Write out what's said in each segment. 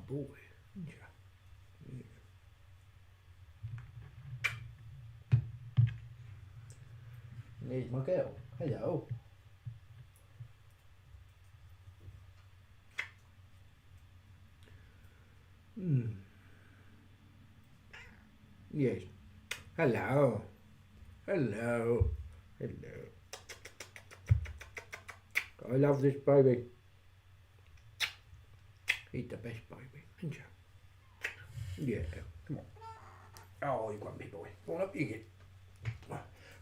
boy, isn't you? Yeah. There's my girl. Hello. Yes. Hello. Hello. Hello. I love this baby. He's the best baby, isn't you? Yeah. Come on. Oh, you grumpy boy. Go on up, you get.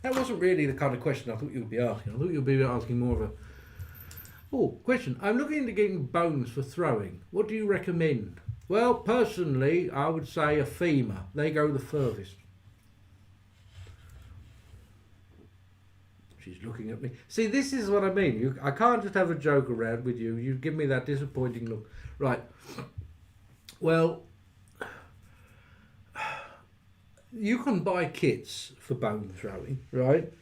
That wasn't really the kind of question I thought you would be asking. I thought you would be asking more of a... Oh, question. I'm looking into getting bones for throwing. What do you recommend? Well, personally, I would say a femur. They go the furthest. She's looking at me. See, this is what I mean. I can't just have a joke around with you. You give me that disappointing look. Right. Well, you can buy kits for bone throwing, right?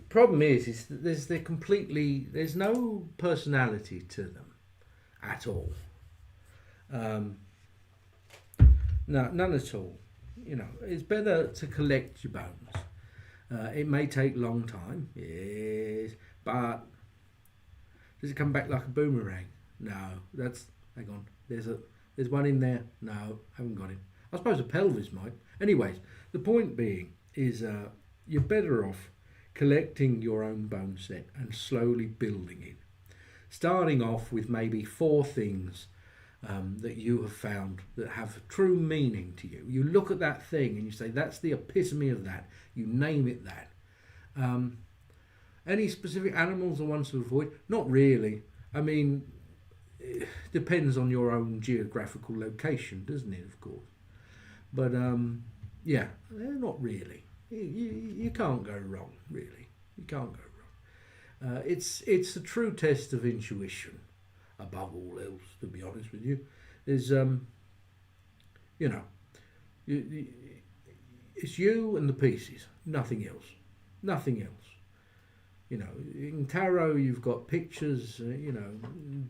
Problem is that there's no personality to them at all. No, none at all. You know, it's better to collect your bones. It may take a long time, yes, but does it come back like a boomerang? No, hang on, there's one in there. No, haven't got him. I suppose a pelvis might. Anyways, the point being is you're better off collecting your own bone set and slowly building it. Starting off with maybe 4 things that you have found that have true meaning to you. You look at that thing and you say, that's the epitome of that. You name it that. Any specific animals or ones to avoid? Not really. I mean, it depends on your own geographical location, doesn't it, of course? But, yeah, not really. You can't go wrong, really. You can't go wrong. It's a true test of intuition, above all else, to be honest with you. There's, you know, it's you and the pieces, nothing else. Nothing else. You know, in tarot you've got pictures, you know,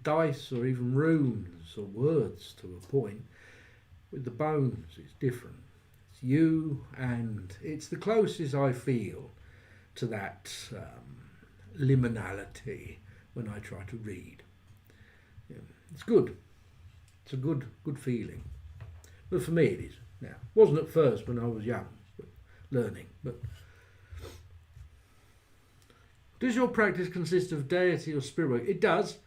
dice or even runes or words to a point. With the bones it's different. It's you, and it's the closest I feel to that liminality when I try to read. Yeah, it's good. It's a good feeling. But for me it is now. Wasn't at first when I was young, but learning. But does your practice consist of deity or spirit work? It does.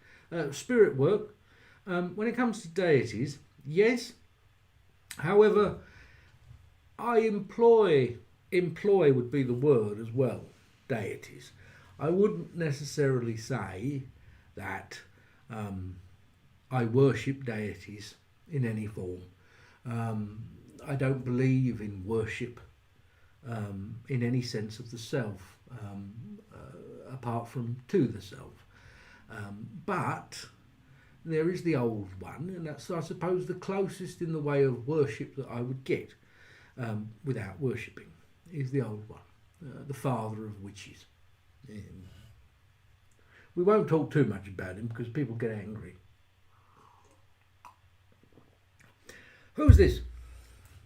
Spirit work. When it comes to deities, yes. However, I employ would be the word as well, deities. I wouldn't necessarily say that I worship deities in any form. I don't believe in worship in any sense of the self, apart from to the self. But there is the old one, and that's, I suppose, the closest in the way of worship that I would get without worshipping, is the old one, the father of witches. We won't talk too much about him because people get angry. Who's this?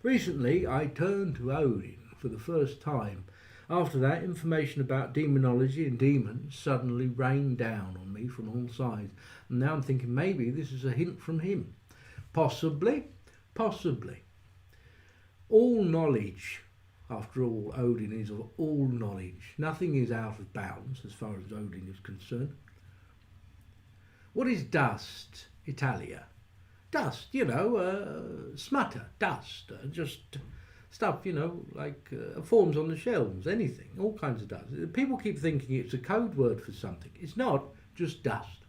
Recently I turned to Odin for the first time. After that, information about demonology and demons suddenly rained down on me from all sides. And now I'm thinking maybe this is a hint from him. Possibly. All knowledge, after all, Odin is of all knowledge. Nothing is out of bounds as far as Odin is concerned. What is dust, Italia? Dust, you know, smutter, dust, just stuff, you know, like forms on the shelves, anything, all kinds of dust. People keep thinking it's a code word for something. It's not, just dust,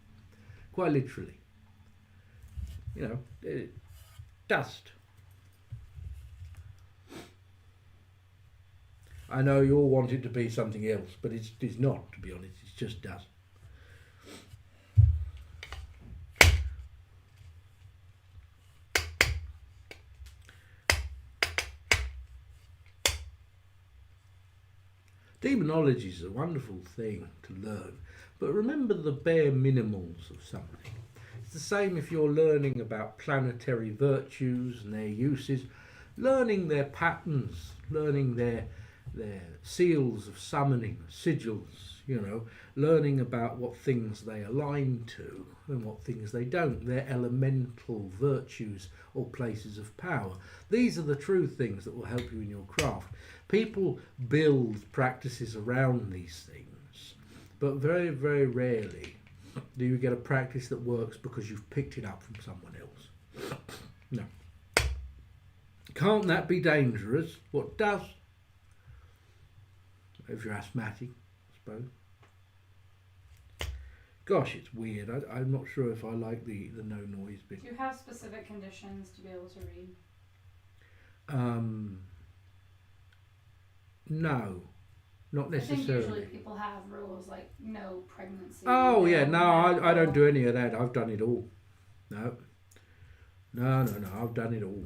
quite literally. You know, dust. I know you all want it to be something else, but it's not, to be honest, it's just dust. Demonology is a wonderful thing to learn, but remember the bare minimals of something. the same if you're learning about planetary virtues and their uses, learning their patterns, learning their seals of summoning, sigils, you know, learning about what things they align to and what things they don't, their elemental virtues or places of power. These are the true things that will help you in your craft. People build practices around these things, but very, very rarely do you get a practice that works because you've picked it up from someone else. No. Can't that be dangerous? What does? If you're asthmatic, I suppose. Gosh, it's weird. I'm not sure if I like the no noise bit. Do you have specific conditions to be able to read? No, not necessarily. I think usually people have rules like no pregnancy. Oh yeah, no, I don't do any of that. I've done it all. No, I've done it all.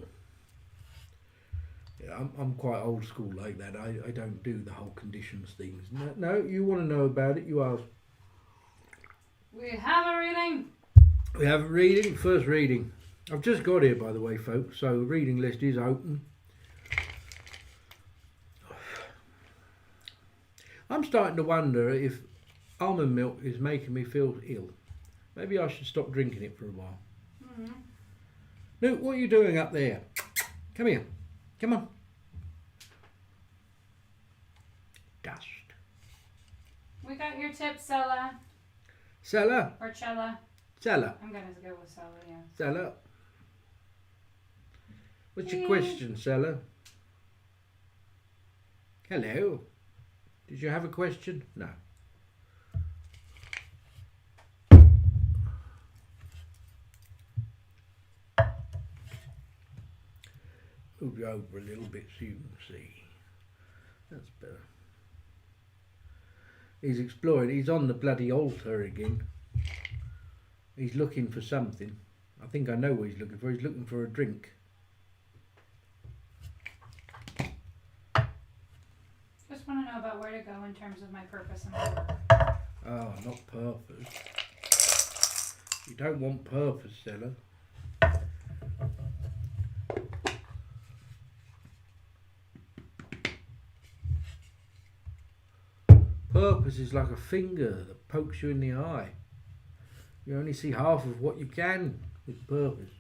Yeah, I'm quite old school like that. I don't do the whole conditions things. No, you want to know about it, you ask. We have a reading. We have a reading, first reading. I've just got here, by the way, folks, so the reading list is open. I'm starting to wonder if almond milk is making me feel ill. Maybe I should stop drinking it for a while. Mm-hmm. Luke, what are you doing up there? Come here. Come on. Dust. We got your tip, Sella. Sella? Or Cella. Sella. I'm going to go with Sella, yeah. Sella. What's your question, Sella? Hello. Did you have a question? No. Move you over a little bit so you can see. That's better. He's exploring. He's on the bloody altar again. He's looking for something. I think I know what he's looking for. He's looking for a drink. Just want to know about where to go in terms of my purpose and my work. Oh, not purpose. You don't want purpose, Stella. Purpose is like a finger that pokes you in the eye. You only see half of what you can with purpose.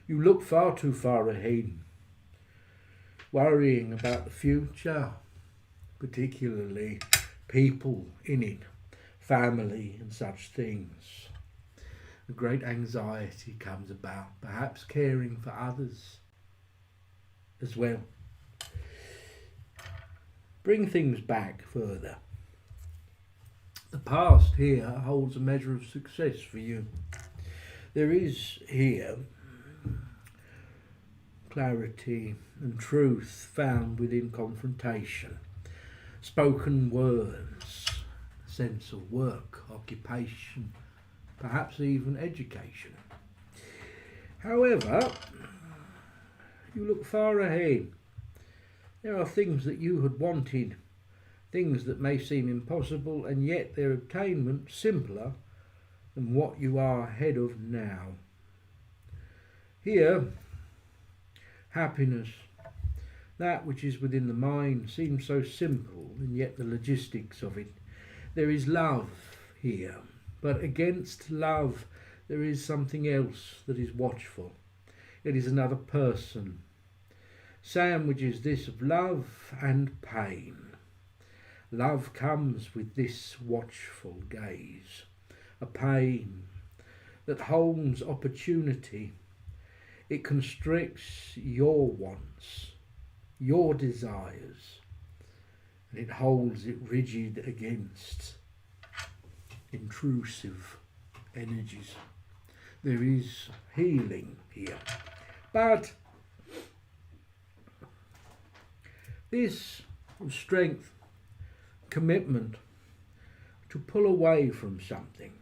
You look far too far ahead, worrying about the future, particularly people in it, family and such things. A great anxiety comes about, perhaps caring for others as well. Bring things back further. The past here holds a measure of success for you. There is here clarity and truth found within confrontation, spoken words, sense of work, occupation, perhaps even education. However, you look far ahead. There are things that you had wanted, things that may seem impossible, and yet their obtainment simpler than what you are ahead of now. Here, happiness, that which is within the mind, seems so simple, and yet the logistics of it. There is love here, but against love there is something else that is watchful. It is another person. Sandwiches this of love and pain. Love comes with this watchful gaze, a pain that holds opportunity. It constricts your wants, your desires, and it holds it rigid against intrusive energies. There is healing here. But this strength, commitment to pull away from something,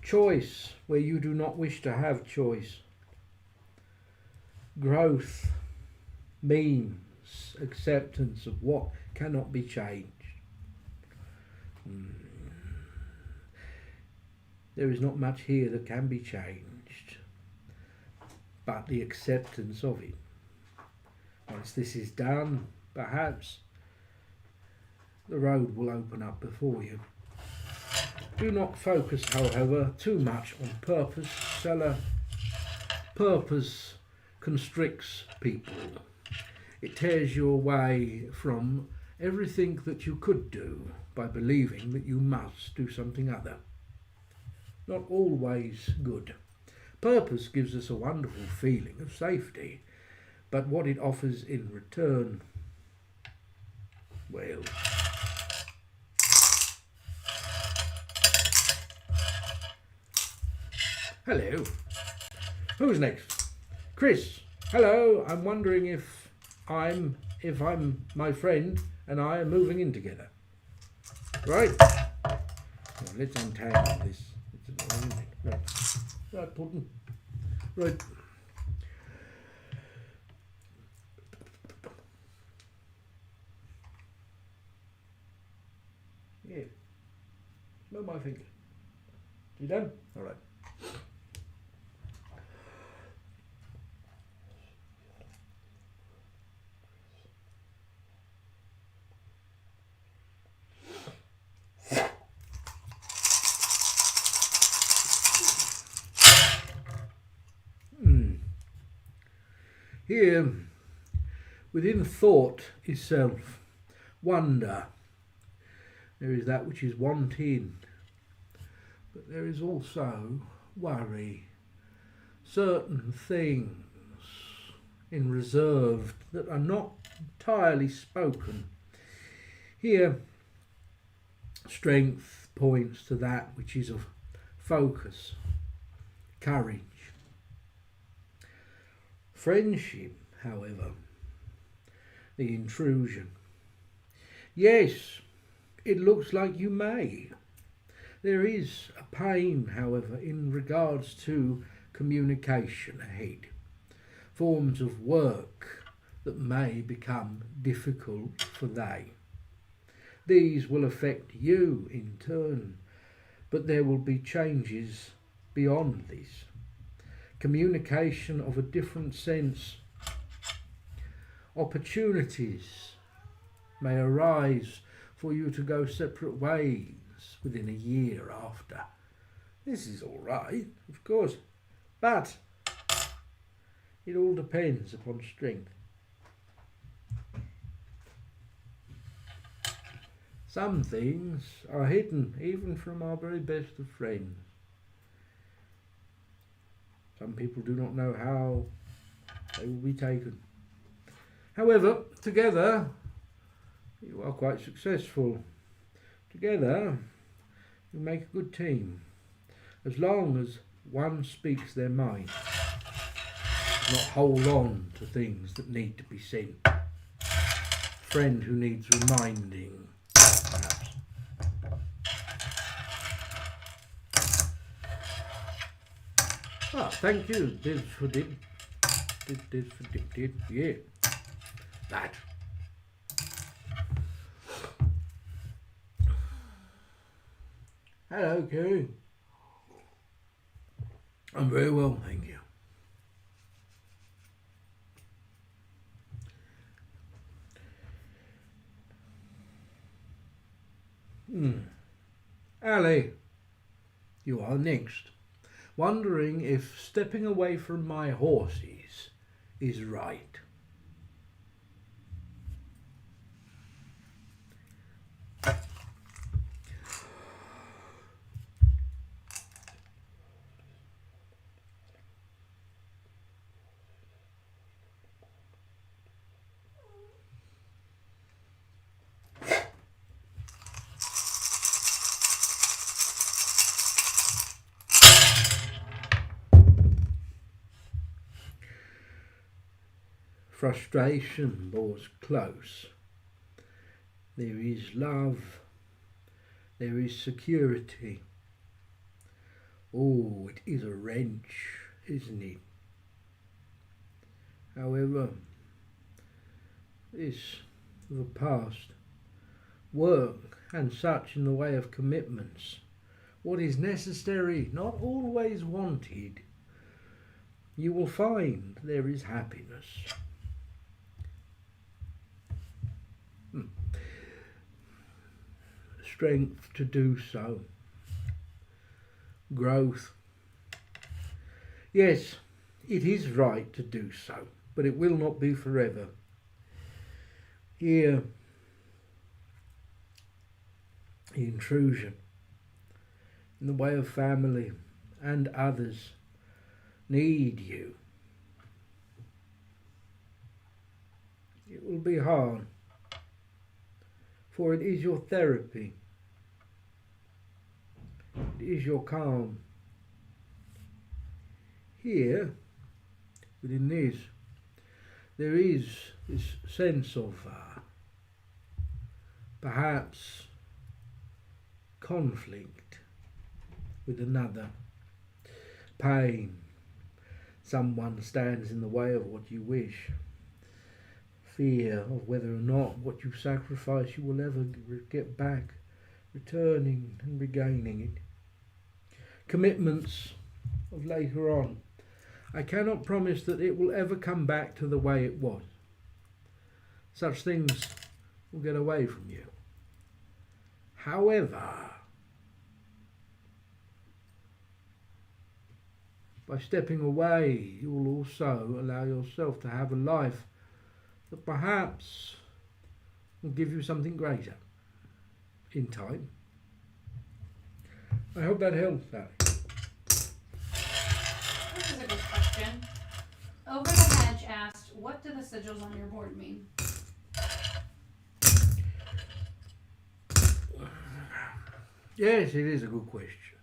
choice where you do not wish to have choice, growth means acceptance of what cannot be changed. There is not much here that can be changed, but the acceptance of it. Once this is done, perhaps the road will open up before you. Do not focus, however, too much on purpose. Purpose constricts people. It tears you away from everything that you could do by believing that you must do something other. Not always good. Purpose gives us a wonderful feeling of safety, but what it offers in return, well, hello. Who's next? Chris. Hello. I'm wondering if I'm my friend and I are moving in together. Right. Well, let's untangle this. It's annoying, isn't it? Right, Puddin'. Right. Yeah. Smell my finger. You done? All right. Here, within thought itself, wonder. There is that which is wanting, but there is also worry. Certain things in reserve that are not entirely spoken. Here, strength points to that which is of focus, courage. Friendship, however, the intrusion. Yes, it looks like you may. There is a pain, however, in regards to communication ahead. Forms of work that may become difficult for they. These will affect you in turn, but there will be changes beyond this. Communication of a different sense. Opportunities may arise for you to go separate ways within a year after. This is all right, of course, but it all depends upon strength. Some things are hidden even from our very best of friends. Some people do not know how they will be taken. However, together you are quite successful. Together you make a good team, as long as one speaks their mind, not hold on to things that need to be said. Friend who needs reminding, perhaps. Ah, thank you. Did, yeah. That. Hello, Kerry. I'm very well, thank you. Ali, you are next. Wondering if stepping away from my horses is right. frustration draws close. There is love. There is security. Oh, it is a wrench, isn't it? However, this of the past, work and such in the way of commitments, what is necessary, not always wanted, you will find there is happiness. Strength to do so. Growth. Yes, it is right to do so, but it will not be forever. Here, the intrusion in the way of family and others need you. It will be hard, for it is your therapy. It is your calm. Here, within this, there is this sense of perhaps conflict with another, pain. Someone stands in the way of what you wish. Fear of whether or not what you sacrifice you will ever get back, returning and regaining it. Commitments of later on. I cannot promise that it will ever come back to the way it was. Such things will get away from you. However, by stepping away, you will also allow yourself to have a life that perhaps will give you something greater in time. I hope that helps, Sally. This is a good question. Over the Hedge asked, what do the sigils on your board mean? Yes, it is a good question.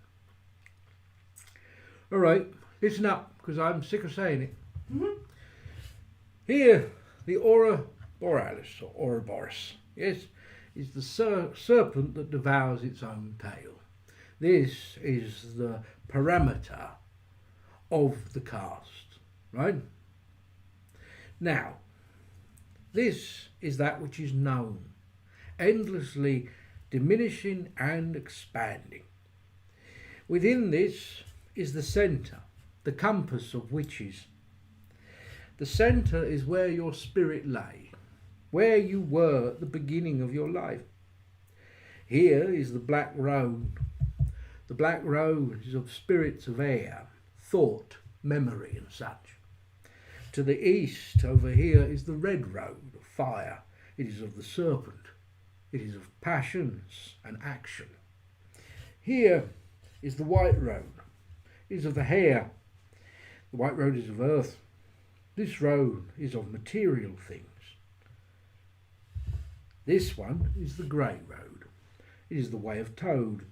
All right, listen up, because I'm sick of saying it. Mm-hmm. Here, the Aura Borealis, or Ouroboros, yes, is the serpent that devours its own tail. This is the parameter of the cast, right? Now, this is that which is known, endlessly diminishing and expanding. Within this is the centre, the compass of witches. The centre is where your spirit lay, where you were at the beginning of your life. Here is the black road. The black road is of spirits of air, thought, memory and such. To the east over here is the red road of fire. It is of the serpent. It is of passions and action. Here is the white road. It is of the hair. The white road is of earth. This road is of material things. This one is the grey road. It is the way of toad.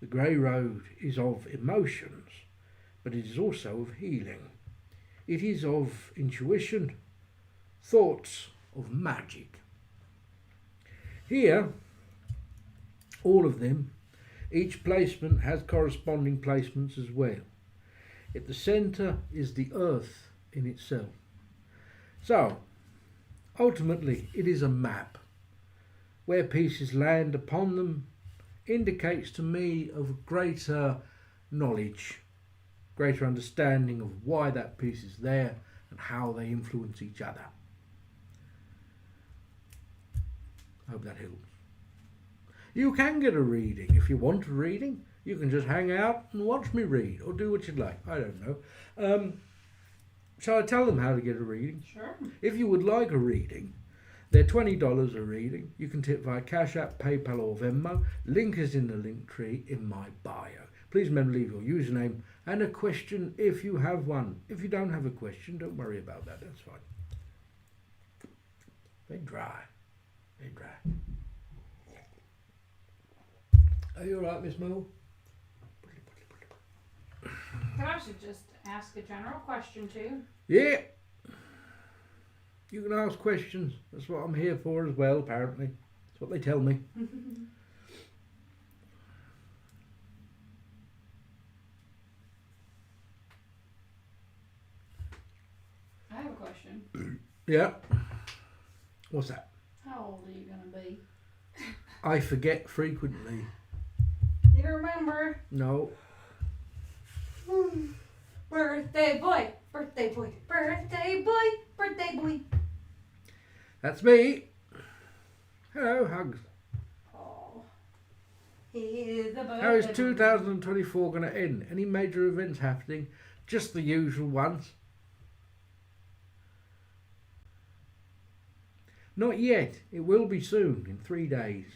The grey road is of emotions, but it is also of healing. It is of intuition, thoughts of magic. Here, all of them, each placement has corresponding placements as well. At the centre is the earth in itself. So, ultimately, it is a map. Where pieces land upon them indicates to me of greater knowledge, greater understanding of why that piece is there and how they influence each other. I hope that helps. You can get a reading. If you want a reading, you can just hang out and watch me read, or do what you'd like. I don't know. Shall I tell them how to get a reading? Sure. If you would like a reading, they're $20 a reading. You can tip via Cash App, PayPal or Venmo. Link is in the link tree in my bio. Please remember to leave your username and a question if you have one. If you don't have a question, don't worry about that. That's fine. Very dry. Very dry. Are you alright, Miss Mo? I should just ask a general question too. Yeah. You can ask questions. That's what I'm here for as well, apparently. That's what they tell me. I have a question. Yeah. What's that? How old are you gonna be? I forget frequently. You remember? No. Birthday boy, birthday boy, birthday boy, birthday boy. That's me. Hello, hugs. Oh, here's the birthday How is boy. 2024 going to end? Any major events happening? Just the usual ones. Not yet. It will be soon, in 3 days.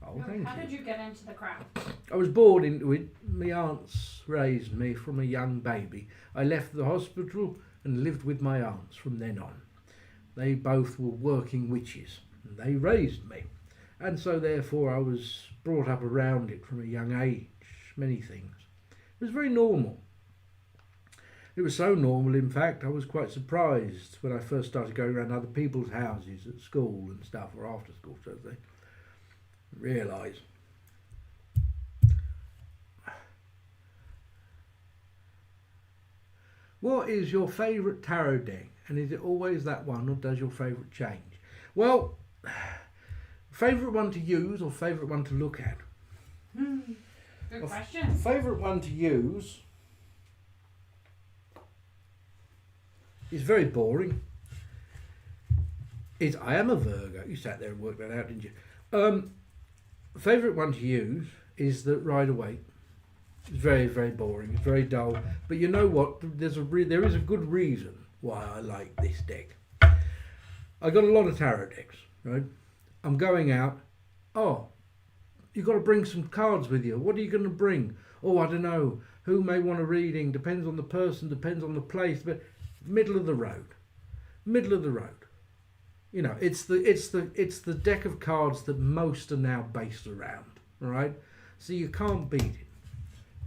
Oh, thank How you. did you get into the craft? I was born into it. My aunts raised me from a young baby. I left the hospital and lived with my aunts from then on. They both were working witches, and they raised me. And so therefore I was brought up around it from a young age, many things. It was very normal. It was so normal, in fact, I was quite surprised when I first started going around other people's houses at school and stuff, or after school, so to say. Realise. What is your favourite tarot deck? And is it always that one, or does your favourite change? Well, favourite one to use or favourite one to look at? Good question. Favourite one to use is very boring. I am a Virgo. You sat there and worked that out, didn't you? Favourite one to use is the Rider-Waite. It's very, very boring. It's very dull. But you know what? There is a good reason why I like this deck. I got a lot of tarot decks, right? I'm going out. Oh, you got to bring some cards with you. What are you going to bring? Oh, I don't know. Who may want a reading? Depends on the person. Depends on the place. But middle of the road. Middle of the road. You know, it's the deck of cards that most are now based around. All right, so you can't beat it.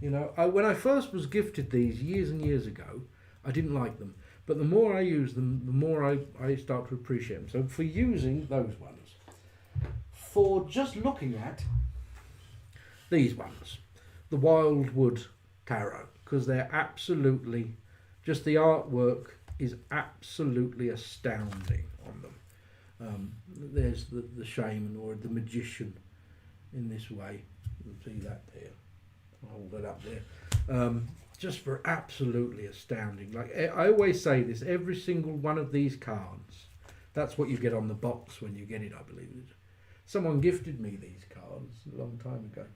You know, when I first was gifted these years and years ago, I didn't like them. But the more I use them, the more I start to appreciate them. So for using those ones, for just looking at these ones, the Wildwood Tarot, because they're absolutely, just the artwork is absolutely astounding on them. There's the shaman or the magician in this way. You can see that there. I'll hold that up there. Just for absolutely astounding. Like I always say this, every single one of these cards, that's what you get on the box when you get it, I believe. Someone gifted me these cards a long time ago,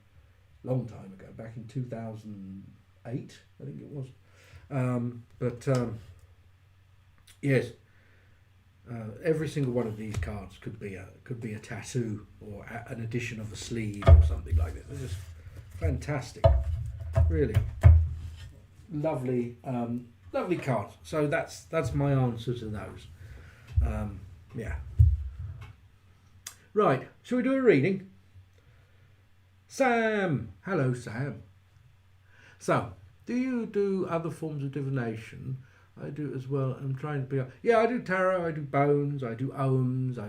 back in 2008, I think it was. Yes, every single one of these cards could be a tattoo or an addition of a sleeve or something like that. They're just fantastic, really lovely, lovely cards. So that's my answer to those. Yeah. Right, shall we do a reading? Sam, hello Sam. So, do you do other forms of divination? I do as well. I'm trying to be. Yeah, I do tarot. I do bones. I do ohms.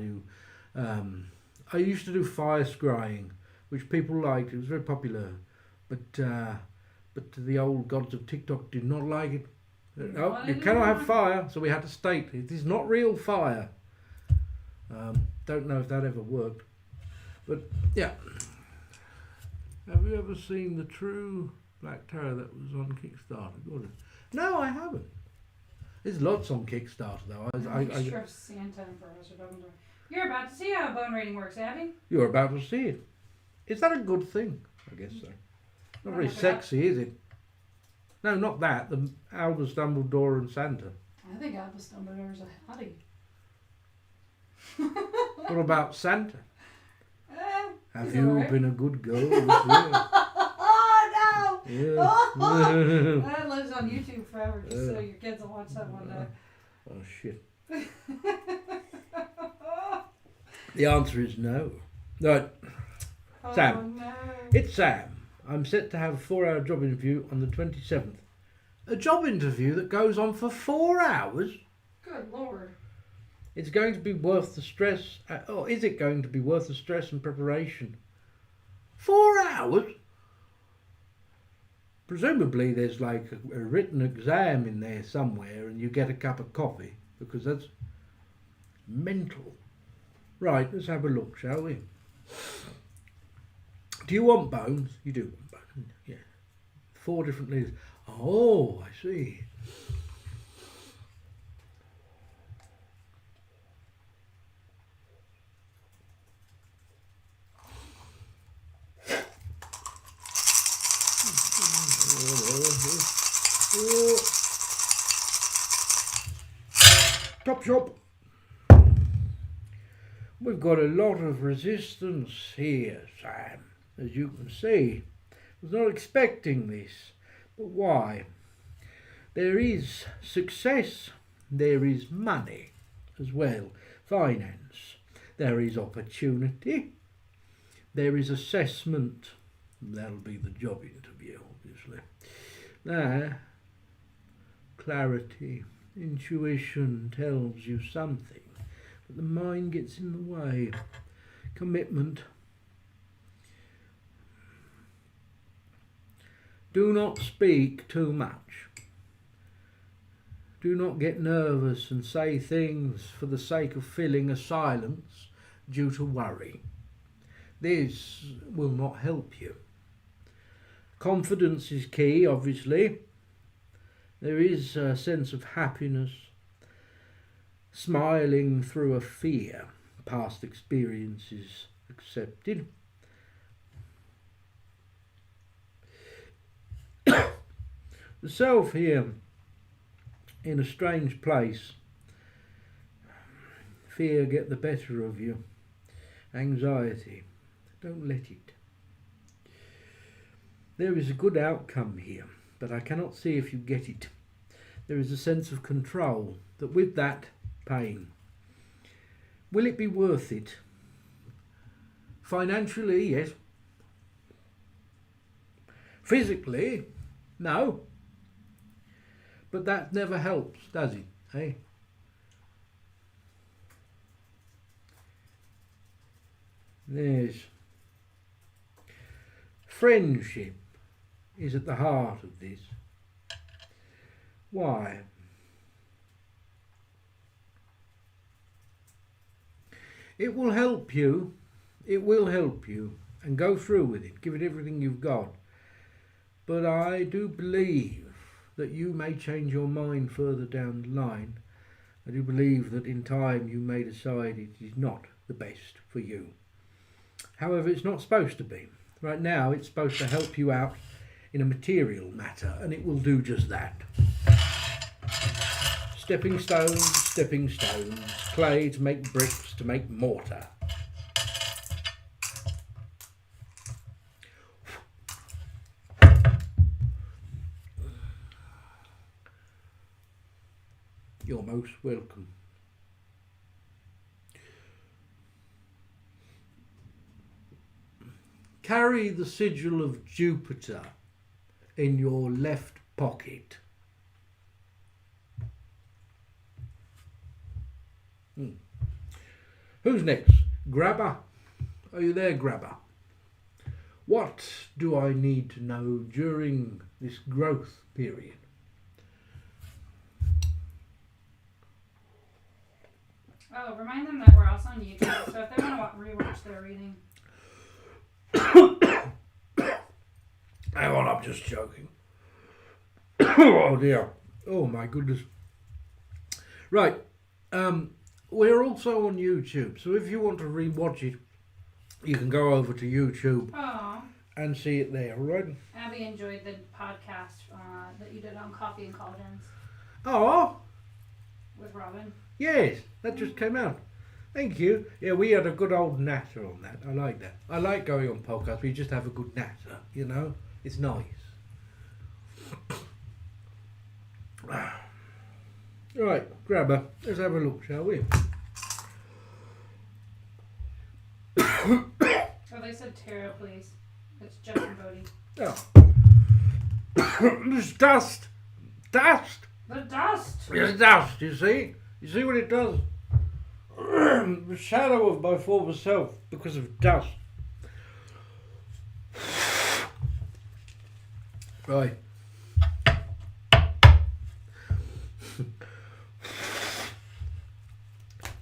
I used to do fire scrying, which people liked. It was very popular, but the old gods of TikTok did not like it. No, you cannot have fire. So we had to state it is not real fire. Don't know if that ever worked, but yeah. Have you ever seen the true Black Tarot that was on Kickstarter? No, I haven't. There's lots on Kickstarter though. Mixture of Santa and Professor Dumbledore. You're about to see how a bone reading works, Abby. You're about to see it. Is that a good thing? I guess so. Not very sexy, is it? No, not that. The Albus Dumbledore and Santa. I think Albus Dumbledore's a hottie. What about Santa? Have you right. been a good girl this year? Oh no! Yeah. That lives on YouTube forever, just so your kids will watch that one day. Oh shit. The answer is no. No. Sam. No. It's Sam. I'm set to have a 4-hour job interview on the 27th. A job interview that goes on for 4 hours? Good Lord. It's going to be worth the stress. Or is it going to be worth the stress and preparation? 4 hours? Presumably there's like a written exam in there somewhere and you get a cup of coffee, because that's mental. Right, let's have a look, shall we? Do you want bones? You do want bones, yeah. 4 different leaders. Oh, I see. Top shop. We've got a lot of resistance here, Sam, as you can see. I was not expecting this, but why? There is success, there is money as well, finance, there is opportunity, there is assessment, that'll be the job interview, obviously. There, clarity, intuition tells you something, but the mind gets in the way. Commitment. Do not speak too much. Do not get nervous and say things for the sake of filling a silence due to worry. This will not help you. Confidence is key, obviously. There is a sense of happiness, smiling through a fear, past experiences accepted. The self here, in a strange place. Fear get the better of you. Anxiety, don't let it. There is a good outcome here, but I cannot see if you get it. There is a sense of control, that with that, pain. Will it be worth it? Financially, yes. Physically, no. But that never helps, does it? Eh? There's friendship is at the heart of this. Why? It will help you. It will help you. And go through with it. Give it everything you've got. But I do believe that you may change your mind further down the line. I do believe that in time you may decide it is not the best for you. However, it's not supposed to be. Right now it's supposed to help you out in a material matter, and it will do just that. Stepping stones, clay to make bricks, to make mortar. You're most welcome. Carry the sigil of Jupiter in your left pocket. Who's next? Grabber? Are you there, Grabber? What do I need to know during this growth period? Oh, remind them that we're also on YouTube, so if they want to rewatch their reading. Hang on, I'm just joking. Oh dear. Oh my goodness. Right. We're also on YouTube, so if you want to rewatch it, you can go over to YouTube and see it there, right? Abby enjoyed the podcast that you did on Coffee and Cauldrons. Oh. With Robin. Yes, that just came out. Thank you. Yeah, we had a good old natter on that. I like that. I like going on podcasts. We just have a good natter, you know? It's nice. Right, Grabber, let's have a look, shall we? Oh, they said tarot, please. It's Justin Bodie. Oh. There's dust. Dust. The dust. There's dust, you see? You see what it does? The shadow of my former self because of dust. Right.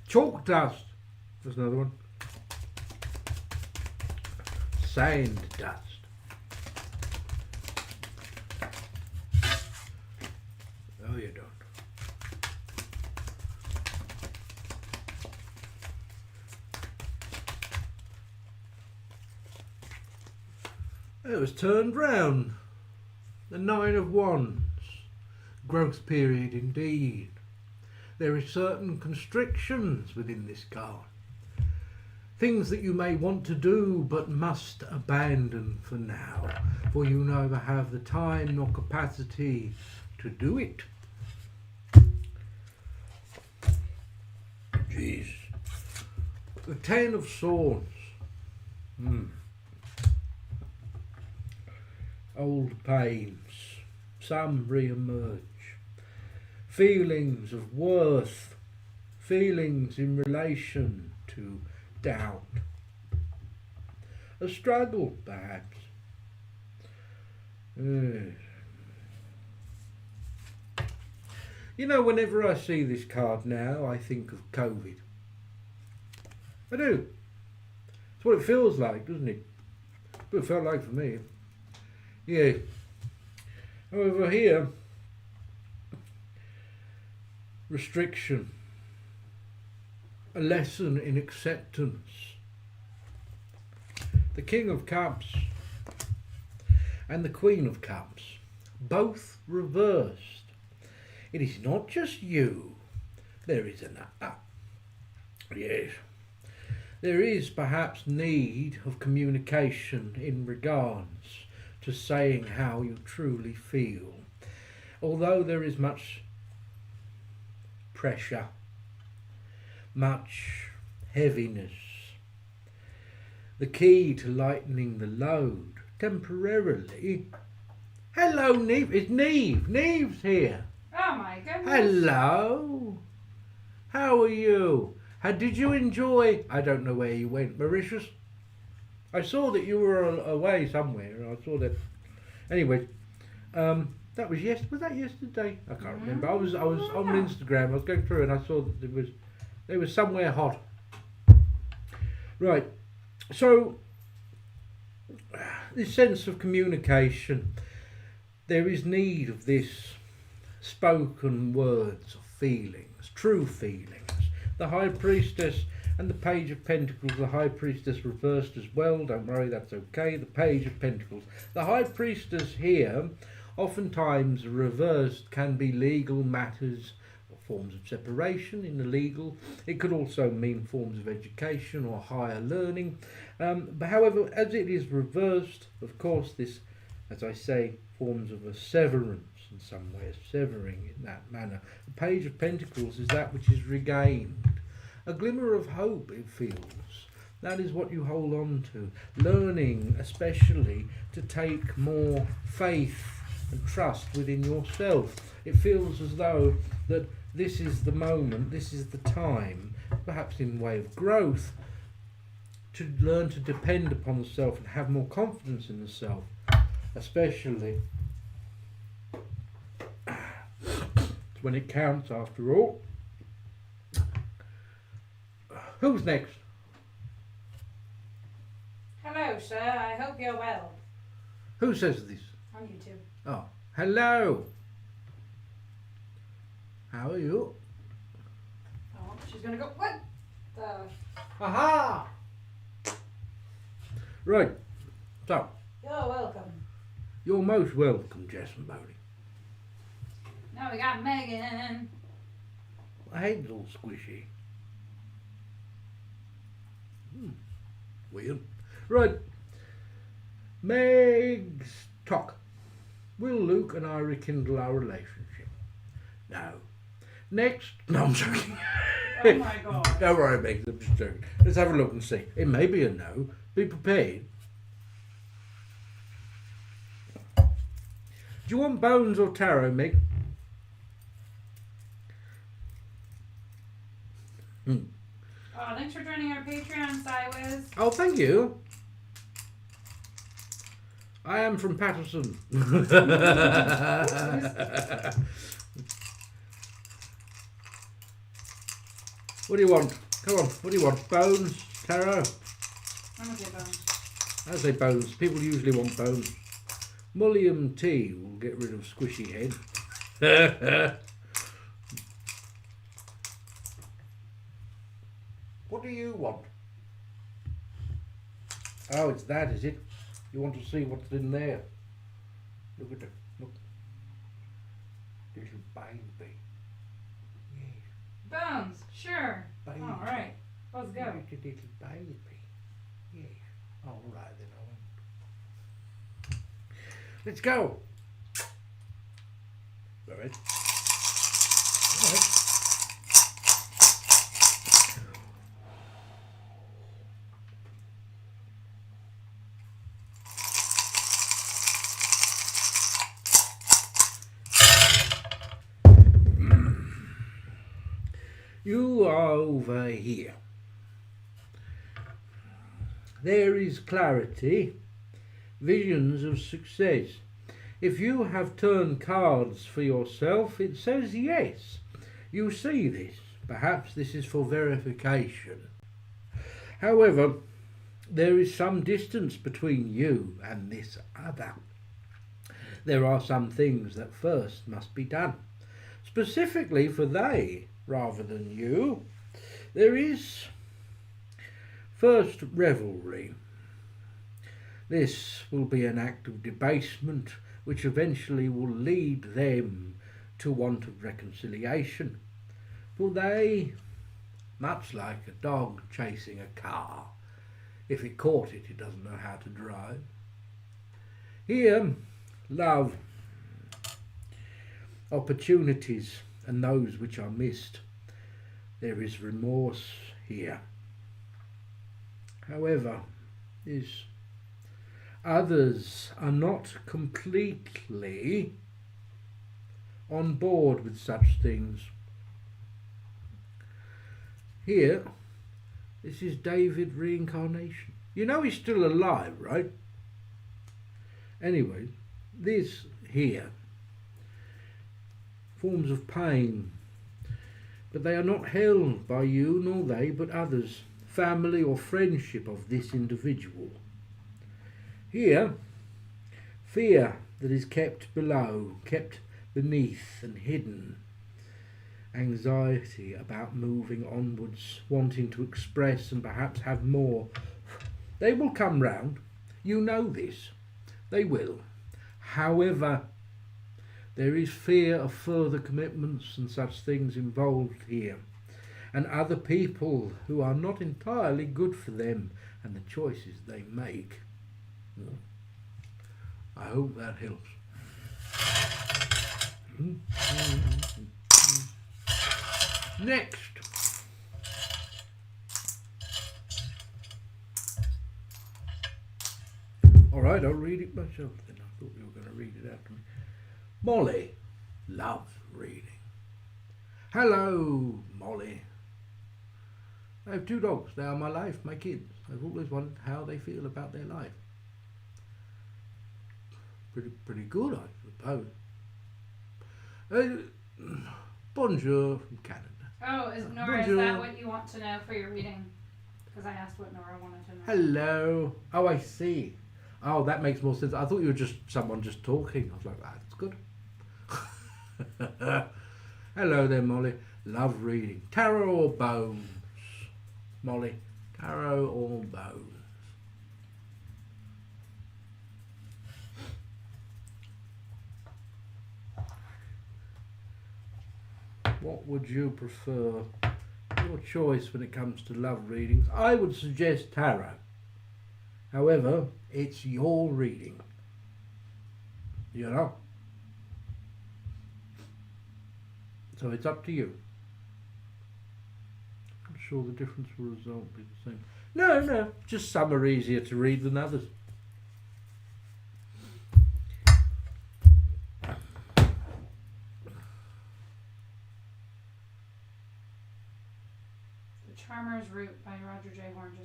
Chalk dust. There's another one. Sand dust. Oh, you don't. It was turned round. The 9 of Wands. Growth period indeed. There are certain constrictions within this card. Things that you may want to do but must abandon for now, for you neither have the time nor capacity to do it. Jeez. The 10 of Swords. Old pains, some re-emerge. Feelings of worth, feelings in relation to doubt. A struggle, perhaps. You know, whenever I see this card now, I think of COVID. I do. It's what it feels like, doesn't it? It's what it felt like for me. Yeah. Over here, restriction, a lesson in acceptance. The King of Cups and the Queen of Cups, both reversed. It is not just you, there is another. Yes. There is perhaps need of communication in regards to saying how you truly feel. Although there is much pressure, much heaviness, the key to lightening the load temporarily. Hello, Neve. It's Neve. Neve's here. Oh my goodness. Hello. How are you? Did you enjoy? I don't know where you went, Mauritius. I saw that you were away somewhere. I saw that. Anyway, that was Was that yesterday? I can't remember. I was on Instagram. I was going through and I saw that there was somewhere hot. Right. So this sense of communication, there is need of this spoken words of feelings, true feelings. The High Priestess and the Page of Pentacles. The High Priestess reversed as well. Don't worry, that's okay. The Page of Pentacles. The High Priestess here, oftentimes reversed, can be legal matters, or forms of separation in the legal. It could also mean forms of education or higher learning. But however, as it is reversed, of course, this, as I say, forms of a severance in some way, severing in that manner. The Page of Pentacles is that which is regained. A glimmer of hope, it feels. That is what you hold on to. Learning, especially, to take more faith and trust within yourself. It feels as though that this is the moment, this is the time, perhaps in way of growth, to learn to depend upon the self and have more confidence in the self, especially when it counts after all. Who's next? Hello, sir. I hope you're well. Who says this? On YouTube. Oh, hello. How are you? Oh, she's gonna go. What? Aha! Right. So, You're welcome. you're most welcome, Jess and Bodie. Now we got Megan. My head's all squishy. Weird. Right. Meg's talk. Will Luke and I rekindle our relationship? No. Next. No, I'm joking. Oh my god. Don't worry, Meg. I'm just joking. Let's have a look and see. It may be a no. Be prepared. Do you want bones or tarot, Meg? Oh, thanks for joining our Patreon, Cywiz. Oh, thank you. I am from Patterson. What do you want? Come on, what do you want? Bones? Taro? I'm gonna say bones. I say bones. People usually want bones. Mulliam tea will get rid of squishy head. What do you want? Oh, it's that, is it? You want to see what's in there? Look at it. Look. Little baby. Yes. Bones, sure. Baby. All right, let's go. Look at little baby. Yes. All right then. Let's go. All right. All right. You are over here. There is clarity, visions of success. If you have turned cards for yourself, it says yes. You see this. Perhaps this is for verification. However, there is some distance between you and this other. There are some things that first must be done, specifically for they rather than you. There is first revelry. This will be an act of debasement which eventually will lead them to want of reconciliation. For they, much like a dog chasing a car, if it caught it, it doesn't know how to drive. Here, love, opportunities, and those which are missed. There is remorse here. However, others are not completely on board with such things. Here, this is David reincarnation. You know he's still alive, right? Anyway, this here, forms of pain, but they are not held by you nor they, but others, family or friendship of this individual. Here, fear that is kept below, kept beneath and hidden. Anxiety about moving onwards, wanting to express and perhaps have more. They will come round. You know this. They will. However, there is fear of further commitments and such things involved here, and other people who are not entirely good for them and the choices they make. I hope that helps. Next. All right, I'll read it myself then. I thought you were going to read it out to me. Molly loves reading. Hello, Molly. I have 2 dogs. They are my life, my kids. I've always wondered how they feel about their life. Pretty good, I suppose. Bonjour from Canada. Oh, Nora, Bonjour. is that what you want to know for your reading? Because I asked what Nora wanted to know. Hello. Oh, I see. Oh, that makes more sense. I thought you were just someone just talking. I was like, that's good. Hello there, Molly. Love reading. Tarot or bones? Molly, tarot or bones? What would you prefer? Your choice when it comes to love readings. I would suggest tarot. However, it's your reading. You know? So it's up to you. I'm sure the difference will result be the same. No, just some are easier to read than others.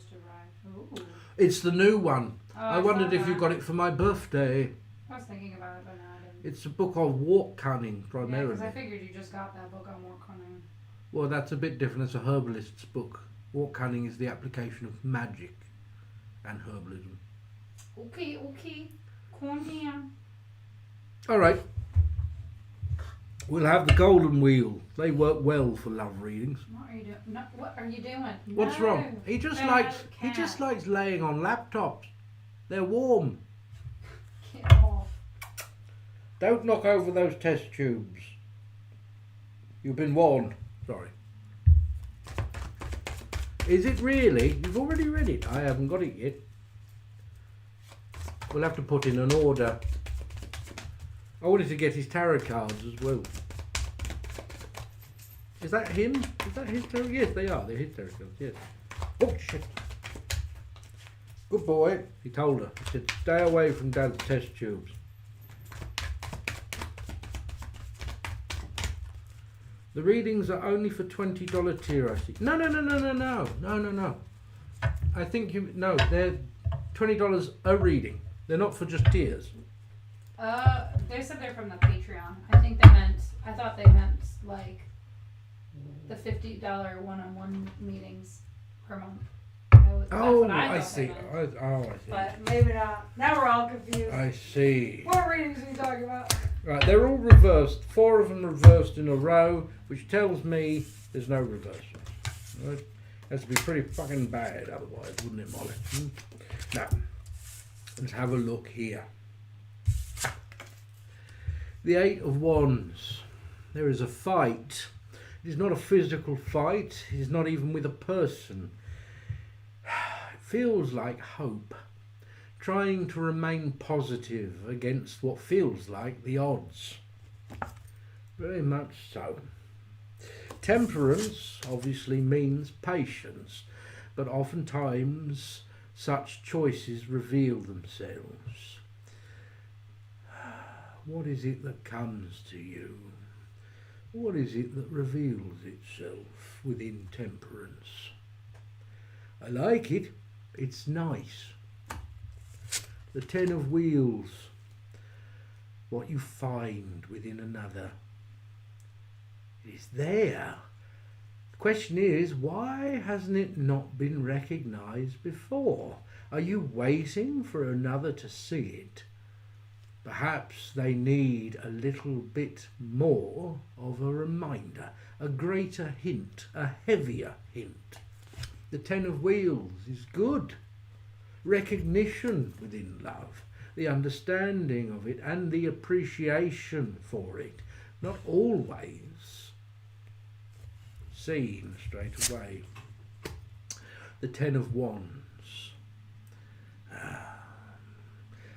just arrived. Ooh. It's the new one. Oh, I wondered if you that. got it for my birthday. I was thinking about it, but no, I didn't. It's a book of walk cunning, Yeah, primarily. because I figured you just got that book on War Cunning. Well, that's a bit different. It's a herbalist's book. Walk cunning is the application of magic and herbalism. Okay. Calm down. All right. We'll have the golden wheel. They work well for love readings. What are you doing? No, what are you doing? What's No. wrong? He just Bad likes cat. laying on laptops. They're warm. Get off. Don't knock over those test tubes. You've been warned. Sorry. Is it really? You've already read it. I haven't got it yet. We'll have to put in an order. I wanted to get his tarot cards as well. Is that him? Is that his tarot? Yes, they are. They're his tarot cards, yes. Oh, shit. Good boy. He told her. He said, stay away from Dad's test tubes. The readings are only for $20 tier, I see. No. I think no, they're $20 a reading. They're not for just tiers. They said they're from the Patreon. I thought they meant like the $50 one-on-one meetings per month. That's what I I thought see. they meant. I see. But maybe not. Now we're all confused. I see. What readings are you talking about? Right, they're all reversed. 4 of them reversed in a row, which tells me there's no reversal. Right? Has to be pretty fucking bad otherwise, wouldn't it, Molly? Now, let's have a look here. The 8 of Wands. There is a fight. It is not a physical fight. It is not even with a person. It feels like hope. Trying to remain positive against what feels like the odds. Very much so. Temperance obviously means patience, but oftentimes such choices reveal themselves. What is it that comes to you? What is it that reveals itself within temperance? I like it. It's nice. The 10 of Wheels. What you find within another. It is there. The question is, why hasn't it not been recognised before? Are you waiting for another to see it? Perhaps they need a little bit more of a reminder, a greater hint, a heavier hint. The 10 of Wheels is good. Recognition within love, the understanding of it and the appreciation for it, not always seen straight away. The 10 of Wands.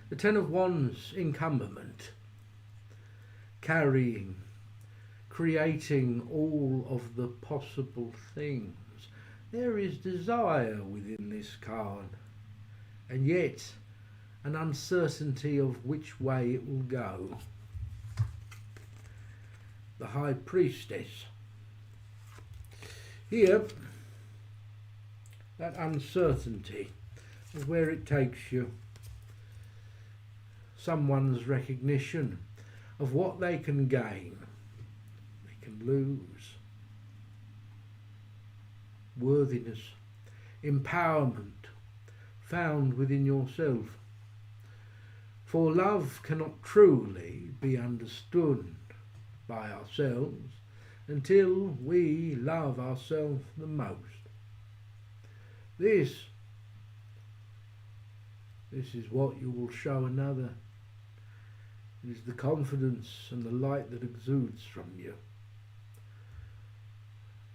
The 10 of Wands, encumberment, carrying, creating all of the possible things. There is desire within this card, and yet an uncertainty of which way it will go. The High Priestess. Here, that uncertainty of where it takes you. Someone's recognition of what they can gain, they can lose. Worthiness, empowerment found within yourself. For love cannot truly be understood by ourselves until we love ourselves the most. This is what you will show another. It is the confidence and the light that exudes from you.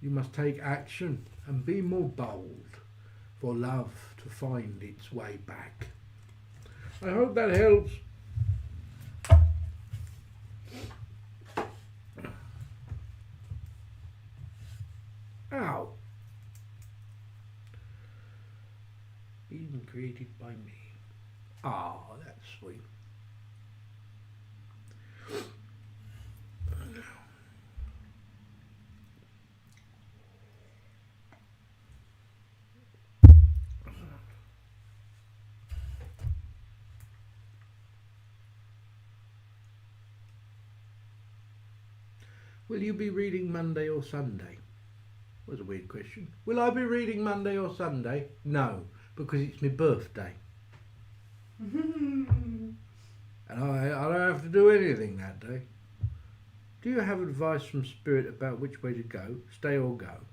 You must take action and be more bold for love to find its way back. I hope that helps. Ow. Even created by me. Ah, that's sweet. Will you be reading Monday or Sunday? Was a weird question. Will I be reading Monday or Sunday? No, because it's my birthday. And I don't have to do anything that day. Do you have advice from Spirit about which way to go? Stay or go?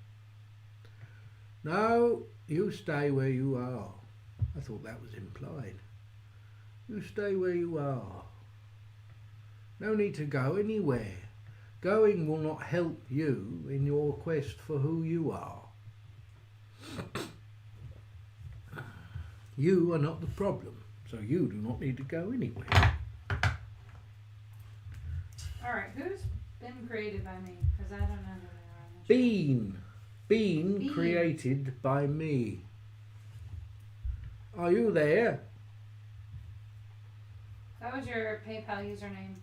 No, you stay where you are. I thought that was implied. You stay where you are. No need to go anywhere. Going will not help you in your quest for who you are. You are not the problem, so you do not need to go anywhere. Alright, who's been created by me? Because I don't know who they are. I'm not sure. Bean. Bean created by me. Are you there? That was your PayPal username.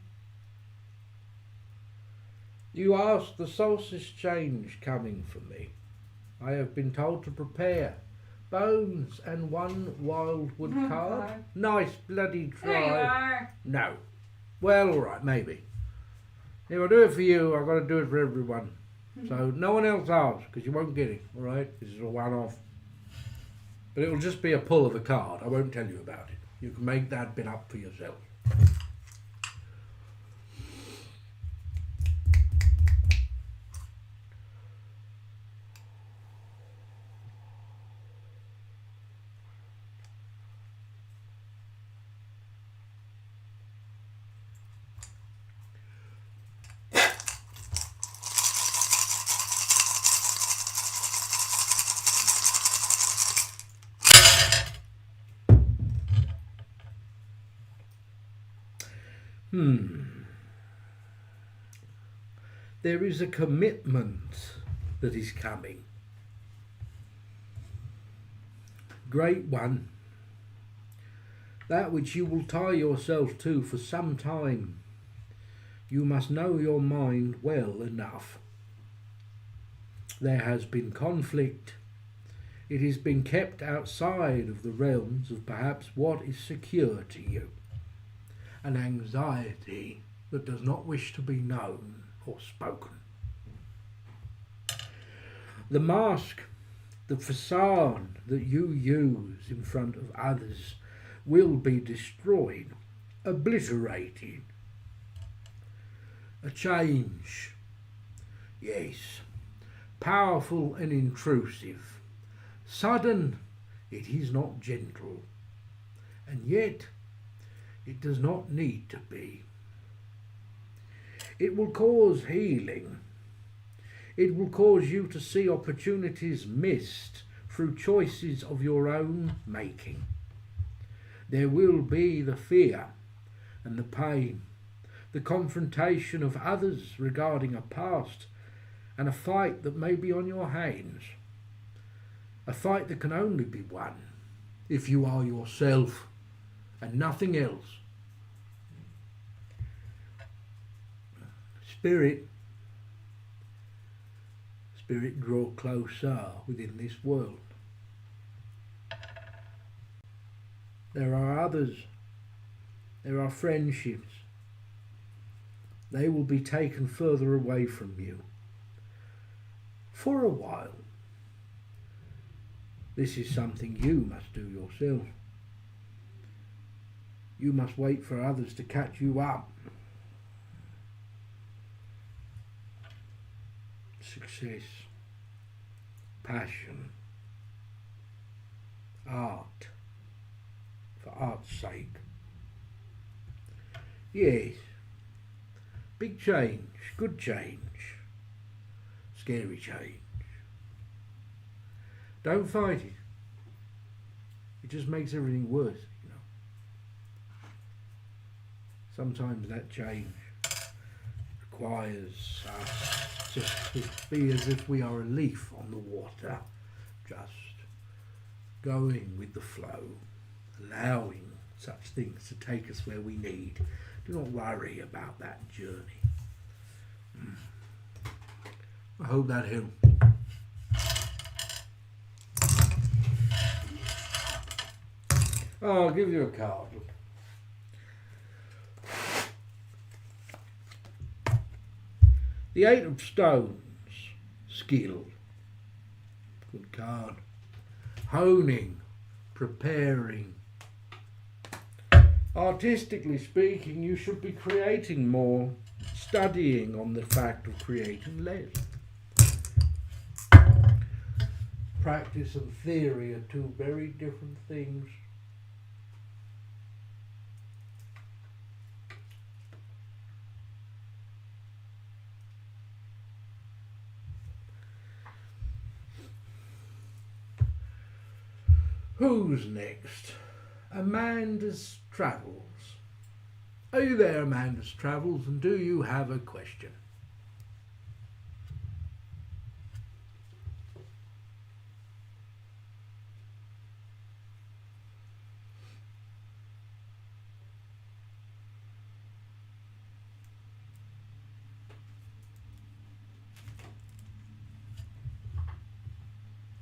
You asked the solstice change coming for me. I have been told to prepare bones and one wildwood card. God. Nice bloody try. There you are. No. Well, all right, maybe. If I do it for you, I've got to do it for everyone. So no one else asks, because you won't get it, all right? This is a one-off. But it'll just be a pull of a card. I won't tell you about it. You can make that bit up for yourself. There is a commitment that is coming. Great one. That which you will tie yourself to for some time. You must know your mind well enough. There has been conflict. It has been kept outside of the realms of perhaps what is secure to you. An anxiety that does not wish to be known or spoken. The mask, the facade that you use in front of others will be destroyed, obliterated. A change, yes, powerful and intrusive. Sudden, it is not gentle, and yet it does not need to be. It will cause healing. It will cause you to see opportunities missed through choices of your own making. There will be the fear and the pain, the confrontation of others regarding a past, and a fight that may be on your hands. A fight that can only be won if you are yourself and nothing else. Spirit draw closer within this world. There are others. There are friendships. They will be taken further away from you. For a while. This is something you must do yourself. You must wait for others to catch you up. Success, passion, art, for art's sake. Yes, big change, good change, scary change. Don't fight it. It just makes everything worse, you know. Sometimes that change requires us just to be as if we are a leaf on the water, just going with the flow, allowing such things to take us where we need. Do not worry about that journey. I hope that helped. Oh, I'll give you a card. The Eight of Stones, skill, good card. Honing, preparing. Artistically speaking, you should be creating more, studying on the fact of creating less. Practice and theory are two very different things. Who's next? Amanda's Travels. Are you there, Amanda's Travels, and do you have a question?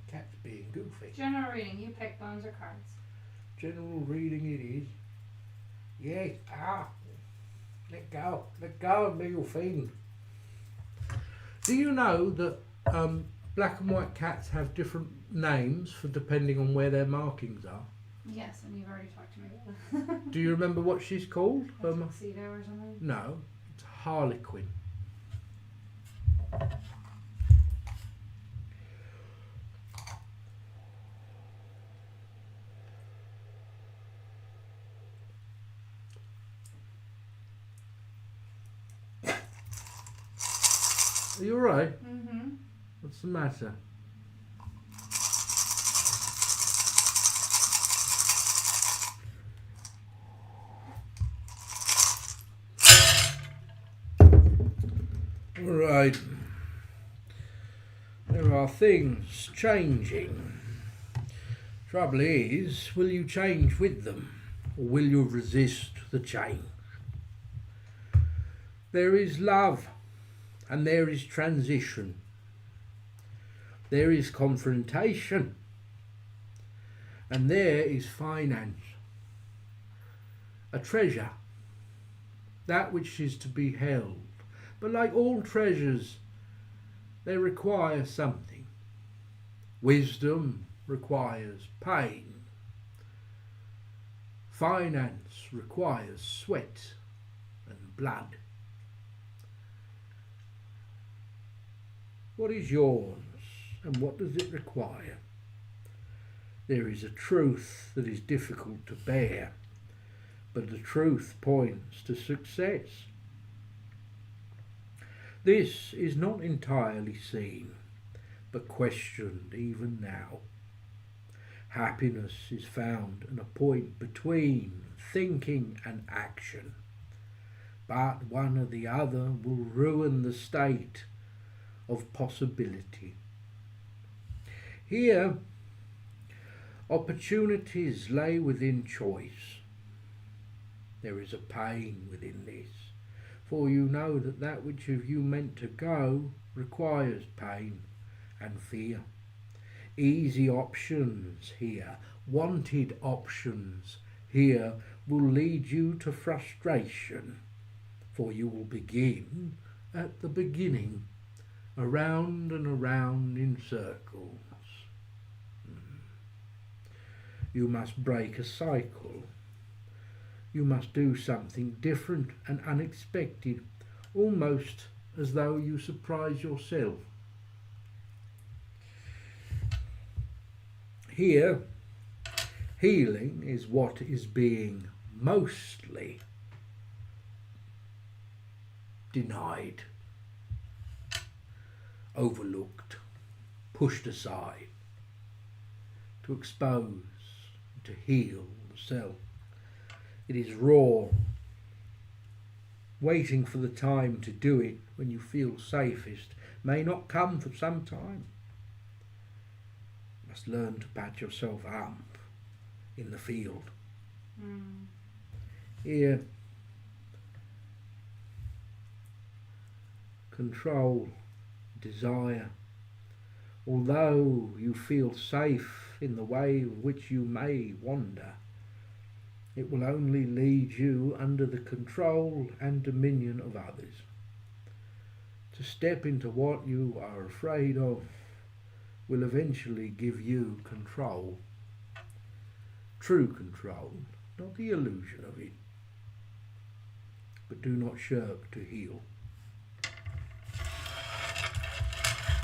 Cat's being goofy. General reading. You pick bones or cards. General reading it is. Yes, let go of me, you fiend. Do you know that black and white cats have different names for depending on where their markings are? Yes, and you've already talked to me about it. Do you remember what she's called? A tuxedo or something? No, it's Harlequin. Are you alright? Mm-hmm. What's the matter? Alright. There are things changing. Trouble is, will you change with them, or will you resist the change? There is love. And there is transition. There is confrontation. And there is finance. A treasure. That which is to be held. But like all treasures, they require something. Wisdom requires pain. Finance requires sweat and blood. What is yours, and what does it require? There is a truth that is difficult to bear, but the truth points to success. This is not entirely seen, but questioned even now. Happiness is found at a point between thinking and action, but one or the other will ruin the state of possibility. Here, opportunities lay within choice. There is a pain within this, for you know that which of you meant to go requires pain and fear. Easy options here, wanted options here will lead you to frustration, for you will begin at the beginning, around and around in circles. You must break a cycle. You must do something different and unexpected, almost as though you surprise yourself. Here, healing is what is being mostly denied, overlooked, pushed aside, to expose, to heal the self. It is raw, waiting for the time to do it when you feel safest may not come for some time. You must learn to pat yourself up in the field. Here, control, desire. Although you feel safe in the way in which you may wander, it will only lead you under the control and dominion of others. To step into what you are afraid of will eventually give you control. True control, not the illusion of it. But do not shirk to heal.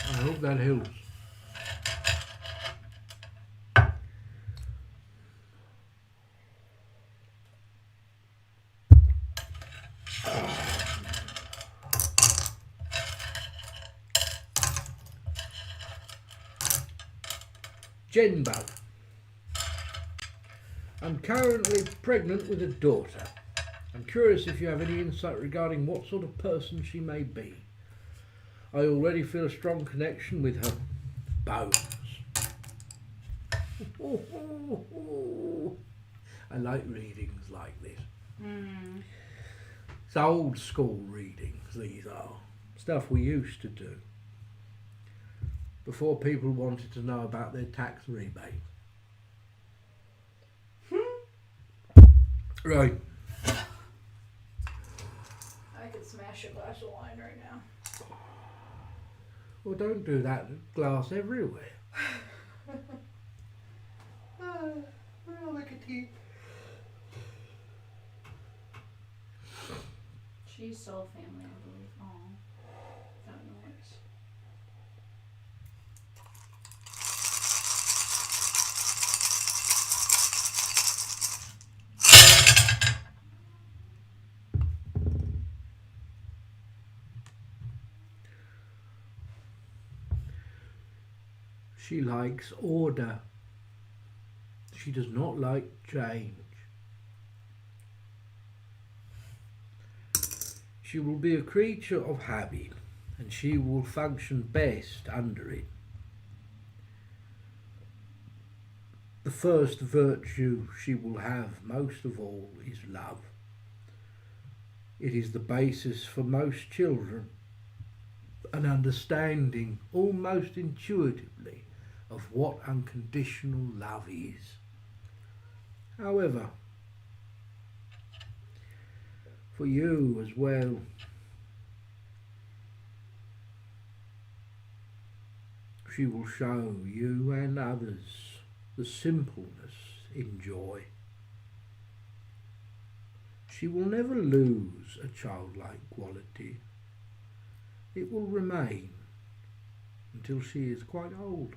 I hope that helps. Genbug. I'm currently pregnant with a daughter. I'm curious if you have any insight regarding what sort of person she may be. I already feel a strong connection with her bones. I like readings like this. It's old school readings, these are. Stuff we used to do. Before people wanted to know about their tax rebate. Right. I could smash a glass of wine right now. Well, don't do that. Glass everywhere. Like a tea. She's soul family, I believe. Oh, that noise. She likes order. She does not like change. She will be a creature of habit, and she will function best under it. The first virtue she will have most of all is love. It is the basis for most children, an understanding almost intuitively of what unconditional love is. However, for you as well, she will show you and others the simpleness in joy. She will never lose a childlike quality. It will remain until she is quite old.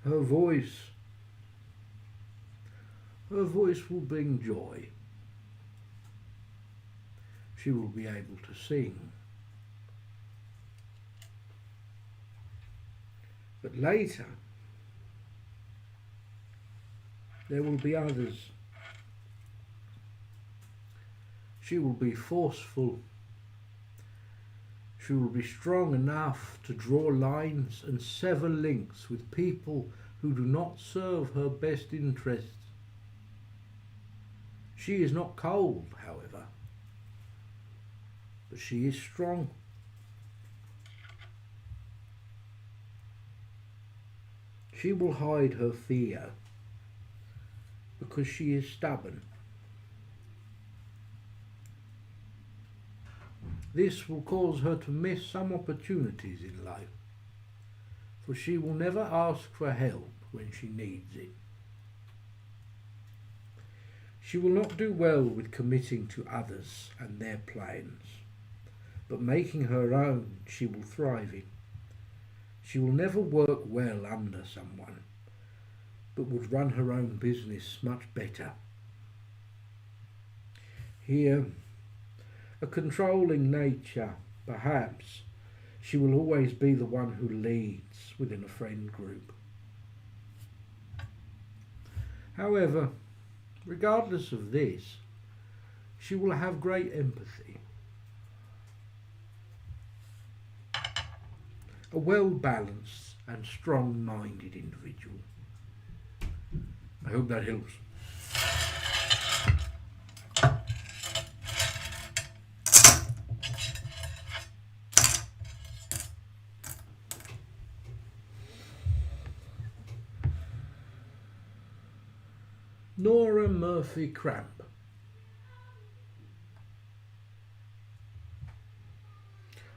Her voice will bring joy. She will be able to sing. But later, there will be others. She will be forceful. She will be strong enough to draw lines and sever links with people who do not serve her best interests. She is not cold, however, but she is strong. She will hide her fear because she is stubborn. This will cause her to miss some opportunities in life, for she will never ask for help when she needs it. She will not do well with committing to others and their plans, but making her own she will thrive in. She will never work well under someone, but would run her own business much better. Here, a controlling nature, perhaps. She will always be the one who leads within a friend group. However, regardless of this, she will have great empathy. A well-balanced and strong-minded individual. I hope that helps. Nora Murphy Cramp.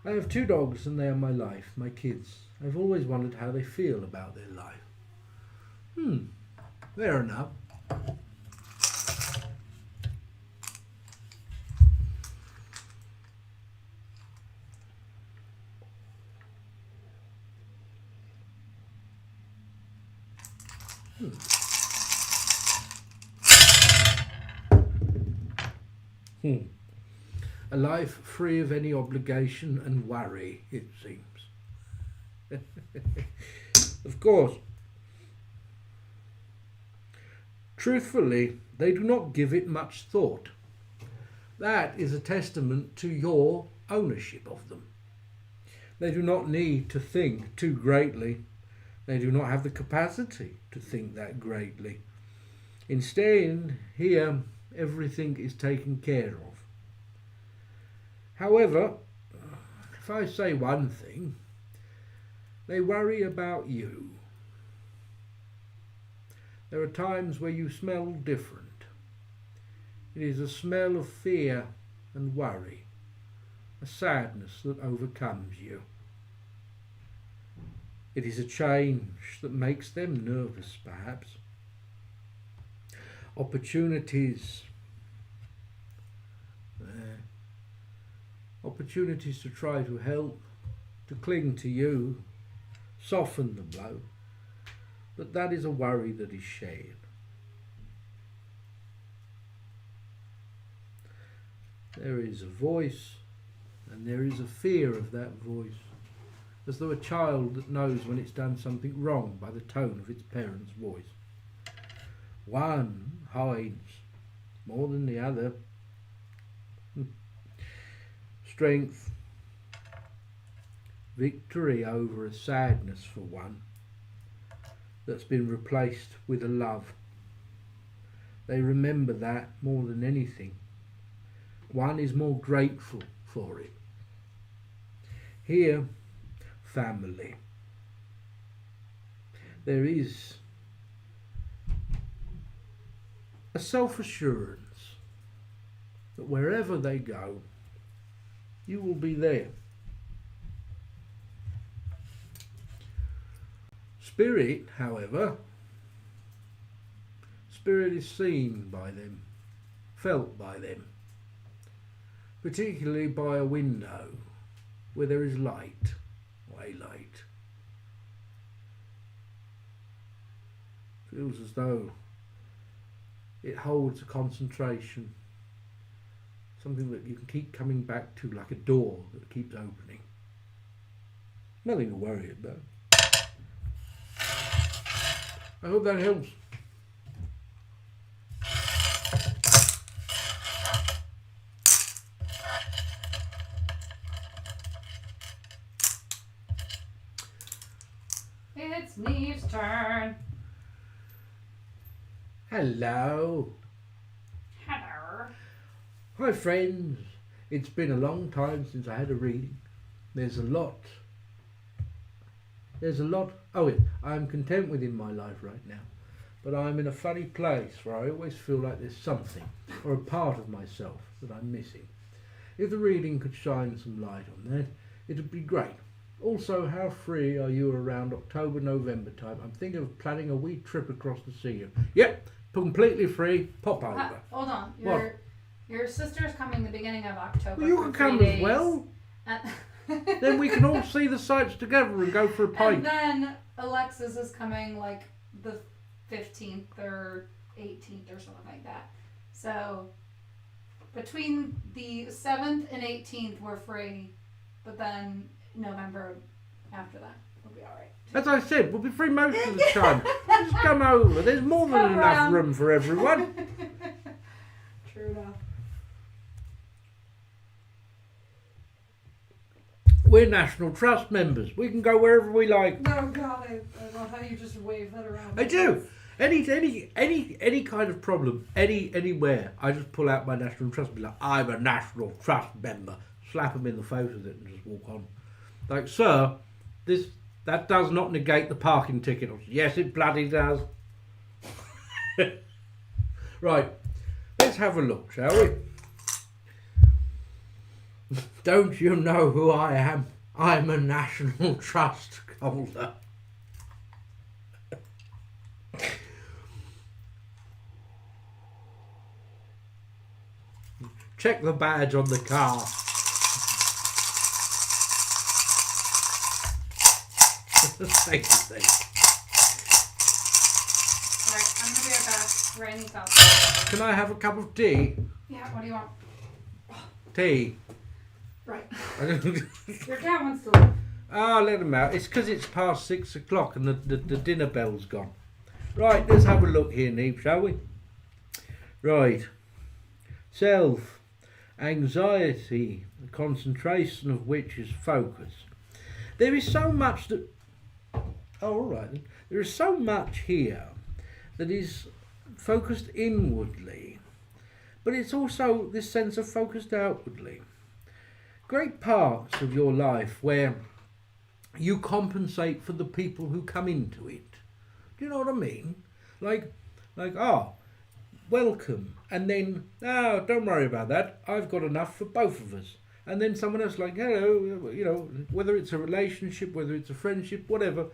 I have 2 dogs and they are my life, my kids. I've always wondered how they feel about their life. Fair enough. A life free of any obligation and worry, it seems. Of course. Truthfully, they do not give it much thought. That is a testament to your ownership of them. They do not need to think too greatly. They do not have the capacity to think that greatly. Instead, here, everything is taken care of. However, if I say one thing, they worry about you. There are times where you smell different. It is a smell of fear and worry, a sadness that overcomes you. It is a change that makes them nervous, perhaps. Opportunities to try to help, to cling to you, soften the blow. But that is a worry that is shared. There is a voice, and there is a fear of that voice, as though a child that knows when it's done something wrong by the tone of its parent's voice. One hides more than the other. Strength, victory over a sadness for one that's been replaced with a love. They remember that more than anything. One is more grateful for it. Here, family. There is a self-assurance that wherever they go, you will be there. Spirit, however, spirit is seen by them, felt by them, particularly by a window where there is light, or a light. Feels as though it holds a concentration, something that you can keep coming back to, like a door that keeps opening. Nothing to worry about. I hope that helps. It's Neve's turn. Hello. Hello. Hi friends. It's been a long time since I had a reading. There's a lot. Oh, yeah, I'm content within my life right now. But I'm in a funny place where I always feel like there's something, or a part of myself, that I'm missing. If the reading could shine some light on that, it'd be great. Also, how free are you around October, November time? I'm thinking of planning a wee trip across the sea. Yep, completely free. Pop over. Hold on. Your sister's coming the beginning of October. Well, you can come as well. Then we can all see the sights together and go for a pint. And then Alexis is coming like the 15th or 18th or something like that. So between the 7th and 18th we're free, but then November after that we'll be alright. As I said, we'll be free most of the time. Just come over. There's more than enough room for everyone. True enough. We're National Trust members. We can go wherever we like. No, God, I love how you just wave that around. I do. Any kind of problem, anywhere, I just pull out my National Trust and be like, I'm a National Trust member. Slap them in the face with it and just walk on. Like, sir, that does not negate the parking ticket. Yes, it bloody does. Right, let's have a look, shall we? Don't you know who I am? I'm a National Trust holder. Check the badge on the car. Thank you. Alright, I'm gonna be right back. Writing stuff. Can I have a cup of tea? Yeah, what do you want? Tea. Right. Your dad wants to leave. Ah, let him out. It's because it's past 6 o'clock and the dinner bell's gone. Right, let's have a look here, Neve, shall we? Right. Self. Anxiety, the concentration of which is focus. There is so much that... Oh, all right then. There is so much here that is focused inwardly, but it's also this sense of focused outwardly. Great parts of your life where you compensate for the people who come into it. Do you know what I mean? Like, welcome, and then, don't worry about that, I've got enough for both of us. And then someone else like, hello, you know, whether it's a relationship, whether it's a friendship, whatever,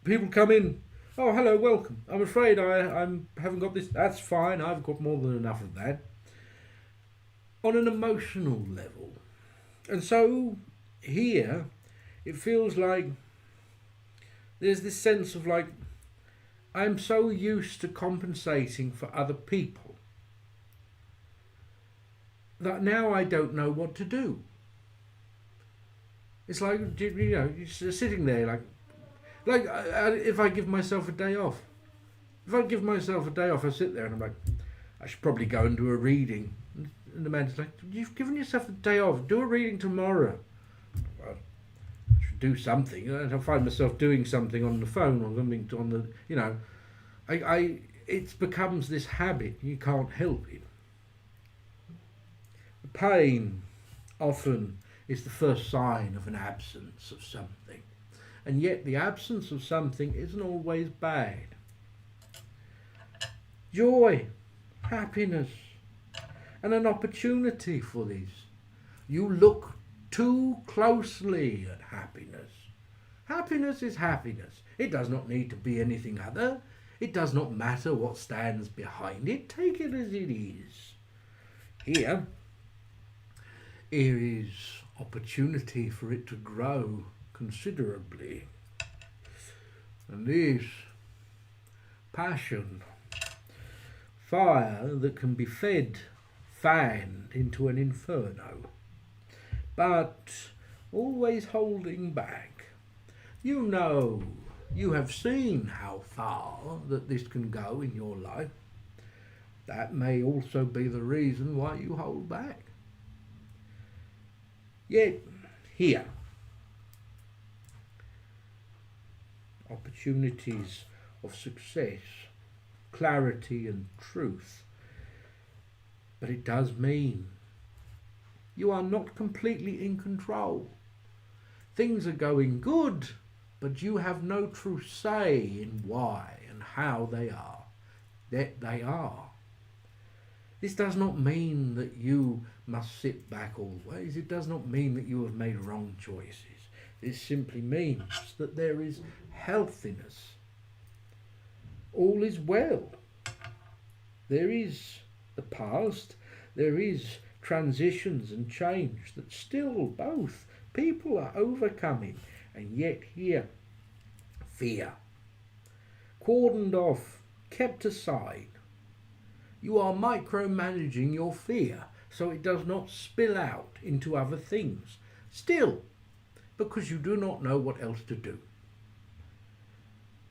people come in, oh, hello, welcome, I'm afraid I haven't got this, that's fine, I've got more than enough of that. On an emotional level. And so, here, it feels like there's this sense of like, I'm so used to compensating for other people that now I don't know what to do. It's like, you know, you're sitting there like if I give myself a day off. If I give myself a day off, I sit there and I'm like, I should probably go and do a reading. And the man's like, you've given yourself a day off, do a reading tomorrow. Well, I should do something. I find myself doing something on the phone or something on the, you know, it becomes this habit, you can't help it. Pain often is the first sign of an absence of something, and yet the absence of something isn't always bad. Joy, happiness, and an opportunity for this. You look too closely at happiness. Happiness is happiness. It does not need to be anything other. It does not matter what stands behind it. Take it as it is. Here is opportunity for it to grow considerably. And this passion, fire that can be fanned into an inferno, but always holding back. You know, you have seen how far that this can go in your life. That may also be the reason why you hold back. Yet, here, opportunities of success, clarity and truth. But it does mean you are not completely in control. Things are going good, but you have no true say in why and how they are. That they are. This does not mean that you must sit back always. It does not mean that you have made wrong choices. It simply means that there is healthiness. All is well. There is the past. There is transitions and change that still both people are overcoming. And yet here, fear. Cordoned off, kept aside. You are micromanaging your fear so it does not spill out into other things. Still, because you do not know what else to do.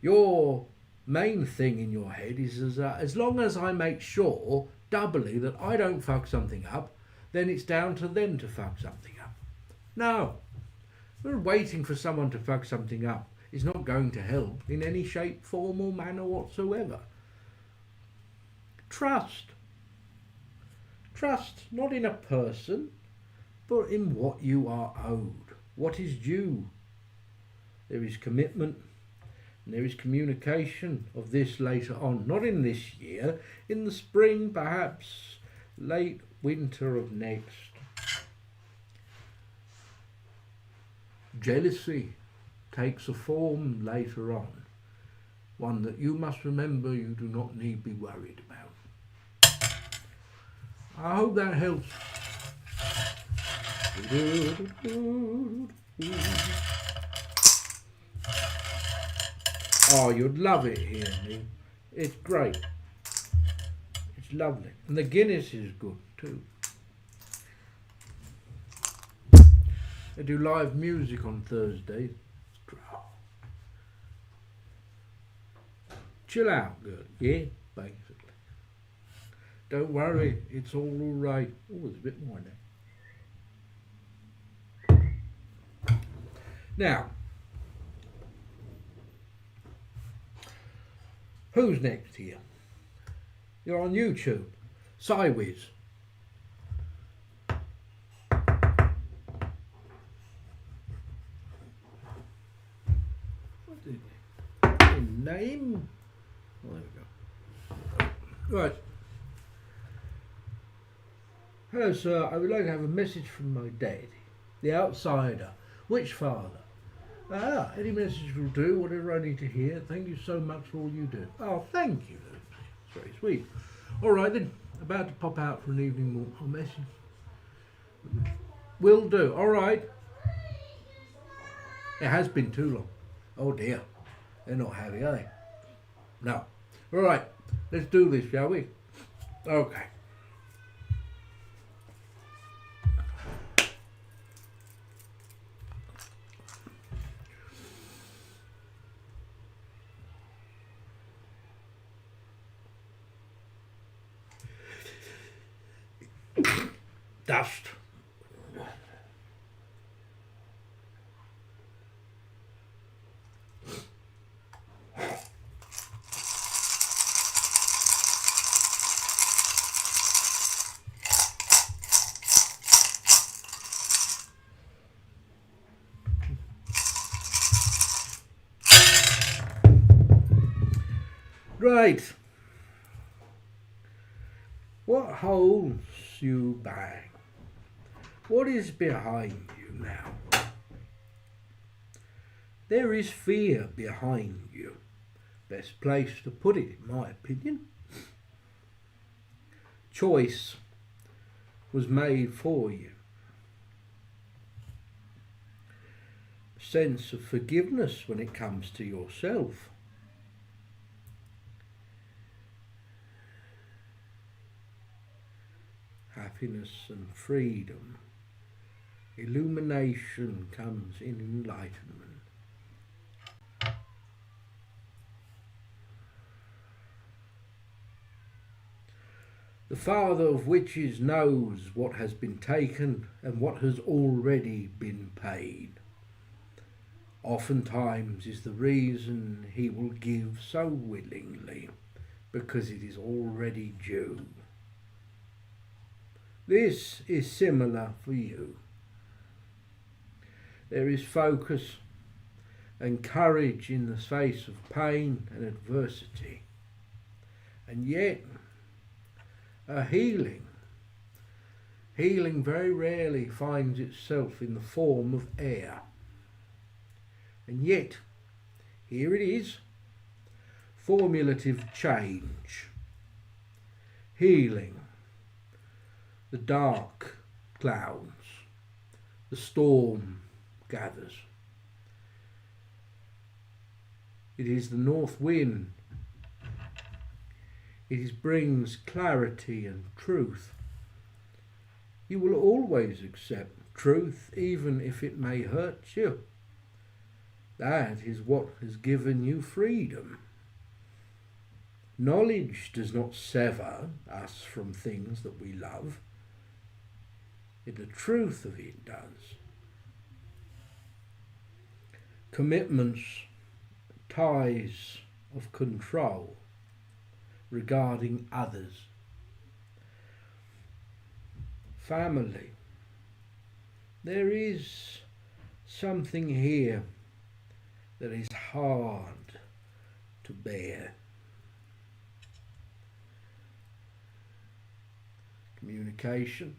Your main thing in your head is as long as I make sure doubly that I don't fuck something up, then it's down to them to fuck something up. No, we're waiting for someone to fuck something up is not going to help in any shape, form or manner whatsoever. Trust. Trust not in a person, but in what you are owed, what is due. There is commitment, and there is communication of this later on, not in this year, in the spring, perhaps late winter of next. Jealousy takes a form later on, one that you must remember you do not need be worried about. I hope that helps. Oh, you'd love it here, Neil. It's great. It's lovely. And the Guinness is good too. They do live music on Thursdays. Chill out, girl. Yeah, basically. Don't worry, it's all right. Oh, there's a bit more there. Now, who's next here? You're on YouTube. Sideways. What is it? Name? Oh, there we go. Right. Hello, sir. I would like to have a message from my dad, the outsider. Which father? Any message will do, whatever I need to hear. Thank you so much for all you do. Oh, thank you. It's very sweet. All right then. About to pop out for an evening walk. Oh, message. Will do. All right. It has been too long. Oh dear. They're not happy, are they? No. All right. Let's do this, shall we? Okay. Dust. Right. What holds you back? What is behind you now? There is fear behind you. Best place to put it, in my opinion. Choice was made for you. Sense of forgiveness when it comes to yourself. Happiness and freedom. Illumination comes in enlightenment. The father of witches knows what has been taken and what has already been paid. Oftentimes is the reason he will give so willingly, because it is already due. This is similar for you. There is focus and courage in the face of pain and adversity, and yet a healing. Healing very rarely finds itself in the form of air, and yet here it is, formulative change, healing. The dark clouds, the storm gathers. It is the north wind. It brings clarity and truth. You will always accept truth, even if it may hurt you. That is what has given you freedom. Knowledge does not sever us from things that we love. The truth of it does. Commitments, ties of control regarding others. Family. There is something here that is hard to bear. Communication.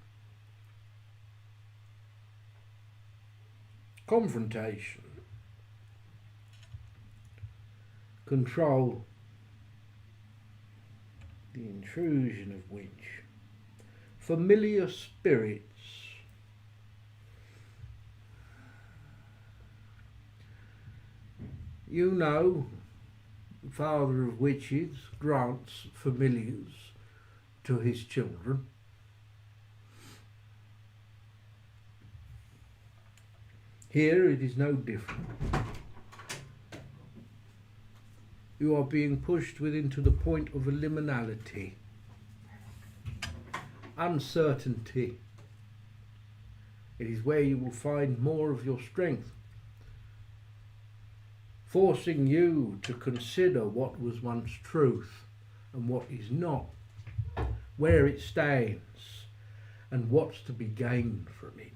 confrontation, control, the intrusion of which, familiar spirits, you know, the father of witches grants familiars to his children. Here it is no different. You are being pushed within to the point of liminality, uncertainty. It is where you will find more of your strength, forcing you to consider what was once truth and what is not, where it stands and what's to be gained from it.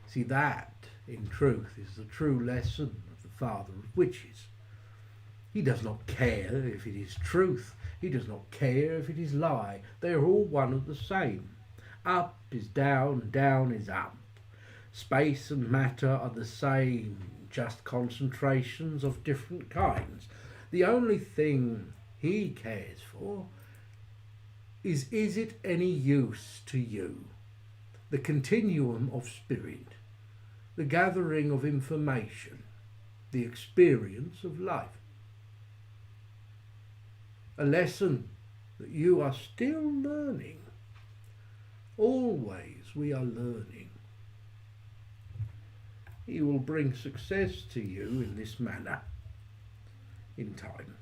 See, that in truth is the true lesson of the father of witches. He does not care if it is truth. He does not care if it is lie. They are all one and the same. Up is down, down is up. Space and matter are the same, just concentrations of different kinds. The only thing he cares for is it any use to you? The continuum of spirit, the gathering of information, the experience of life. A lesson that you are still learning. Always we are learning. He will bring success to you in this manner in time.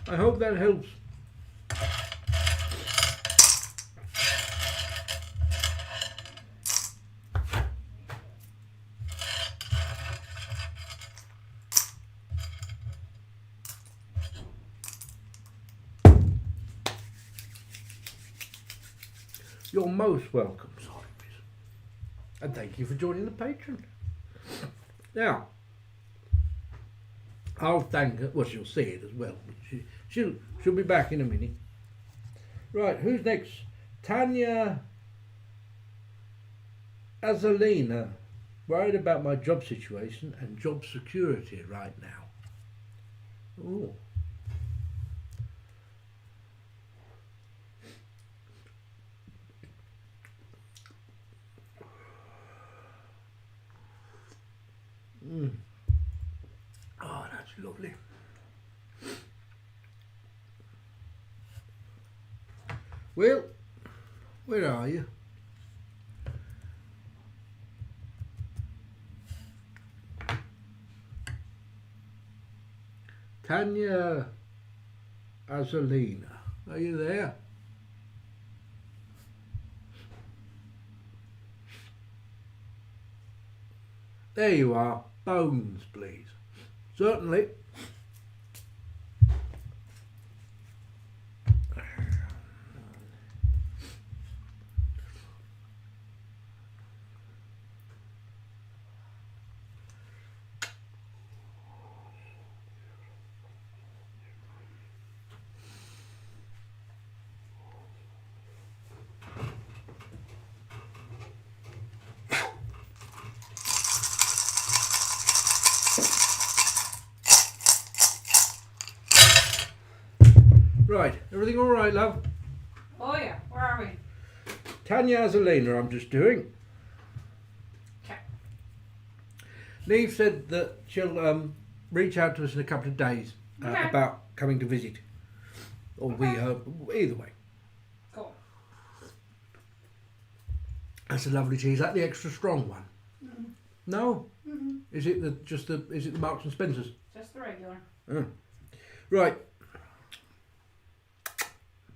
I hope that helps. You're most welcome, Cyrus. And thank you for joining the Patreon. Now, I'll thank her. Well, she'll see it as well. She'll be back in a minute. Right, who's next? Tanya Azalina. Worried about my job situation and job security right now. Oh. Oh, that's lovely. Well, where are you? Tanya Azalina, are you there? There you are. Bones, please. Certainly. Right, everything all right, love? Oh yeah, where are we? Tanya Azalina, I'm just doing. Okay. Neve said that she'll reach out to us in a couple of days Okay. about coming to visit. Or we, either way. Cool. That's a lovely tea. Is that the extra strong one? Mm-mm. No? Mm-mm. Is it the Marks and Spencer's? Just the regular. Oh. Right.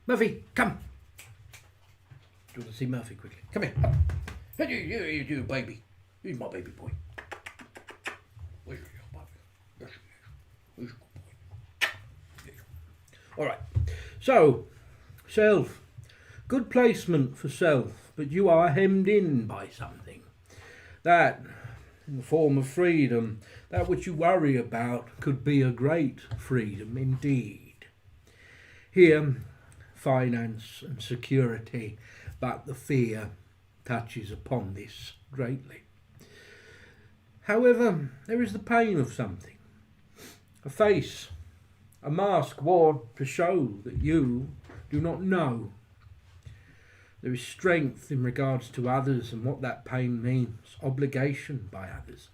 Murphy, come. Do you want to see Murphy quickly? Come here. Hey, you baby. Who's my baby boy? Where's your baby? Yes, yes. Who's your good boy? Yes. All right. So, self. Good placement for self, but you are hemmed in by something. That, in the form of freedom, that which you worry about could be a great freedom indeed. Here, finance and security, but the fear touches upon this greatly. However, there is the pain of something. A face, a mask worn to show that you do not know. There is strength in regards to others and what that pain means, obligation by others.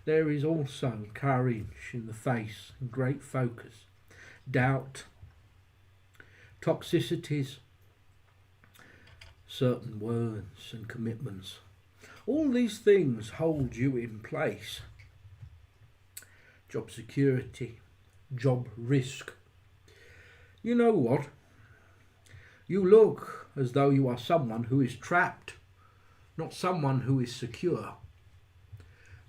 There is also courage in the face and great focus, doubt, toxicities, certain words and commitments. All these things hold you in place. Job security, job risk. You know what? You look as though you are someone who is trapped, not someone who is secure.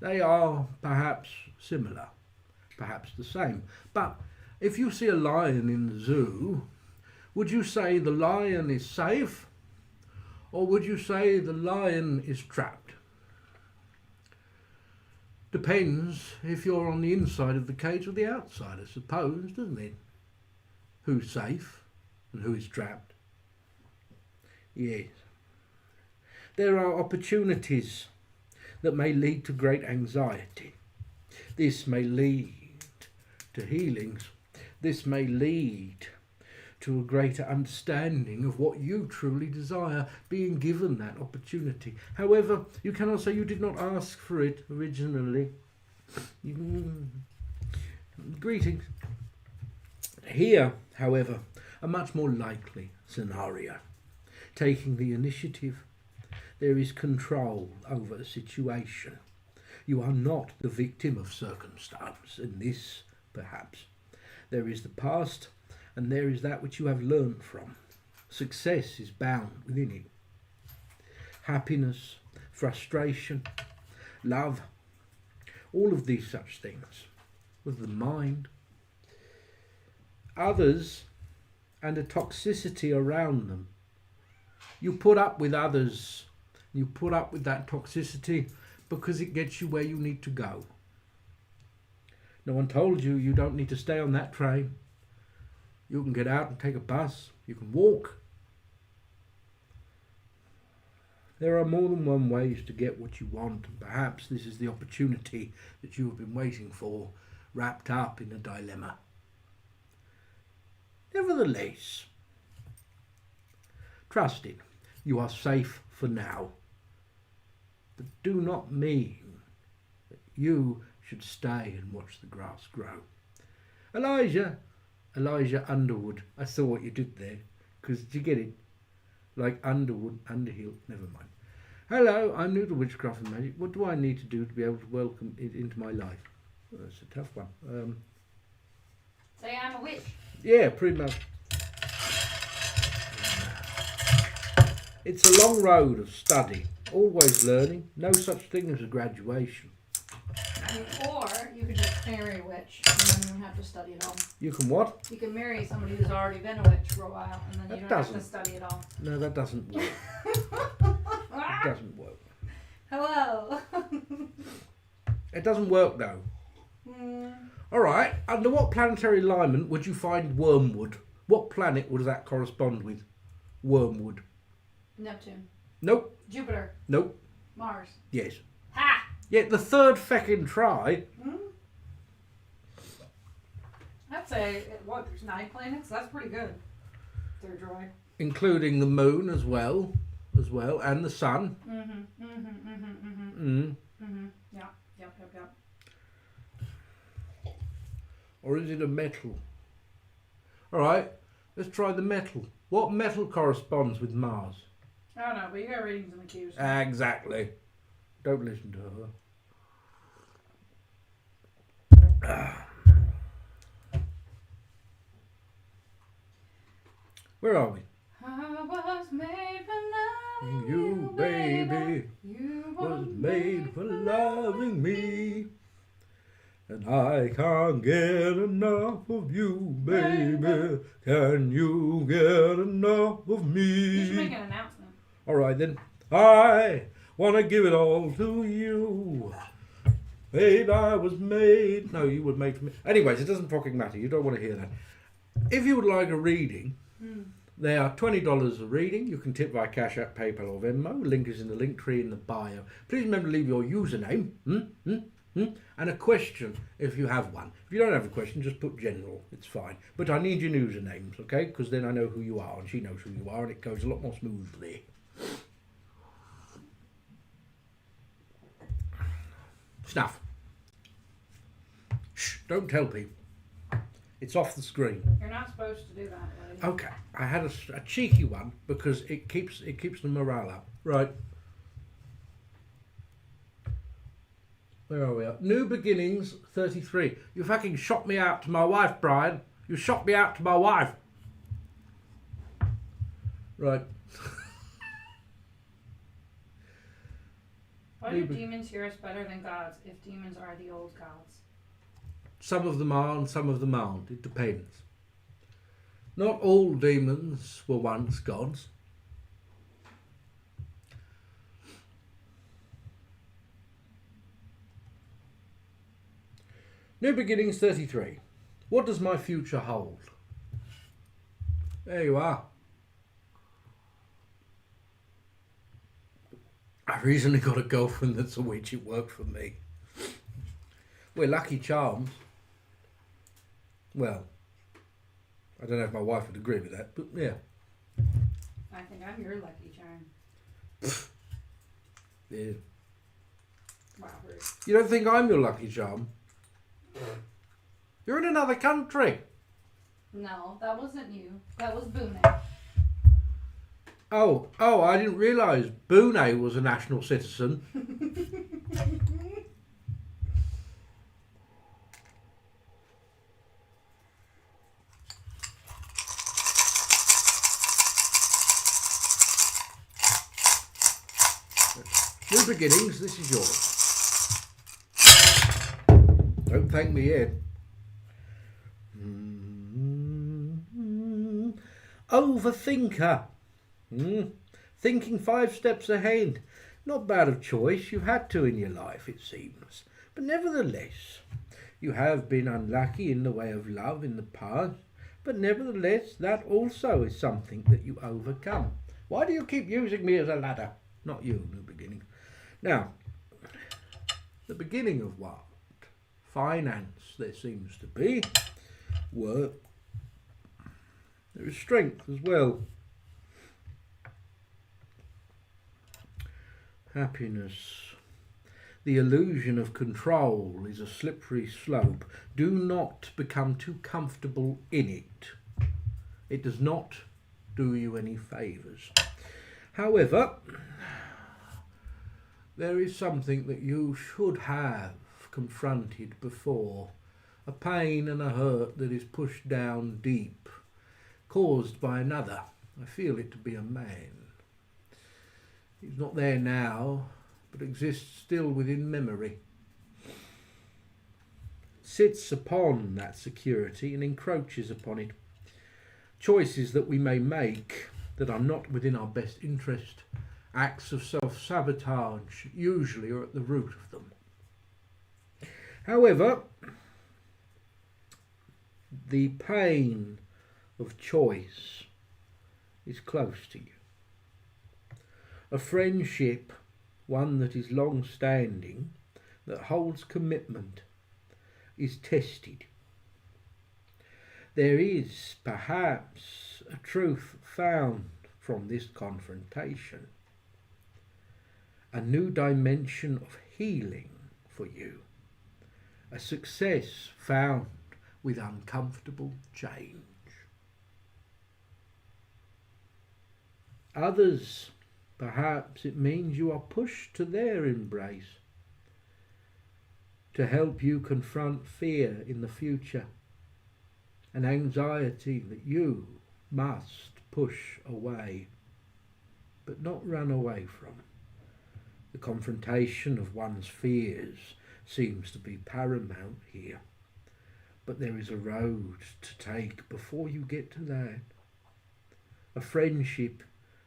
They are perhaps similar, perhaps the same. But if you see a lion in the zoo, would you say the lion is safe? Or would you say the lion is trapped? Depends if you're on the inside of the cage or the outside, I suppose, doesn't it? Who's safe and who is trapped? Yes. There are opportunities that may lead to great anxiety. This may lead to healings. This may lead to a greater understanding of what you truly desire, being given that opportunity. However, you cannot say you did not ask for it originally. Greetings. Here, however, a much more likely scenario. Taking the initiative, there is control over a situation. You are not the victim of circumstance, in this, perhaps. There is the past, and there is that which you have learned from. Success is bound within it. Happiness, frustration, love, all of these such things, with the mind. Others and a toxicity around them. You put up with others, you put up with that toxicity because it gets you where you need to go. No one told you you don't need to stay on that train. You can get out and take a bus. You can walk. There are more than one ways to get what you want, and perhaps this is the opportunity that you have been waiting for, wrapped up in a dilemma. Nevertheless, trust it. You are safe for now. But do not mean that you should stay and watch the grass grow. Elijah Underwood. I saw what you did there. Because, did you get it? Like Underwood, Underhill. Never mind. Hello, I'm new to witchcraft and magic. What do I need to do to be able to welcome it into my life? Well, that's a tough one. Say I'm a witch. Yeah, pretty much. It's a long road of study. Always learning. No such thing as a graduation. Or you could just marry a witch and then you don't have to study at all. You can what? You can marry somebody who's already been a witch for a while and then you don't have to study at all. No, that doesn't work. It doesn't work. Hello. It doesn't work though. Alright, under what planetary alignment would you find wormwood? What planet would that correspond with? Wormwood. Neptune. Nope. Jupiter. Nope. Mars. Yes. Ha! Yeah, the third feckin' try. I'd say, what, there's 9 planets? That's pretty good. Third try. Including the moon as well, and the sun. Yep. Or is it a metal? Alright, let's try the metal. What metal corresponds with Mars? I don't know, but you got ratings in the queues. Exactly. Don't listen to her. Where are we? I was made for loving You, baby, You was made for loving me. And I can't get enough of you, baby. Can you get enough of You should make me? an announcement. Alright then. I wanna give it all to you. Babe, I was made. No, you were made for me. Anyways, it doesn't fucking matter. You don't want to hear that. If you would like a reading, They are $20 a reading. You can tip via Cash App, PayPal or Venmo. Link is in the link tree in the bio. Please remember to leave your username and a question if you have one. If you don't have a question, just put general. It's fine. But I need your usernames, okay? Because then I know who you are and she knows who you are and it goes a lot more smoothly. Snuff. Shh, don't tell people. It's off the screen. You're not supposed to do that, buddy. Okay, I had a cheeky one because it keeps the morale up. Right. Where are we at? New Beginnings 33. You fucking shot me out to my wife, Brian. You shot me out to my wife. Right. Why do demons hear us better than gods if demons are the old gods? Some of them are and some of them aren't. It depends. Not all demons were once gods. New Beginnings 33. What does my future hold? There you are. I've recently got a girlfriend that's a witch. It worked for me. We're lucky charms. Well, I don't know if my wife would agree with that, but yeah. I think I'm your lucky charm. Yeah. Wow, rude. You don't think I'm your lucky charm? You're in another country. No, that wasn't you. That was Boone. Oh, I didn't realise Boone was a national citizen. New Beginnings, this is yours. Don't thank me yet. Overthinker. Thinking 5 steps ahead. Not bad of choice. You've had to in your life, it seems. But nevertheless, you have been unlucky in the way of love in the past. But nevertheless, that also is something that you overcome. Why do you keep using me as a ladder? Not you, New Beginning. Now, the beginning of what? Finance, there seems to be. Work. There is strength as well. Happiness. The illusion of control is a slippery slope. Do not become too comfortable in it. It does not do you any favours. However, there is something that you should have confronted before. A pain and a hurt that is pushed down deep, caused by another. I feel it to be a man. He's not there now, but exists still within memory. Sits upon that security and encroaches upon it. Choices that we may make that are not within our best interest, acts of self-sabotage usually are at the root of them. However, the pain of choice is close to you. A friendship, one that is long-standing, that holds commitment, is tested. There is perhaps a truth found from this confrontation, a new dimension of healing for you, a success found with uncomfortable change. Others, perhaps it means you are pushed to their embrace to help you confront fear in the future, an anxiety that you must push away, but not run away from. The confrontation of one's fears seems to be paramount here, but there is a road to take before you get to that. A friendship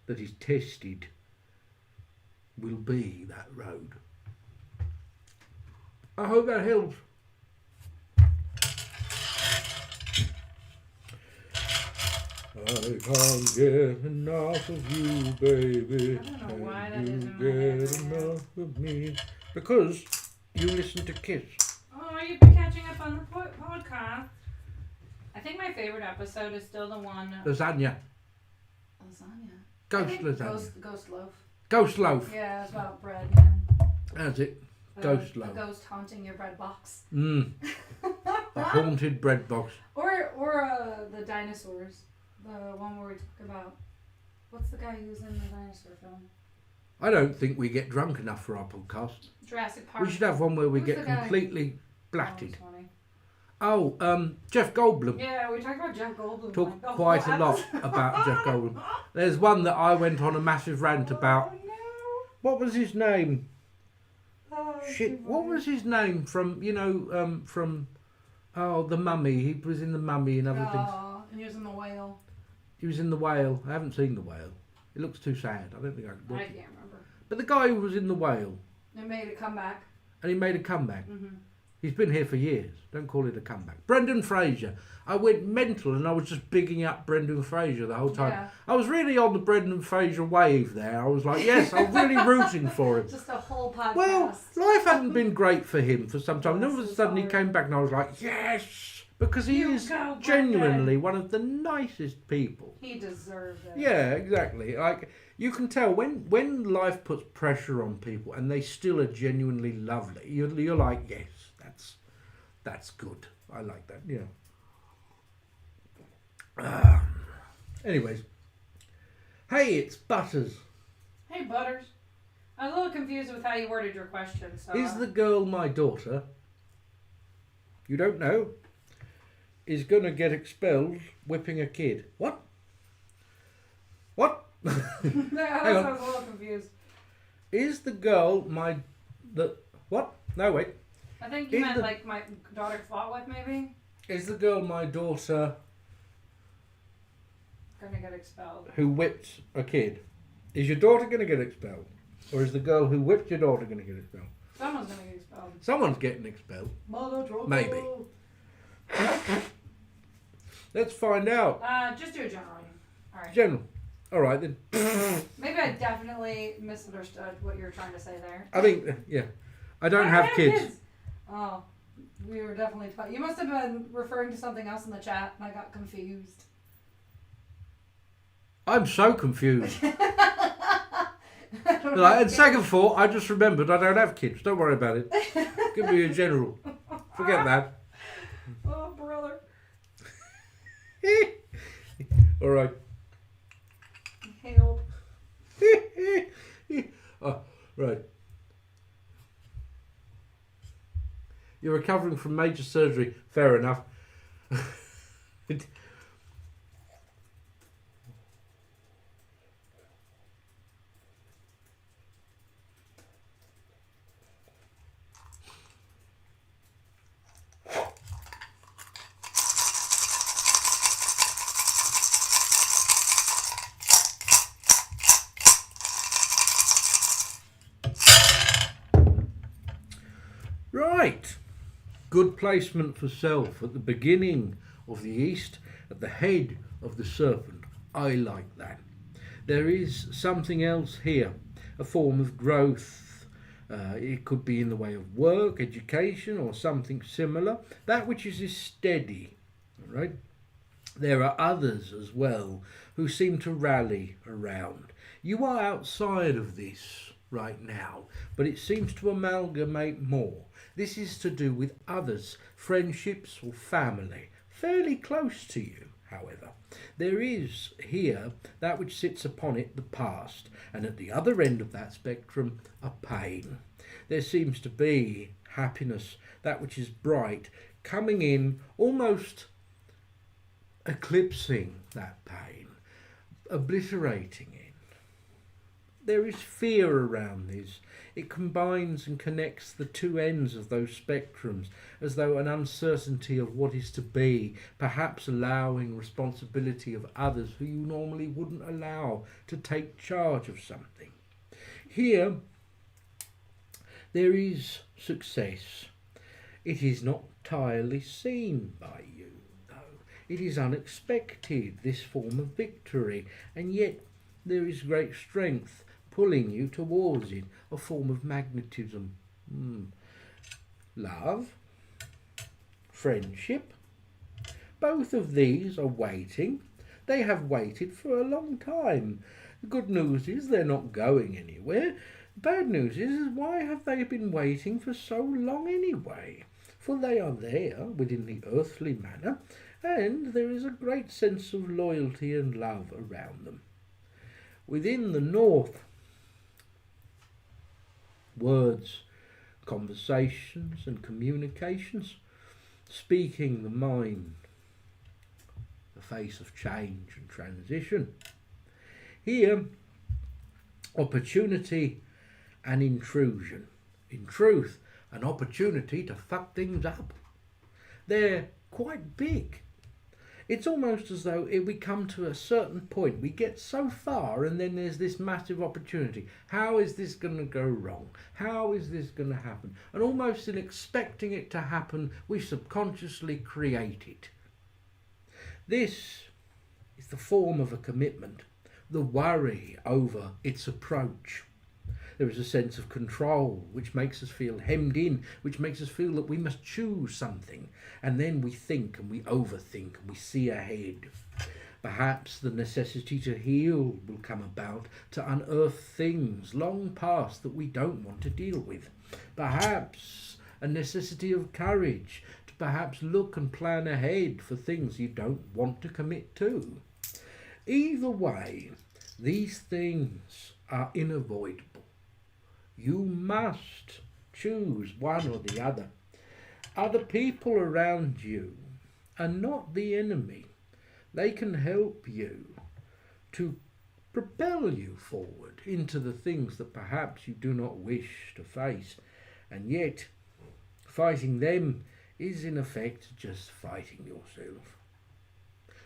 that is tested will be that road. I hope that helps. can't get enough of you, baby. I don't know why that Can is you in my head get right now. enough of me? Because you listen to Kiss. Oh, you've been catching up on the podcast. I think my favorite episode is still the one. Lasagna. Lasagna. Ghost lasagna. Ghost loaf. Ghost loaf. Yeah, it's about bread, man. That's it. Ghost A loaf. ghost haunting your bread box. A haunted bread box. Or the dinosaurs. The one where we talk about. What's the guy who's in the dinosaur film? I don't think we get drunk enough for our podcast. Jurassic Park. We should have one where we Who's get the guy? completely Oh, blatted. it's funny. Oh, Jeff Goldblum. Yeah, we talked about Jeff Goldblum. Talk like the quite whole a lot episode. about Jeff Goldblum. There's one that I went on a massive rant about. Oh, What was his name? no. Oh, Shit, too what funny. was his name from, The Mummy. He was in The Mummy and other things. Oh, and he was in the whale. He was in The Whale. I haven't seen The Whale. It looks too sad. I don't think I could watch I it. can't remember. But the guy who was in The Whale, They made a comeback. and he made a comeback. Mm-hmm. He's been here for years. Don't call it a comeback. Brendan Fraser. I went mental and I was just bigging up Brendan Fraser the whole time. Yeah. I was really on the Brendan Fraser wave there. I was like, yes, I'm really rooting for him. Just a whole podcast. Well, life hasn't been great for him for some time. And all of a Bless sudden he his came back and I was like, yes, because he You is go, genuinely one of the nicest people. He deserved it. Yeah, exactly. Like you can tell when life puts pressure on people and they still are genuinely lovely. You're like, yes, that's good. I like that. Yeah. Anyways, hey, it's Butters. Hey, Butters. I was a little confused with how you worded your question. So Is the girl my daughter? You don't know. Is gonna get expelled whipping a kid. What? What? I on. was a little confused. Is the girl what? No, wait. I think you Is meant the- like my daughter fought with, maybe. Is the girl my daughter Gonna get expelled. who whipped a kid? Is your daughter gonna get expelled? Or is the girl who whipped your daughter gonna get expelled? Someone's gonna get expelled. Someone's getting expelled. Mother trouble. Maybe. Let's find out. Just do a general reading. All right. General. Alright then. Maybe I definitely misunderstood what you were trying to say there. I think, yeah. I don't have kids. Oh, we were definitely. You must have been referring to something else in the chat, and I got confused. I'm so confused. I don't Like, know. and second thought, I just remembered I don't have kids. Don't worry about it. Give me a general. Forget that. Oh, brother. Alright. Help. Oh, right. You're recovering from major surgery. Fair enough. Right. Good placement for self at the beginning of the east, at the head of the serpent. I like that. There is something else here, a form of growth. It could be in the way of work, education, or something similar. That which is steady. All right. There are others as well who seem to rally around. You are outside of this right now, but it seems to amalgamate more. This is to do with others, friendships or family, fairly close to you, however. There is here that which sits upon it, the past, and at the other end of that spectrum, a pain. There seems to be happiness, that which is bright, coming in, almost eclipsing that pain, obliterating it. There is fear around this. It combines and connects the two ends of those spectrums as though an uncertainty of what is to be, perhaps allowing responsibility of others who you normally wouldn't allow to take charge of something. Here, there is success. It is not entirely seen by you, though. It is unexpected, this form of victory, and yet there is great strength pulling you towards it, a form of magnetism. Love, friendship, both of these are waiting. They have waited for a long time. The good news is they're not going anywhere. The bad news is why have they been waiting for so long anyway? For they are there within the earthly manner, and there is a great sense of loyalty and love around them. Within the north, words, conversations and communications, speaking the mind, the face of change and transition. Here, opportunity and intrusion. In truth, an opportunity to fuck things up. They're quite big. It's almost as though we come to a certain point, we get so far, and then there's this massive opportunity. How is this going to go wrong? How is this going to happen? And almost in expecting it to happen, we subconsciously create it. This is the form of a commitment, the worry over its approach. There is a sense of control which makes us feel hemmed in, which makes us feel that we must choose something, and then we think and we overthink and we see ahead. Perhaps the necessity to heal will come about, to unearth things long past that we don't want to deal with. Perhaps a necessity of courage to perhaps look and plan ahead for things you don't want to commit to. Either way, these things are unavoidable. You must choose one or the other. Other people around you are not the enemy. They can help you to propel you forward into the things that perhaps you do not wish to face. And yet, fighting them is in effect just fighting yourself.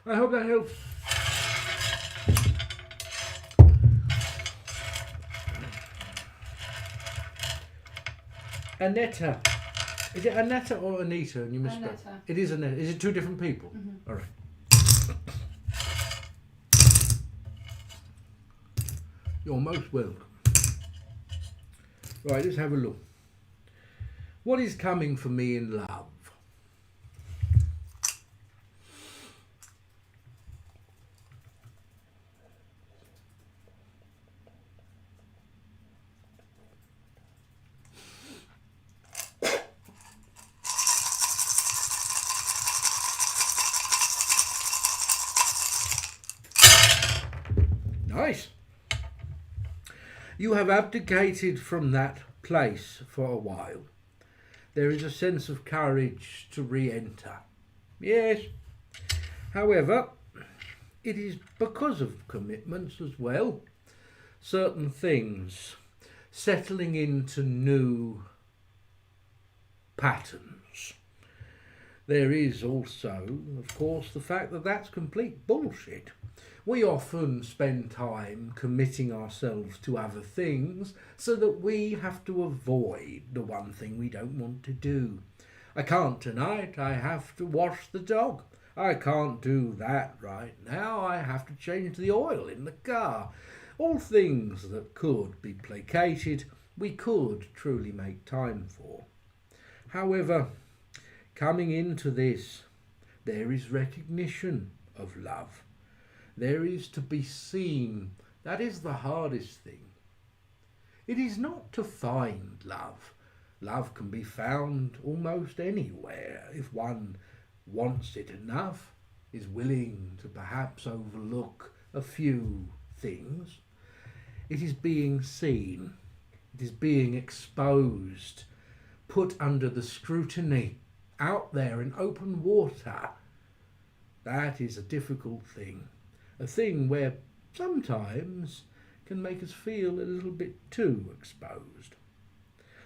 I hope that helps. Anetta. Is it Anetta or Anita? And you misspoke. Anetta. It is Anetta. Is it two different people? Mm-hmm. All right. You're most welcome. Right, let's have a look. What is coming for me in love? Nice. You have abdicated from that place for a while. There is a sense of courage to re-enter. Yes. However, it is because of commitments as well. Certain things settling into new patterns. There is also, of course, the fact that that's complete bullshit. We often spend time committing ourselves to other things so that we have to avoid the one thing we don't want to do. I can't tonight, I have to wash the dog. I can't do that right now, I have to change the oil in the car. All things that could be placated, we could truly make time for. However, coming into this, there is recognition of love. There is to be seen. That is the hardest thing. It is not to find love. Love can be found almost anywhere if one wants it enough, is willing to perhaps overlook a few things. It is being seen. It is being exposed, put under the scrutiny, out there in open water. That is a difficult thing. A thing where sometimes can make us feel a little bit too exposed.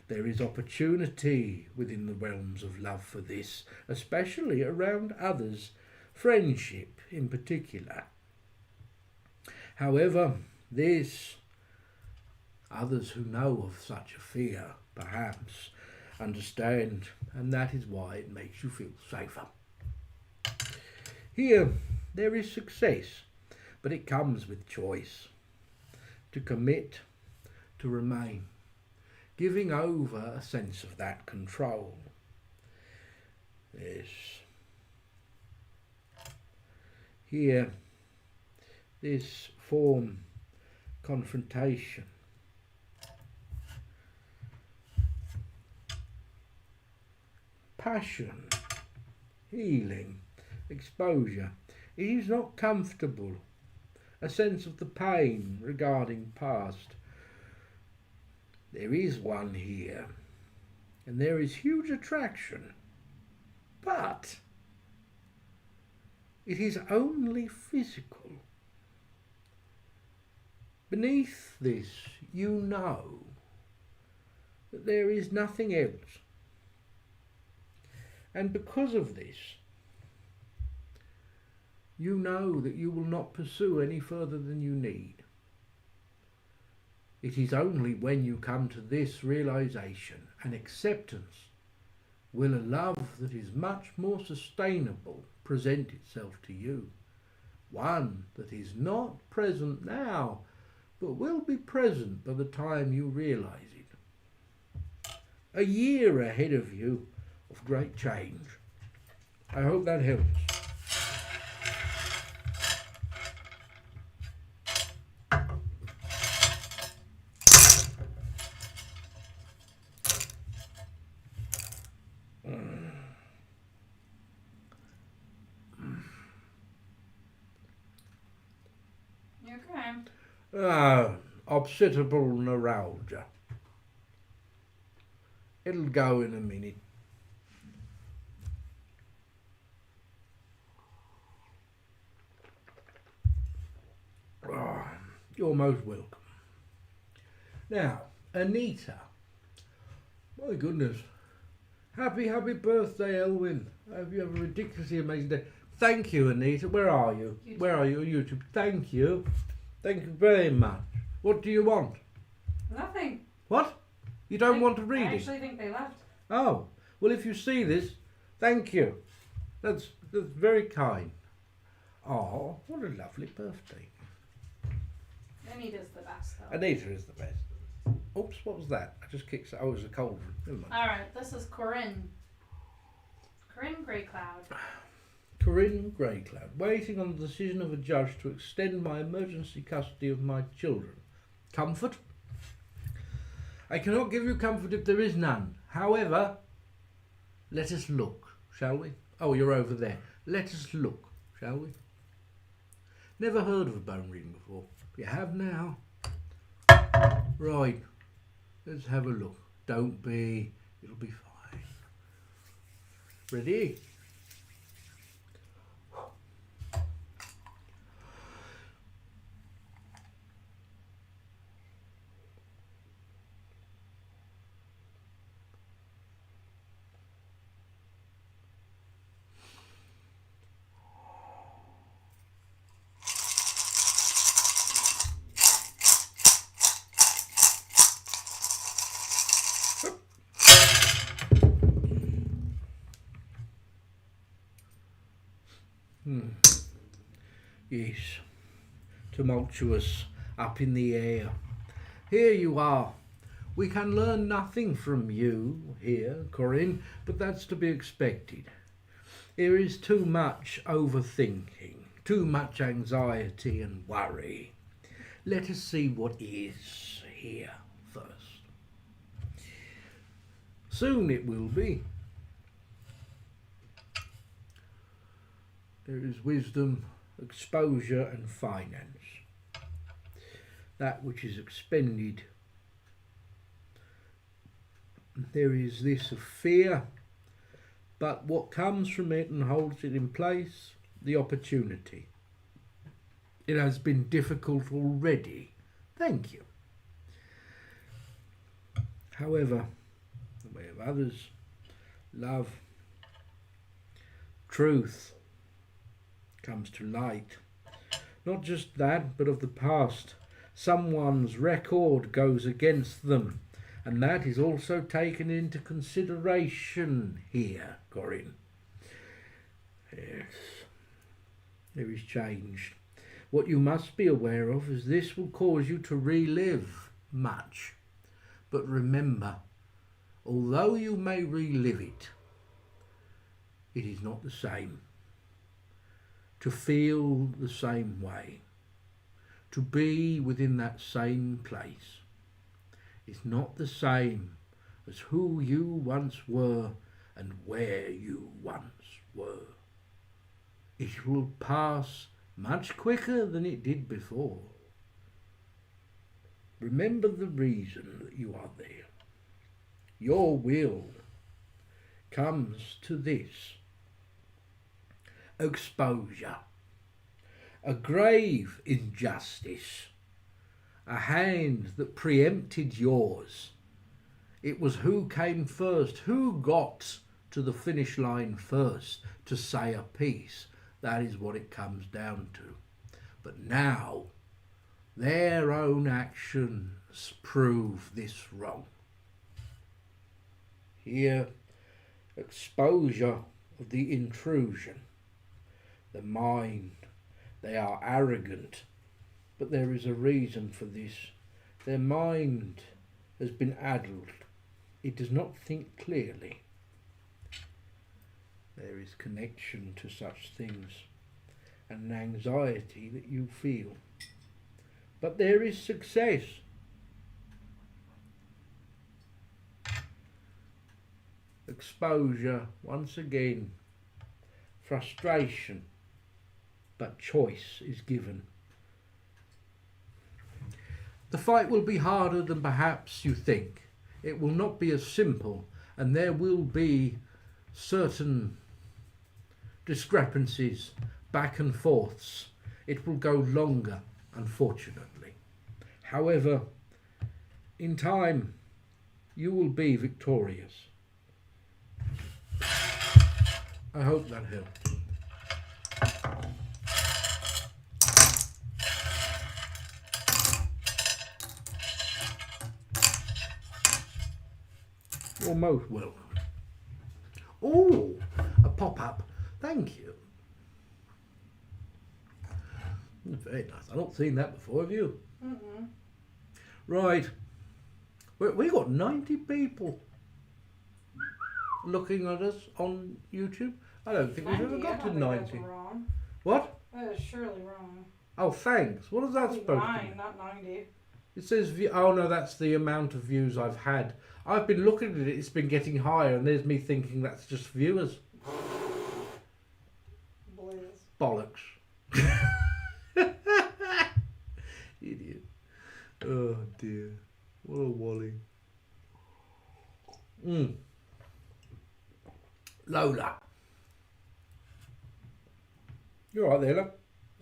There is opportunity within the realms of love for this, especially around others, friendship in particular. However, this, others who know of such a fear perhaps understand, and that is why it makes you feel safer. Here there is success, but it comes with choice. To commit, to remain, giving over a sense of that control. Yes. Here, this form confrontation. Passion, healing, exposure. It is not comfortable. A sense of the pain regarding past. There is one here, and there is huge attraction, but it is only physical. Beneath this, you know that there is nothing else. And because of this, you know that you will not pursue any further than you need. It is only when you come to this realization and acceptance will a love that is much more sustainable present itself to you. One that is not present now, but will be present by the time you realize it. A year ahead of you of great change. I hope that helps. You okay? Occipital neuralgia. It'll go in a minute. You're most welcome. Now, Anita. My goodness. Happy birthday, Elwynn. I hope you have a ridiculously amazing day. Thank you, Anita. Where are you? YouTube. Where are you? YouTube. Thank you. Thank you very much. What do you want? Nothing. What? You don't want to read I it? actually think they left. Oh, well, if you see this, thank you. That's very kind. Oh, what a lovely birthday. Anita's the best, though. Anita is the best. Oops, what was that? I just kicked. Oh, it was a cauldron. Never mind. All right, this is Corinne. Corinne Greycloud. Corinne Greycloud, waiting on the decision of a judge to extend my emergency custody of my children. Comfort? I cannot give you comfort if there is none. However, let us look, shall we? Oh, you're over there. Let us look, shall we? Never heard of a bone reading before. You have now. Right, let's have a look. Don't be, it'll be fine. Ready? Yes, tumultuous, up in the air. Here you are. We can learn nothing from you here, Corinne, but that's to be expected. There is too much overthinking, too much anxiety and worry. Let us see what is here first. Soon it will be. There is wisdom, exposure and finance. That which is expended. There is this of fear, but what comes from it and holds it in place, the opportunity. It has been difficult already. Thank you. However, the way of others, love, truth comes to light. Not just that, but of the past. Someone's record goes against them, and that is also taken into consideration here, Corinne. Yes. There is change. What you must be aware of is this will cause you to relive much. But remember, although you may relive it, it is not the same. To feel the same way, to be within that same place, is not the same as who you once were and where you once were. It will pass much quicker than it did before. Remember the reason that you are there. Your will comes to this: exposure, a grave injustice, a hand that preempted yours. It was who came first, who got to the finish line first to say a piece. That is what it comes down to. But now, their own actions prove this wrong. Here, exposure of the intrusion. The mind, they are arrogant, but there is a reason for this. Their mind has been addled. It does not think clearly. There is connection to such things and an anxiety that you feel. But there is success. Exposure, once again, frustration, but choice is given. The fight will be harder than perhaps you think. It will not be as simple, and there will be certain discrepancies, back and forths. It will go longer, unfortunately. However, in time, you will be victorious. I hope that helped. You're most welcome. Oh, a pop-up. Thank you. Very nice. I've not seen that before, have you? Mm-mm. Right. We got 90 people looking at us on YouTube. I don't think we've ever got to 90. That's wrong. What? That is surely wrong. Oh, thanks. What is that supposed to 9, be? not 90. It says, oh no, that's the amount of views I've had. I've been looking at it, it's been getting higher, and there's me thinking that's just viewers. Blizz. Bollocks. Idiot. Oh dear. What a wally. Lola. You alright there, love?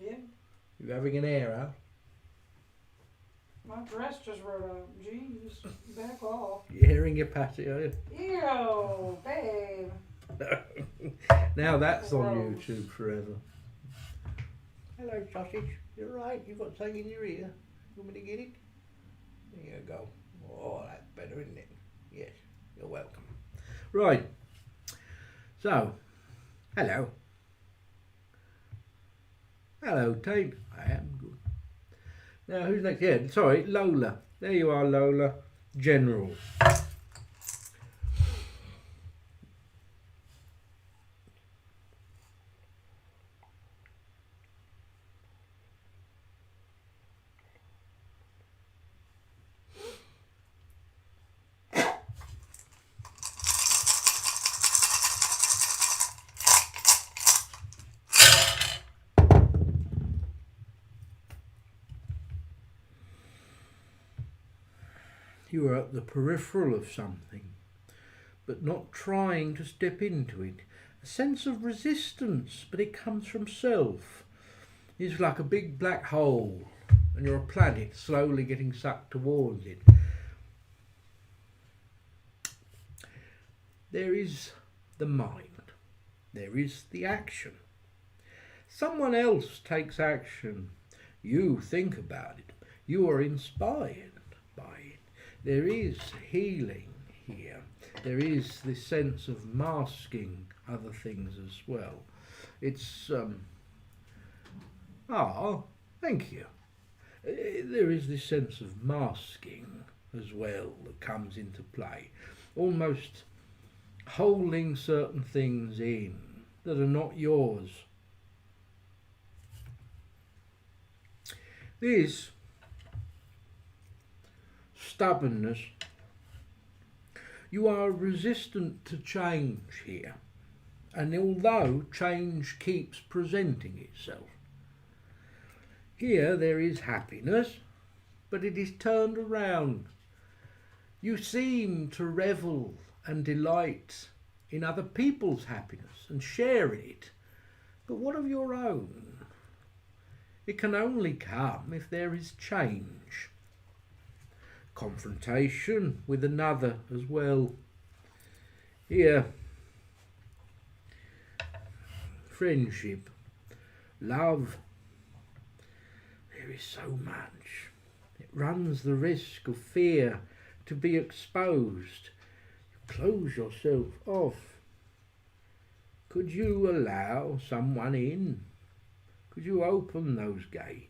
Yeah. You having an air out? My dress just wrote up. Jeez. Back off. You're hearing your patty, are you? Ew, babe. Now that's on Gross. YouTube forever. Hello, sausage. You're right. You've got something in your ear. You want me to get it? There you go. Oh, that's better, isn't it? Yes. You're welcome. Right. So, hello. Hello, Tate. I am good. Now, who's next? Yeah, sorry, Lola. There you are, Lola. General. You are at the peripheral of something, but not trying to step into it. A sense of resistance, but it comes from self. It's like a big black hole, and you're a planet slowly getting sucked towards it. There is the mind. There is the action. Someone else takes action. You think about it. You are inspired by it. There is healing here. There is this sense of masking other things as well. It's Ah, thank you. There is this sense of masking as well that comes into play, almost holding certain things in that are not yours. This stubbornness, you are resistant to change here, and although change keeps presenting itself, here there is happiness, but it is turned around. You seem to revel and delight in other people's happiness and share it, but what of your own? It can only come if there is change. Confrontation with another as well. Here, friendship, love, there is so much. It runs the risk of fear to be exposed. You close yourself off. Could you allow someone in? Could you open those gates?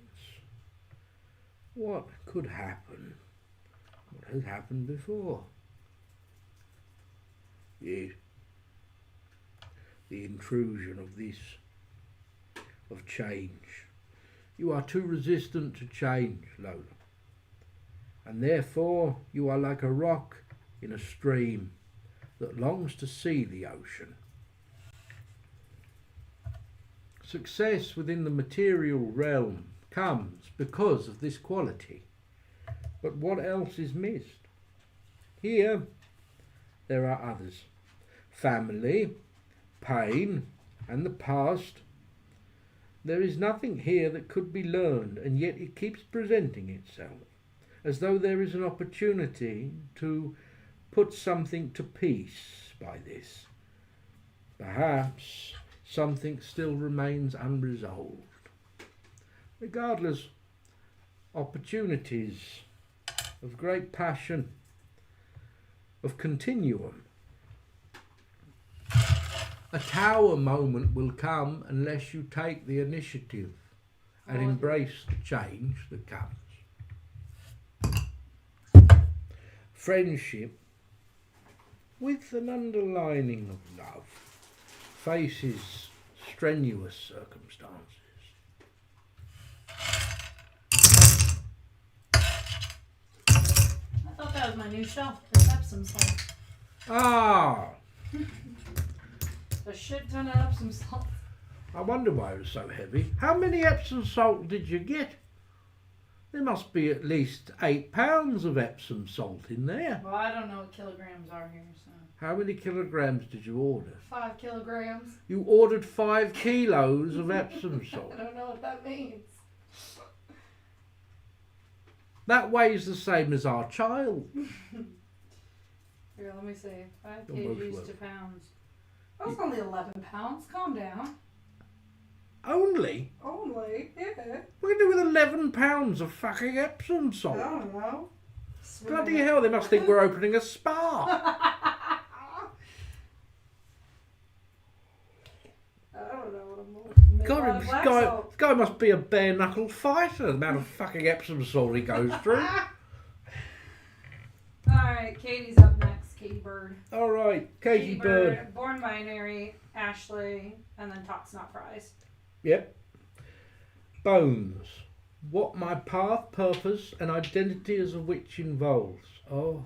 What could happen? What has happened before? Yes, the intrusion of this, of change. You are too resistant to change, Lola, and therefore you are like a rock in a stream that longs to see the ocean. Success within the material realm comes because of this quality. But what else is missed? Here, there are others. Family, pain, and the past. There is nothing here that could be learned, and yet it keeps presenting itself, as though there is an opportunity to put something to peace by this. Perhaps something still remains unresolved. Regardless, opportunities of great passion, of continuum. A tower moment will come unless you take the initiative and embrace the change that comes. Friendship, with an underlining of love, faces strenuous circumstances. I thought that was my new shelf. There's Epsom salt. Ah, A shit ton of Epsom salt. I wonder why it was so heavy. How many Epsom salt did you get? There must be at least 8 pounds of Epsom salt in there. Well, I don't know what kilograms are here, so. How many kilograms did you order? 5 kilograms. You ordered 5 kilos of Epsom salt. I don't know what that means. That weighs the same as our child. Here, let me see. 5 Almost kgs well. to pounds. That's only 11 pounds. Calm down. Only? Only? Yeah. What do you do with 11 pounds of fucking Epsom I salt? don't know. Bloody hell, they must think we're opening a spa. I don't know what I'm God, this guy must be a bare knuckle fighter, the amount of fucking Epsom salt he goes through. Alright, Katie's up next. Katie Bird. Alright, Katie Bird. Born binary, Ashley, and then Tots Not Fries. Yep. Bones. What my path, purpose, and identity as a witch involves. Oh,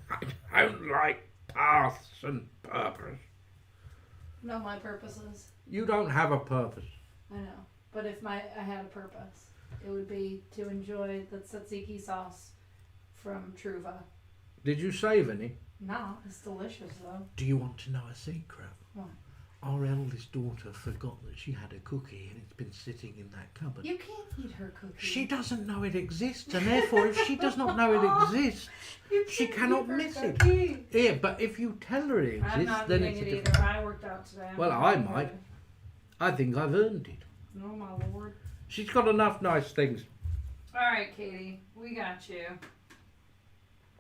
I don't like paths and purpose. No, my purposes. You don't have a purpose. I know. But if I had a purpose, it would be to enjoy the tzatziki sauce from Truva. Did you save any? No, it's delicious though. Do you want to know a secret? What? Our eldest daughter forgot that she had a cookie and it's been sitting in that cupboard. You can't eat her cookie. She doesn't know it exists, and therefore if she does not know it exists, she cannot miss it. Yeah, but if you tell her it I'm exists, not then eating it's a it different... either. I worked out today. Well, I might. I think I've earned it. No, my lord. She's got enough nice things. Alright, Katie. We got you.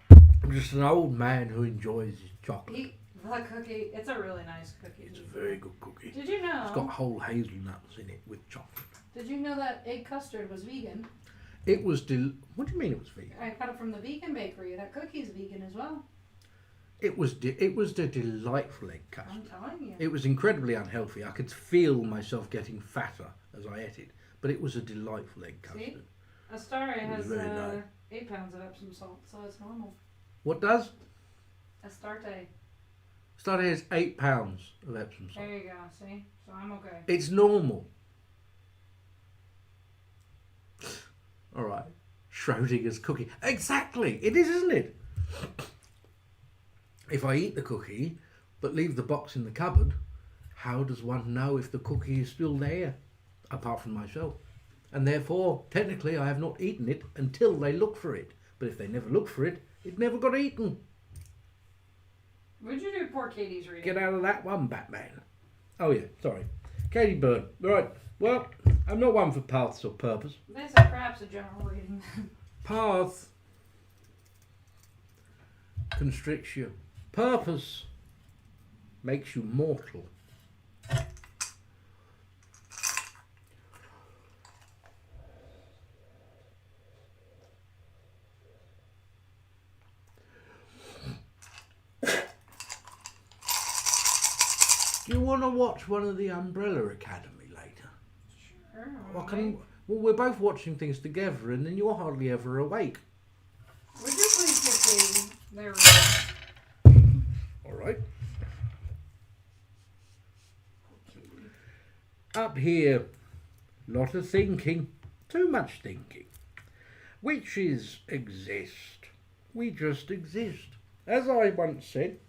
I'm just an old man who enjoys his chocolate. Eat the cookie. It's a really nice cookie. It's a very good cookie. Did you know? It's got whole hazelnuts in it with chocolate. Did you know that egg custard was vegan? It was what do you mean it was vegan? I got it from the vegan bakery. That cookie's vegan as well. It was the delightful egg custard. I'm telling you. It was incredibly unhealthy. I could feel myself getting fatter as I ate it, but it was a delightful egg custard. See? Astarte It was has very nice. 8 pounds of Epsom salt, so it's normal. What does? Astarte. Starter has 8 pounds of Epsom salt. There you go, see? So I'm okay. It's normal. All right. Schrodinger's cookie. Exactly. It is, isn't it? If I eat the cookie but leave the box in the cupboard, how does one know if the cookie is still there, apart from myself? And therefore, technically, I have not eaten it until they look for it. But if they never look for it, it never got eaten. What'd you do poor Katie's reading? Get out of that one, Batman. Oh yeah, sorry. Katie Byrne. Right. Well, I'm not one for paths or purpose. This is perhaps a general reading. Path constricts you. Purpose makes you mortal. Do you want to watch one of the Umbrella Academy later? Sure. Well, we're both watching things together, and then you're hardly ever awake. Would you please give Katie their reading? All right. Up here, lot of thinking, too much thinking. Witches exist. We just exist. As I once said,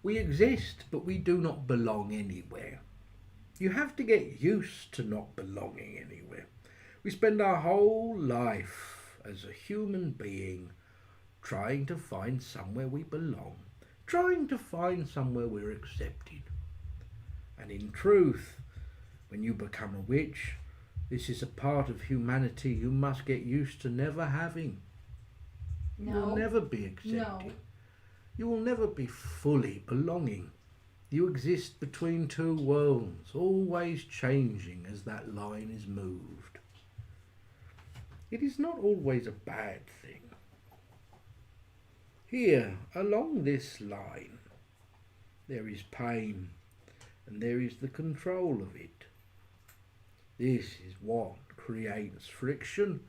we exist, but we do not belong anywhere. You have to get used to not belonging anywhere. We spend our whole life as a human being trying to find somewhere we belong, trying to find somewhere we're accepted. And in truth, when you become a witch, this is a part of humanity you must get used to never having. No. You'll never be accepted. No. You will never be fully belonging. You exist between two worlds, always changing as that line is moved. It is not always a bad thing. Here, along this line, there is pain, and there is the control of it. This is what creates friction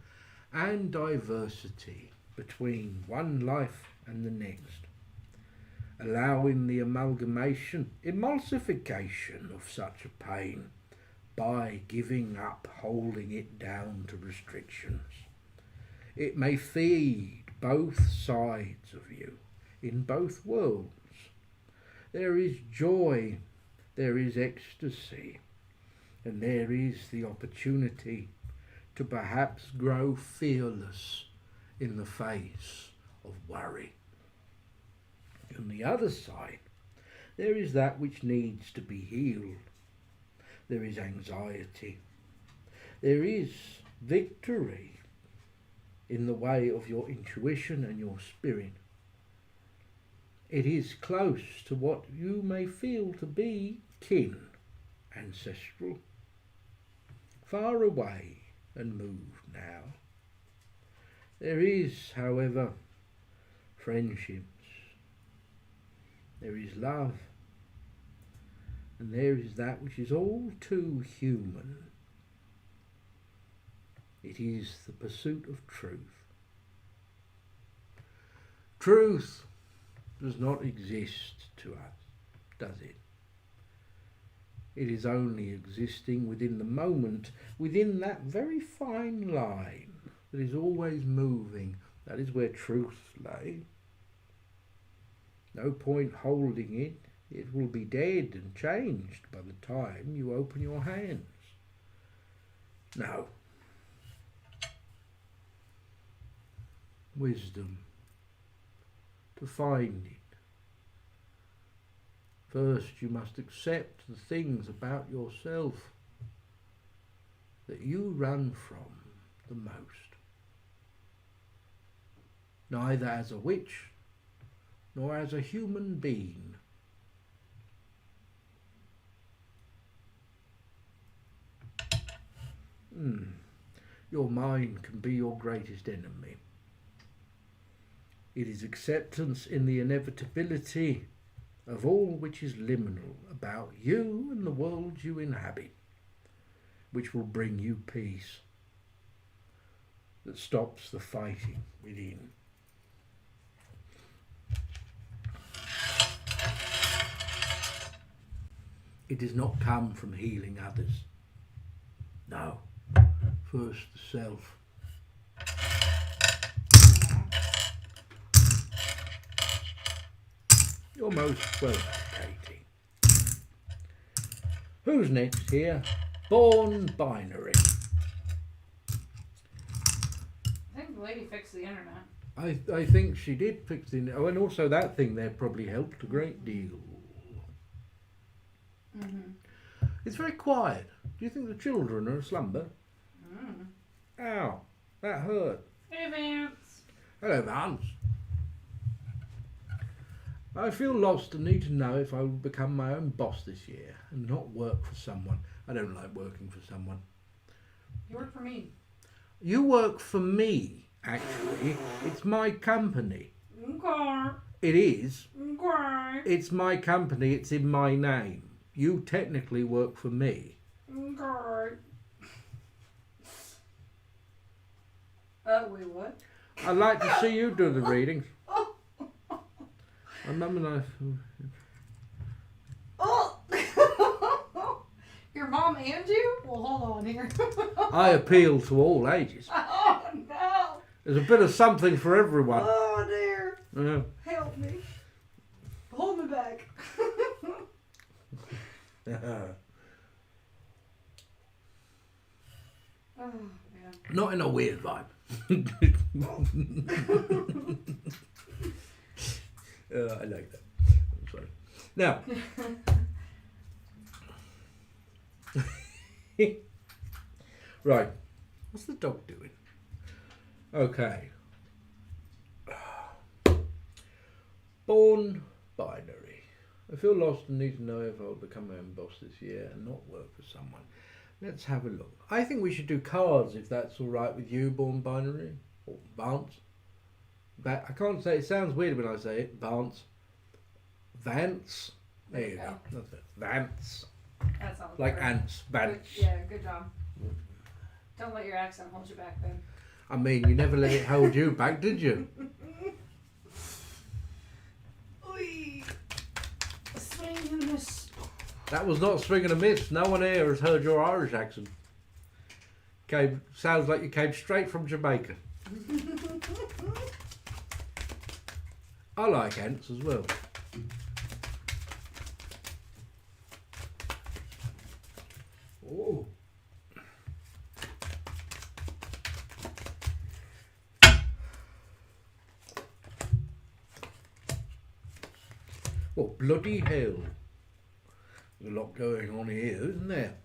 and diversity between one life and the next, allowing the amalgamation, emulsification of such a pain by giving up holding it down to restrictions. It may feed both sides of you in both worlds. There is joy, there is ecstasy, and there is the opportunity to perhaps grow fearless in the face of worry. On the other side, there is that which needs to be healed. There is anxiety. There is victory in the way of your intuition and your spirit. It is close to what you may feel to be kin, ancestral, far away and moved now. There is, however, friendships. There is love, and there is that which is all too human. It is the pursuit of truth. Truth does not exist to us, does it? It is only existing within the moment, within that very fine line that is always moving. That is where truth lay. No point holding it. It will be dead and changed by the time you open your hands. No. Wisdom. To find it. First you must accept the things about yourself that you run from the most. Neither as a witch nor as a human being. Your mind can be your greatest enemy. It is acceptance in the inevitability of all which is liminal about you and the world you inhabit, which will bring you peace, that stops the fighting within. It does not come from healing others. No. First the self. You're most welcome, Katie. Who's next here? Born Binary. I think the lady fixed the internet. I think she did fix the... Oh, and also that thing there probably helped a great deal. It's very quiet. Do you think the children are aslumber? Ow, that hurt. Hey, Vance. Hello, Vance. I feel lost and need to know if I will become my own boss this year and not work for someone. I don't like working for someone. You work for me. You work for me, actually. It's my company. Okay. It is. Okay. It's my company. It's in my name. You technically work for me. Okay. Wait, what? I'd like to see you do the readings. My mum and I... Oh! Your mom and you? Well, hold on here. I appeal to all ages. Oh, no. There's a bit of something for everyone. Oh, dear. Yeah. Help me. Hold me back. Oh, man. Not in a weird vibe. I like that. I'm sorry. Now, right. What's the dog doing? Okay. Born Binary. I feel lost and need to know if I'll become my own boss this year and not work for someone. Let's have a look. I think we should do cards if that's all right with you, Born Binary. Or Vance. I can't say it. Sounds weird when I say it. Vance. Vance. There you go. That's it. Vance. That sounds Like better. ants. Vance. Yeah, good job. Don't let your accent hold you back, babe. I mean, you never let it hold you back, did you? Oy. Swing and a miss. That was not swing and a miss. No one here has heard your Irish accent. Sounds like you came straight from Jamaica. I like ants as well. Oh. Well, bloody hell. There's a lot going on here, isn't there?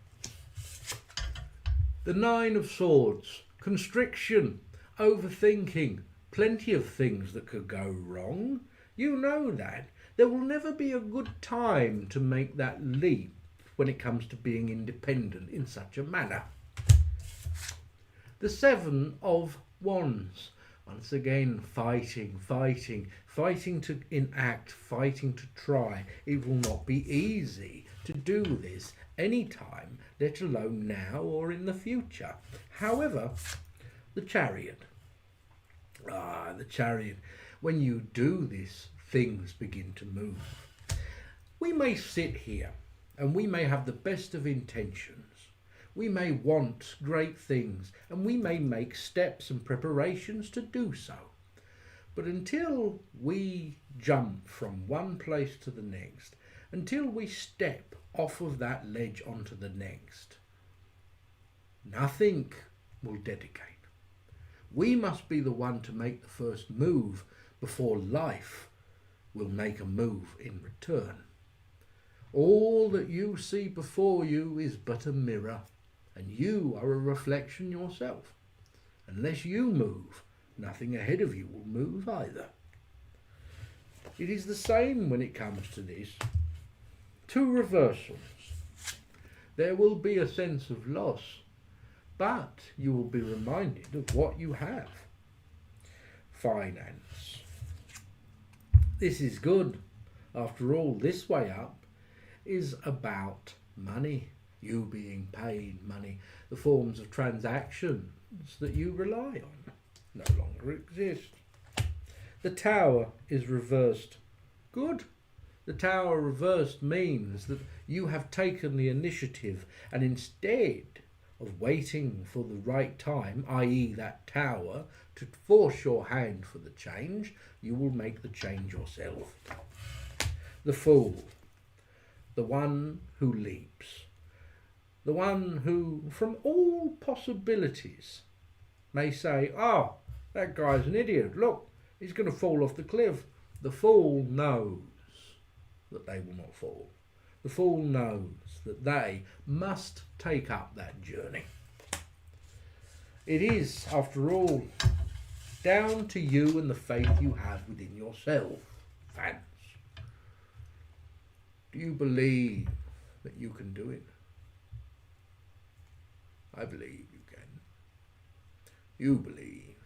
The Nine of Swords. Constriction. Overthinking. Plenty of things that could go wrong. You know that. There will never be a good time to make that leap when it comes to being independent in such a manner. The Seven of Wands. Once again, fighting to enact, fighting to try. It will not be easy to do this anytime, let alone now or in the future. However, the Chariot. The Chariot. When you do this, things begin to move. We may sit here and we may have the best of intentions. We may want great things and we may make steps and preparations to do so. But until we jump from one place to the next, until we step off of that ledge onto the next, nothing will dedicate. We must be the one to make the first move before life will make a move in return. All that you see before you is but a mirror, and you are a reflection yourself. Unless you move, nothing ahead of you will move either. It is the same when it comes to this. Two reversals. There will be a sense of loss, but you will be reminded of what you have. Finance. This is good. After all, this way up is about money, you being paid money. The forms of transactions that you rely on no longer exist. The tower is reversed. Good. The tower reversed means that you have taken the initiative, and instead of waiting for the right time, i.e. that tower, to force your hand for the change, you will make the change yourself. The fool, the one who leaps, the one who, from all possibilities, may say, "Oh, that guy's an idiot, look, he's going to fall off the cliff." The fool knows that they will not fall. The fool knows that they must take up that journey. It is, after all, down to you and the faith you have within yourself, fans. Do you believe that you can do it? I believe you can. You believe.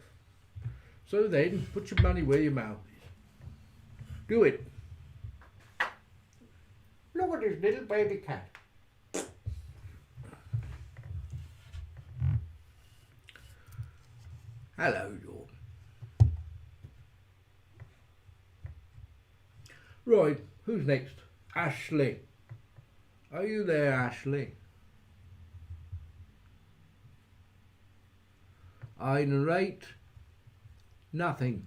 So then, put your money where your mouth is. Do it. Look at this little baby cat. Hello, Dawn. Right, who's next? Ashley. Are you there, Ashley? I narrate nothing,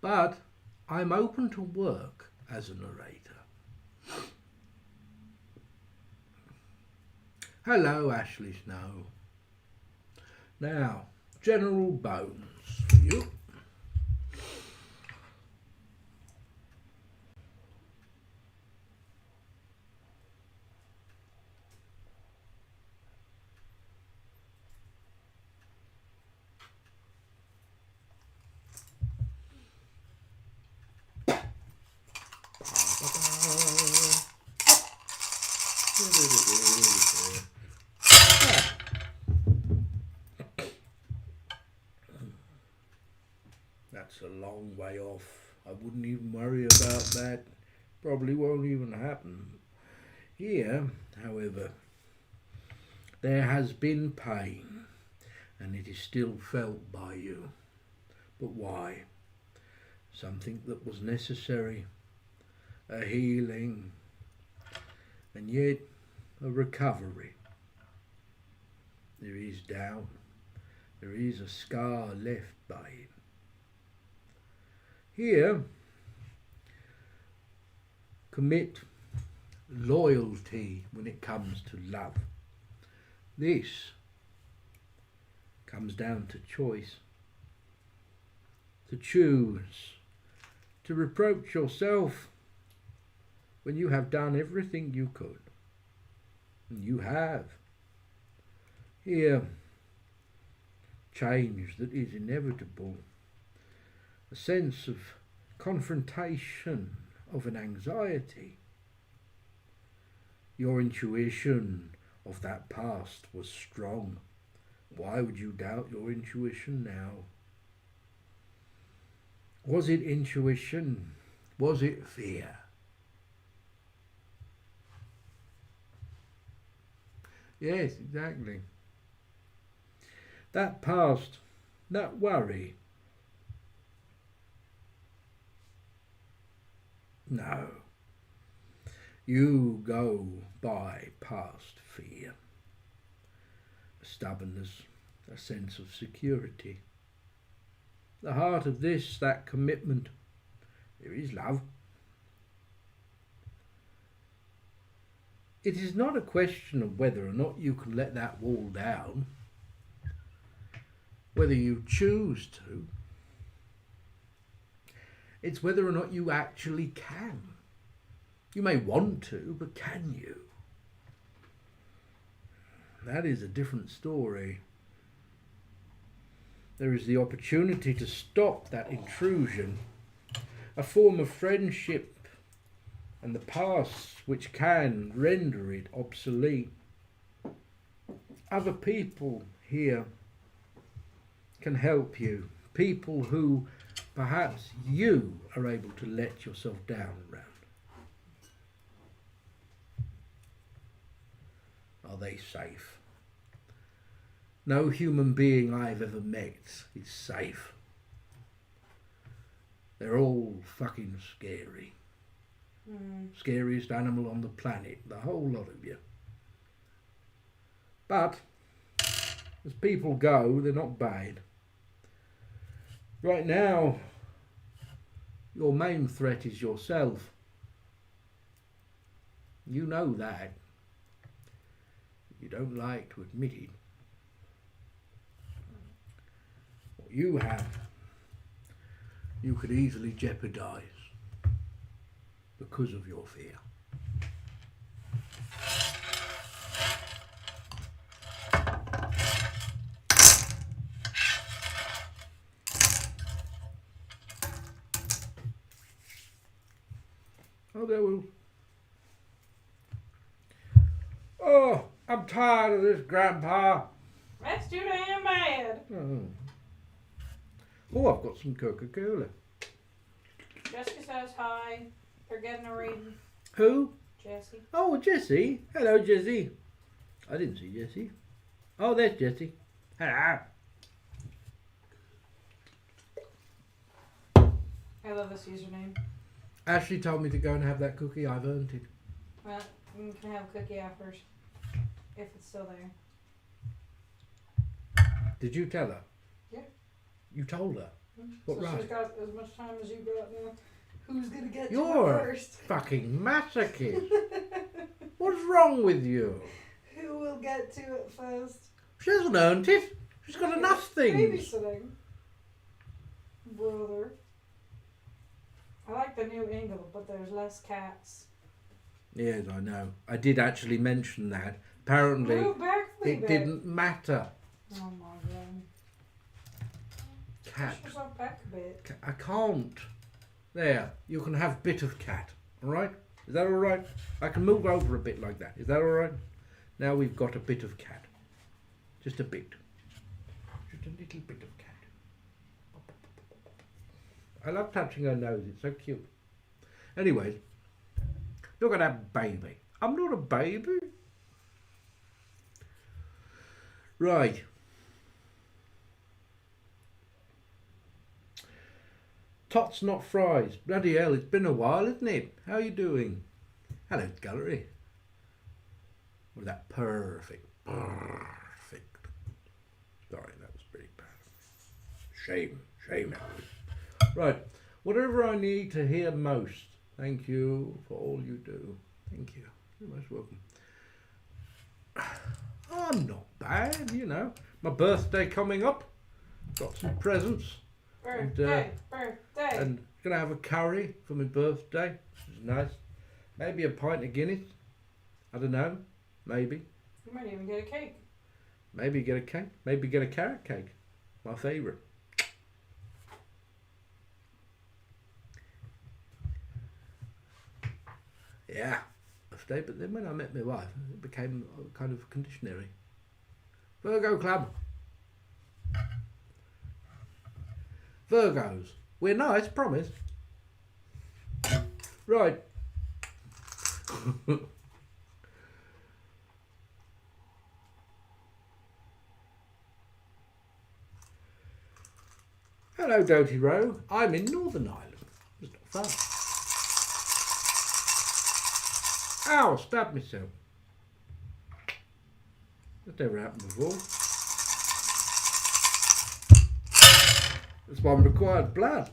but I'm open to work as a narrator. Hello, Ashley Snow. Now, General Bones for you. That's a long way off. I wouldn't even worry about that. Probably won't even happen. Here, however, there has been pain, and it is still felt by you. But why? Something that was necessary, a healing, and yet a recovery. There is doubt. There is a scar left by it. Here, commit loyalty when it comes to love. This comes down to choice. To choose, to reproach yourself when you have done everything you could. And you have. Here, change that is inevitable. A sense of confrontation, of an anxiety. Your intuition of that past was strong. Why would you doubt your intuition now? Was it intuition? Was it fear? Yes, exactly. That past, that worry. No. You go by past fear. A stubbornness, a sense of security. The heart of this, that commitment, there is love. It is not a question of whether or not you can let that wall down, whether you choose to. It's whether or not you actually can. You may want to, but can you? That is a different story. There is the opportunity to stop that intrusion, a form of friendship and the past which can render it obsolete. other people here can help you. People who perhaps you are able to let yourself down around. Are they safe? No human being I've ever met is safe. They're all fucking scary. Scariest animal on the planet, the whole lot of you. But as people go, they're not bad. Right now, your main threat is yourself. You know that. You don't like to admit it. What you have, you could easily jeopardize because of your fear. Oh, there will. Oh, I'm tired of this, Grandpa. That's too damn bad. Oh, I've got some Coca-Cola. Jessica says hi. They're getting a reading. Who? Jessie. Oh, Jessie. Hello, Jessie. I didn't see Jessie. Oh, there's Jessie. Hello. I love this username. Ashley told me to go and have that cookie. I've earned it. Well, you can have a cookie after, if it's still there. Did you tell her? Yeah. You told her? What So right? she's got as much time as you got now. Who's gonna get to You're it a first? fucking masochist. What's wrong with you? Who will get to it first? She hasn't earned it. She's got enough things. Babysitting. Brother. I like the new angle, but there's less cats. Yes, I know. I did actually mention that. Apparently, Move back a wee it bit. didn't matter. Oh my god. Cat. Push yourself back a bit. I can't. There, you can have bit of cat. All right? Is that all right? I can move over a bit like that. Is that all right? Now we've got a bit of cat. Just a bit. Just a little bit of cat. I love touching her nose. It's so cute. Anyways, look at that baby. I'm not a baby. Right. Tots, not fries. Bloody hell, it's been a while, isn't it? How are you doing? Hello, gallery. Was that perfect? Perfect. Sorry, that was pretty bad. Shame, Elwynn. Right, whatever I need to hear most. Thank you for all you do. Thank you. You're most welcome. I'm not bad, you know. My birthday coming up. Got some presents. Birthday. And gonna have a curry for my birthday, which is nice. Maybe a pint of Guinness. I don't know. Maybe. You might even get a cake. Maybe get a cake. Maybe get a carrot cake. My favourite. Yeah. Birthday, but then when I met my wife, it became a kind of conditionary. Virgo Club. Virgos. We're nice, promise. Right. Hello, Doty Row. I'm in Northern Ireland. It's not far. Ow, stabbed myself. That's never happened before. This one required blood.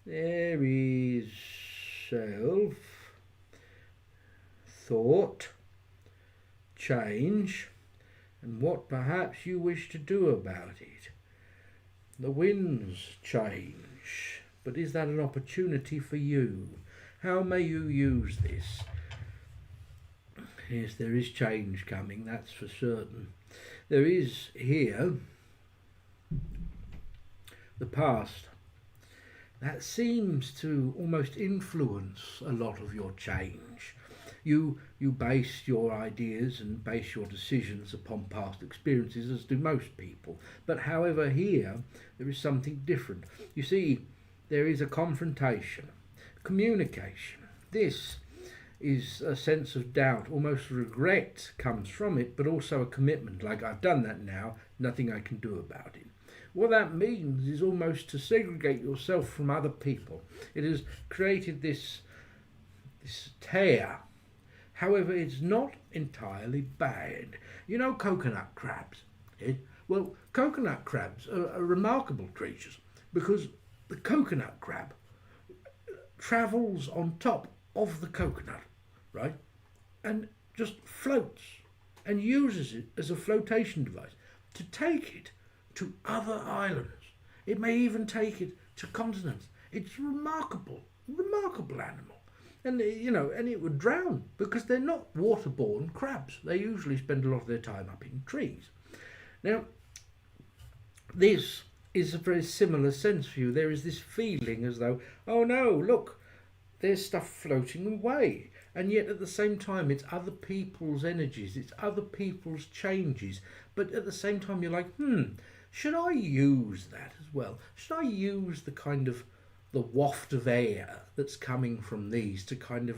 There is self, thought, change, and what perhaps you wish to do about it. The winds change, but is that an opportunity for you? How may you use this? Yes, there is change coming, that's for certain. There is here the past. that seems to almost influence a lot of your change. You base your ideas and base your decisions upon past experiences, as do most people. But however, here there is something different. You see, there is a confrontation, communication. This is a sense of doubt, almost regret comes from it, but also a commitment, like I've done that now, nothing I can do about it. What that means is almost to segregate yourself from other people. It has created this tear. However, it's not entirely bad. You know coconut crabs? Eh? Well, coconut crabs are remarkable creatures because the coconut crab travels on top of the coconut, right? And just floats and uses it as a flotation device to take it to other islands. It may even take it to continents. It's remarkable animal. And and it would drown because they're not waterborne crabs. They usually spend a lot of their time up in trees. Now, this is a very similar sense for you. There is this feeling as though, oh no, look, there's stuff floating away. And yet at the same time, it's other people's energies, it's other people's changes. But at the same time, you're like, should I use that as well? Should I use the waft of air that's coming from these to kind of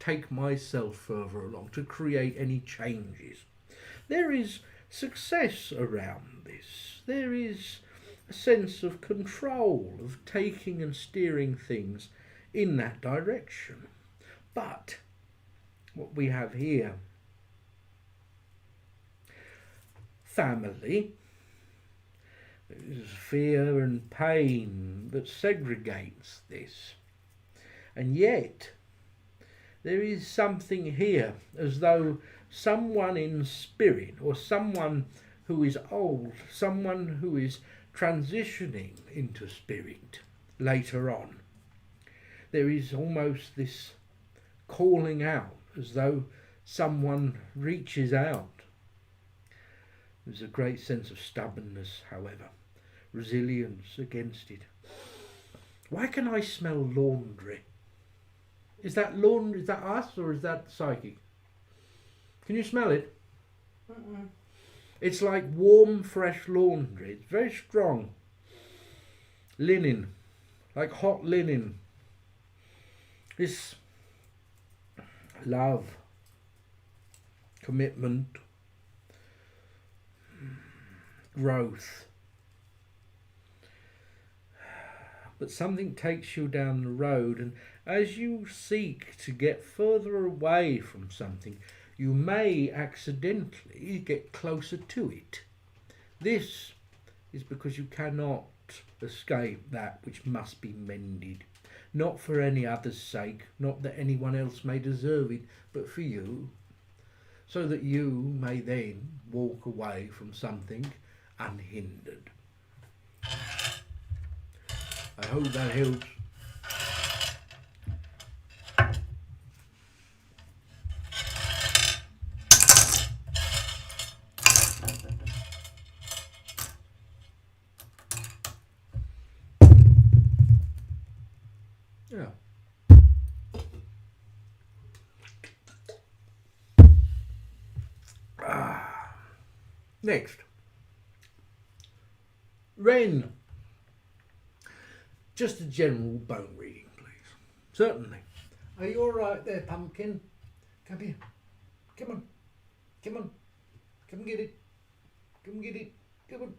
take myself further along, to create any changes? There is success around this. There is a sense of control, of taking and steering things in that direction. But what we have here, family, there's fear and pain that segregates this. And yet, there is something here as though someone in spirit, or someone who is old, someone who is transitioning into spirit later on, there is almost this calling out as though someone reaches out. There's a great sense of stubbornness, however, resilience against it. Why can I smell laundry? Is that laundry? Is that us or is that psychic? Can you smell it? Mm-mm. It's like warm, fresh laundry. It's very strong. Linen, like hot linen. This love, commitment, growth. But something takes you down the road, and as you seek to get further away from something, you may accidentally get closer to it. This is because you cannot escape that which must be mended. Not for any other's sake, not that anyone else may deserve it, but for you, so that you may then walk away from something unhindered. I hope that helps. Yeah. Next. Ren. Just a general bone reading, please. Certainly. Are you all right there, pumpkin? Come here. Come on. Come on. Come and get it. Come and get it. Come on.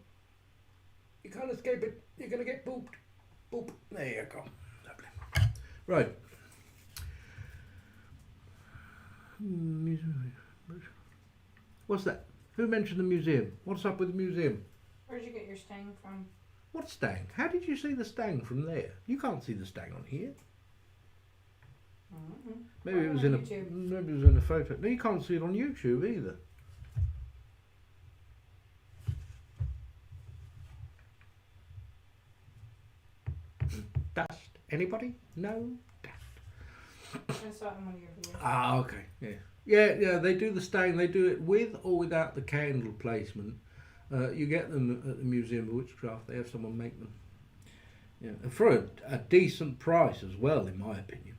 You can't escape it. You're going to get pooped. Poop. There you go. Lovely. Right. What's that? Who mentioned the museum? What's up with the museum? Where'd you get your stang from? What stang? How did you see the stang from there? You can't see the stang on here. Mm-hmm. Maybe it was on in YouTube. maybe it was in a photo. No, you can't see it on YouTube either. Dust. Anybody? No dust. I saw it in one of your videos. Ah, okay. Yeah. They do the stang. They do it with or without the candle placement. You get them at the Museum of Witchcraft. They have someone make them. Yeah, and for a decent price as well, in my opinion.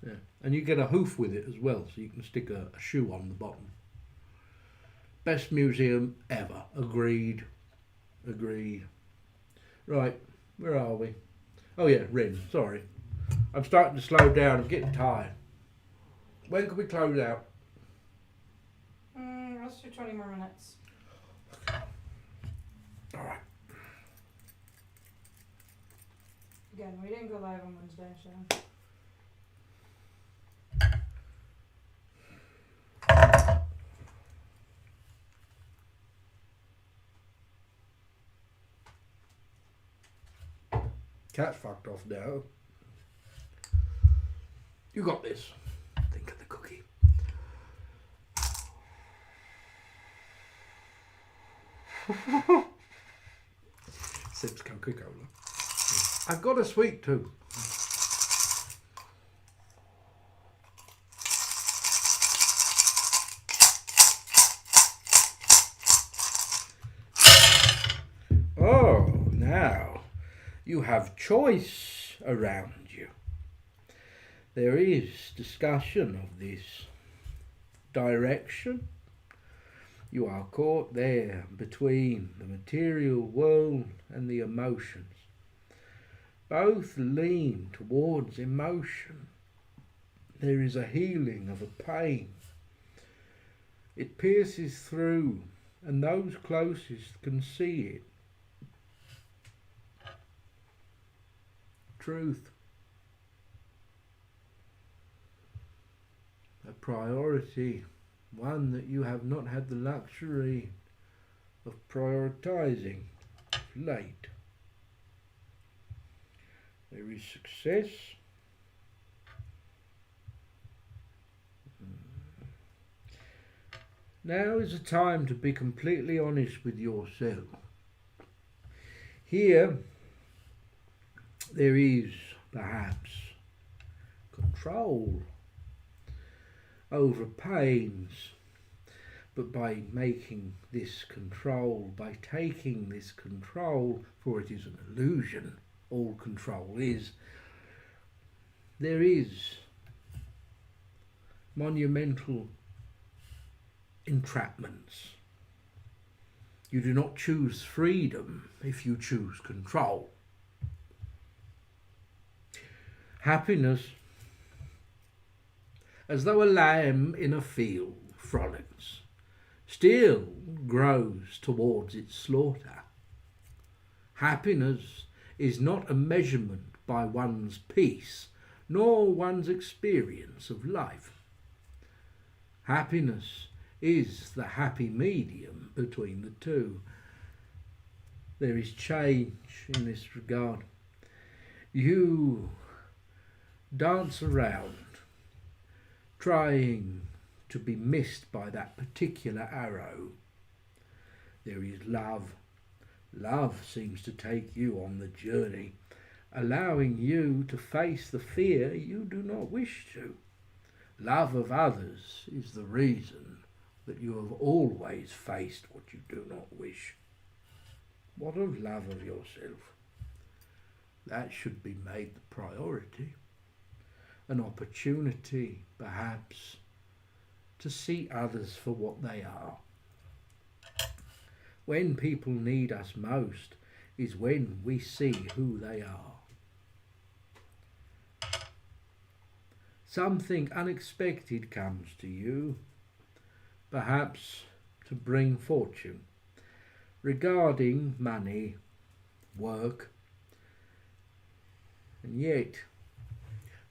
Yeah, and you get a hoof with it as well, so you can stick a shoe on the bottom. Best museum ever. Agreed. Agreed. Right, where are we? Oh yeah, Rin. Sorry, I'm starting to slow down. I'm getting tired. When can we close out? Let's do 20 more minutes. All right. Again, we didn't go live on Wednesday, so. Cat's fucked off now. You got this. Think of the cookie. Sips Coca-Cola. I've got a sweet too. Oh, now you have choice around you. There is discussion of this direction. You are caught there between the material world and the emotions. Both lean towards emotion. There is a healing of a pain. It pierces through, and those closest can see it. Truth. A priority, one that you have not had the luxury of prioritizing late. There is success. Now is the time to be completely honest with yourself. Here, there is perhaps control over pains, but by making this control, by taking this control, for it is an illusion, all control is, there is monumental entrapments. You do not choose freedom if you choose control. Happiness, as though a lamb in a field frolics, still grows towards its slaughter. Happiness is not a measurement by one's peace, nor one's experience of life. Happiness is the happy medium between the two. There is change in this regard. You dance around trying to be missed by that particular arrow. There is love. Love seems to take you on the journey, allowing you to face the fear you do not wish to. Love of others is the reason that you have always faced what you do not wish. What of love of yourself? That should be made the priority. An opportunity, perhaps, to see others for what they are. When people need us most is when we see who they are. Something unexpected comes to you, perhaps to bring fortune, regarding money, work, and yet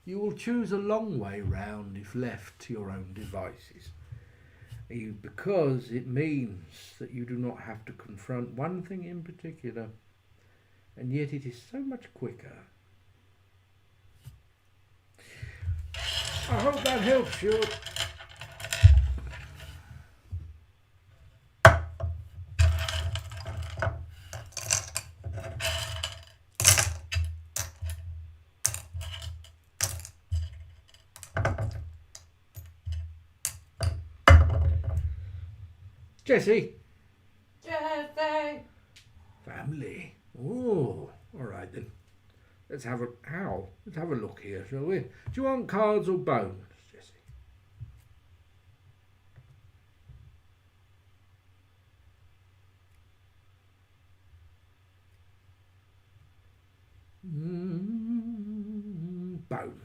you will choose a long way round if left to your own devices, because it means that you do not have to confront one thing in particular, and yet it is so much quicker. I hope that helps you. Jesse. Jesse! Family. Oh, all right then. Let's have a look here, shall we? Do you want cards or bones, Jessie? Bones.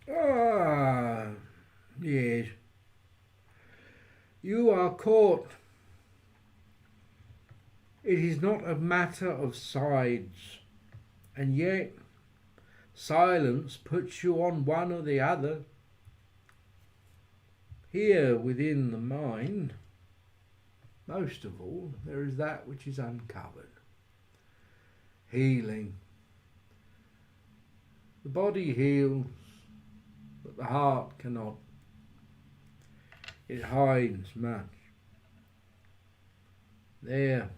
Ah, yes. You are caught. It is not a matter of sides, and yet silence puts you on one or the other. Here within the mind, most of all, there is that which is uncovered. Healing. The body heals, but the heart cannot. It hides much. There,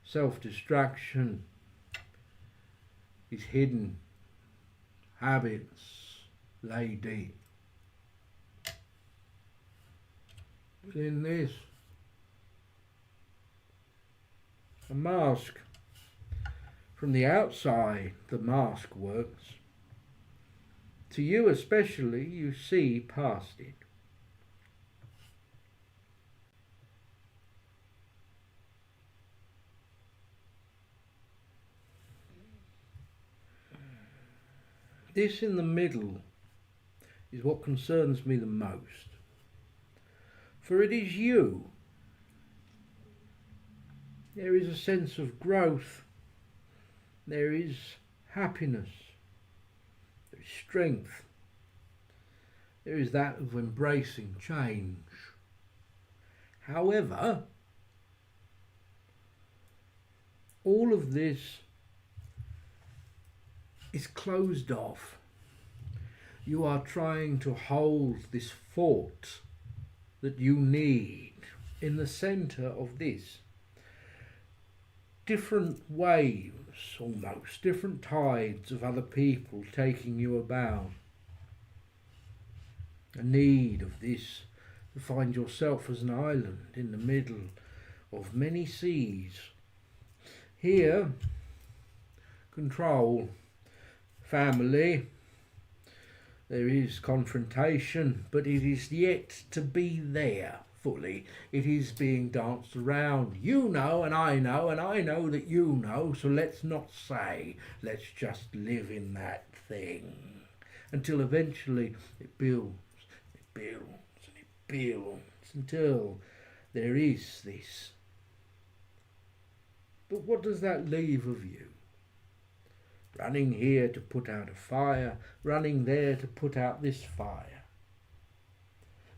self-destruction is hidden. Habits lay deep. Within this, a mask. From the outside, the mask works. To you especially, you see past it. This in the middle is what concerns me the most. For it is you. There is a sense of growth. There is happiness. There is strength. There is that of embracing change. However, all of this is closed off. You are trying to hold this fort that you need in the centre of this. Different waves, almost, different tides of other people taking you about. A need of this to find yourself as an island in the middle of many seas. Here, control, family, there is confrontation, but it is yet to be there fully. It is being danced around. You know and I know that you know, so let's not say, let's just live in that thing. Until eventually it builds, and it builds, until there is this. But what does that leave of you? Running here to put out a fire, running there to put out this fire.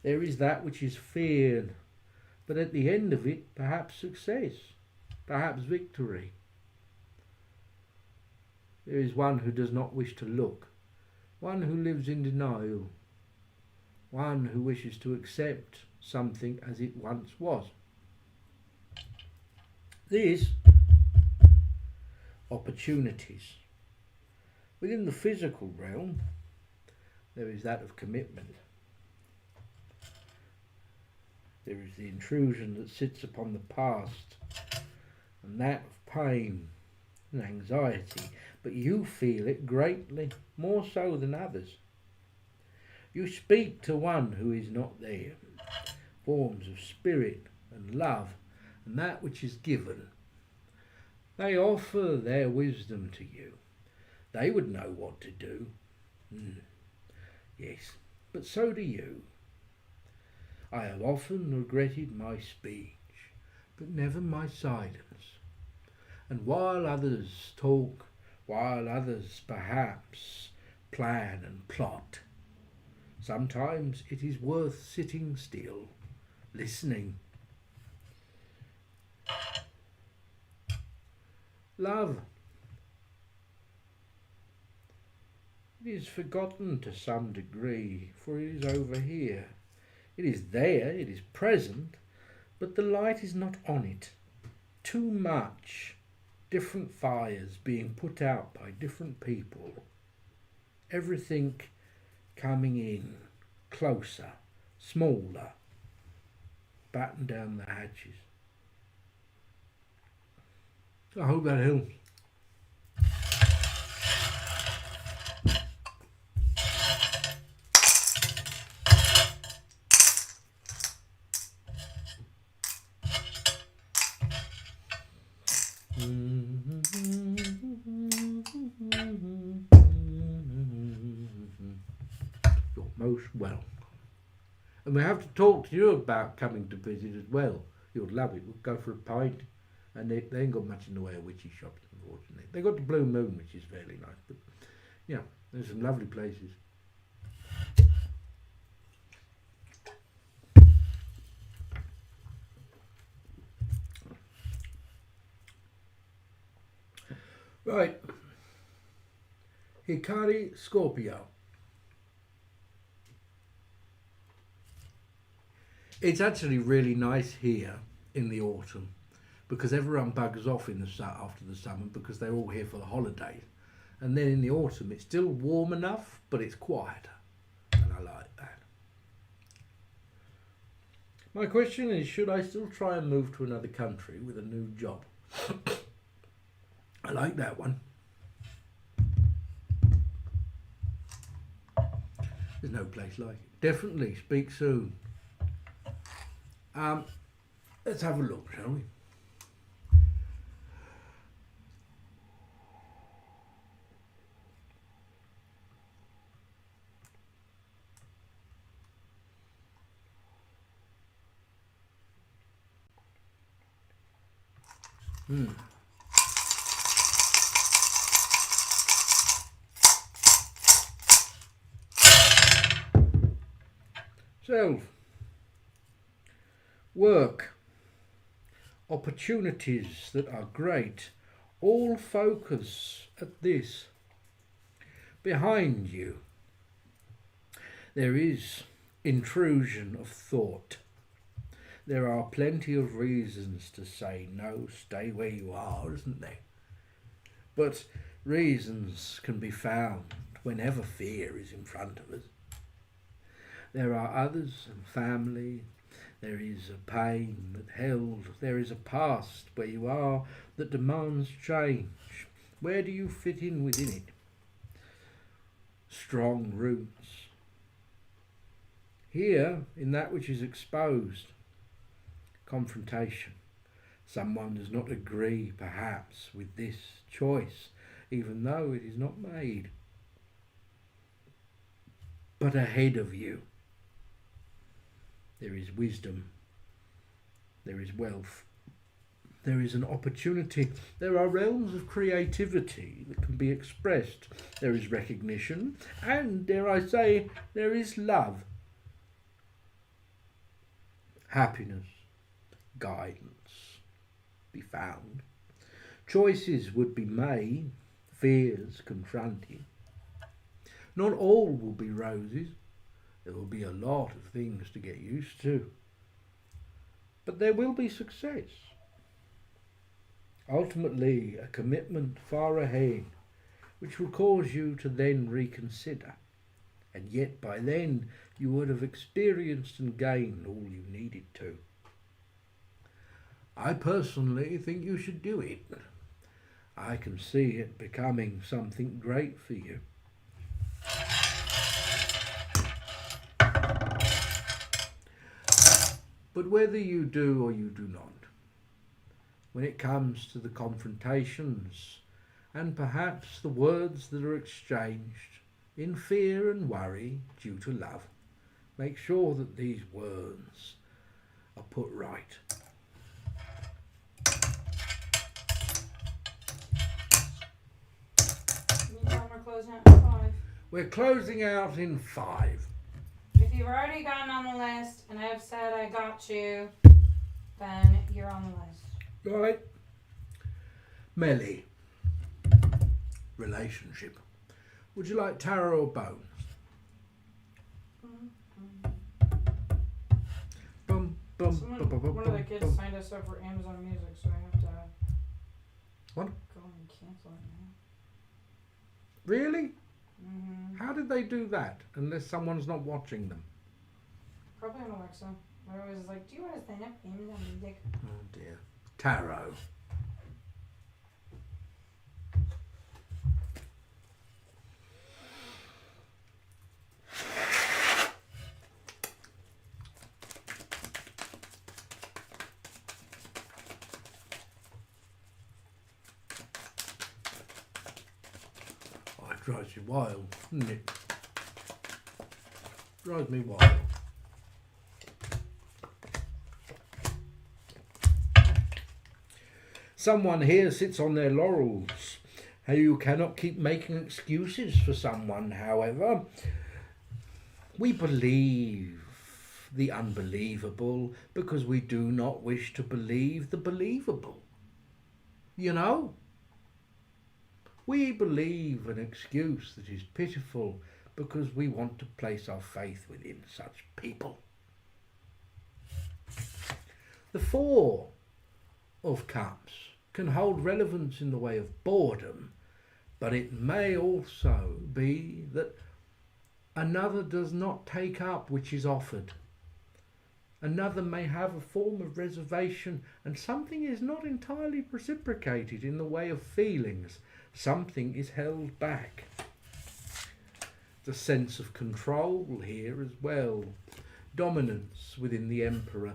There is that which is feared, but at the end of it, perhaps success, perhaps victory. There is one who does not wish to look, one who lives in denial, one who wishes to accept something as it once was. These opportunities. Within the physical realm, there is that of commitment. There is the intrusion that sits upon the past, and that of pain and anxiety, but you feel it greatly, more so than others. You speak to one who is not there, forms of spirit and love, and that which is given. They offer their wisdom to you. They would know what to do. Yes, but so do you. I have often regretted my speech, but never my silence. And while others talk, while others perhaps plan and plot, sometimes it is worth sitting still, listening. Love. It is forgotten to some degree, for it is over here, It is there, it is present, but the light is not on it. Too much. Different fires being put out by different people. Everything coming in closer, smaller. Batten down the hatches. I hope that helps. You're most welcome. And we have to talk to you about coming to visit as well. You'll love it. We'll go for a pint. And they ain't got much in the way of witchy shops, unfortunately. They got the Blue Moon, which is fairly nice. But, yeah, there's some lovely places. Right. Hikari Scorpio. It's actually really nice here in the autumn because everyone buggers off in the after the summer because they're all here for the holidays. And then in the autumn it's still warm enough, but it's quieter. And I like that. My question is, should I still try and move to another country with a new job? I like that one. There's no place like it. Definitely, speak soon. Let's have a look, shall we? Self. Work. Opportunities that are great. All focus at this. Behind you, there is intrusion of thought. There are plenty of reasons to say no, stay where you are, isn't there? But reasons can be found whenever fear is in front of us. There are others and family. There is a pain that held. There is a past where you are that demands change. Where do you fit in within it? Strong roots. Here, in that which is exposed, confrontation. Someone does not agree, perhaps, with this choice, even though it is not made. But ahead of you, there is wisdom, there is wealth, there is an opportunity, there are realms of creativity that can be expressed, there is recognition, and, dare I say, there is love, happiness, guidance be found. Choices would be made, fears confronted. Not all will be roses. There will be a lot of things to get used to. But there will be success. Ultimately, a commitment far ahead, which will cause you to then reconsider. And yet by then you would have experienced and gained all you needed to. I personally think you should do it. I can see it becoming something great for you. But whether you do or you do not, when it comes to the confrontations and perhaps the words that are exchanged in fear and worry due to love, make sure that these words are put right. We're closing out in 5. We're closing out in 5. If you've already gotten on the list and I've said I got you, then you're on the list. Right. Melly. Relationship. Would you like tarot or bones? One of the kids signed us up for Amazon Music, so I have to What? go and cancel it now. Really? Mm-hmm. How did they do that? Unless someone's not watching them. Probably on Alexa. They're always like, do you want to sign up for Amazon Music? Oh dear. Tarot. Oh, it drives you wild, doesn't it? Drives me wild. Someone here sits on their laurels. How you cannot keep making excuses for someone, however. We believe the unbelievable because we do not wish to believe the believable. You know? We believe an excuse that is pitiful because we want to place our faith within such people. The Four of Cups can hold relevance in the way of boredom, but it may also be that another does not take up which is offered. Another may have a form of reservation, and something is not entirely reciprocated in the way of feelings. Something is held back. The sense of control here as well. Dominance within the Emperor.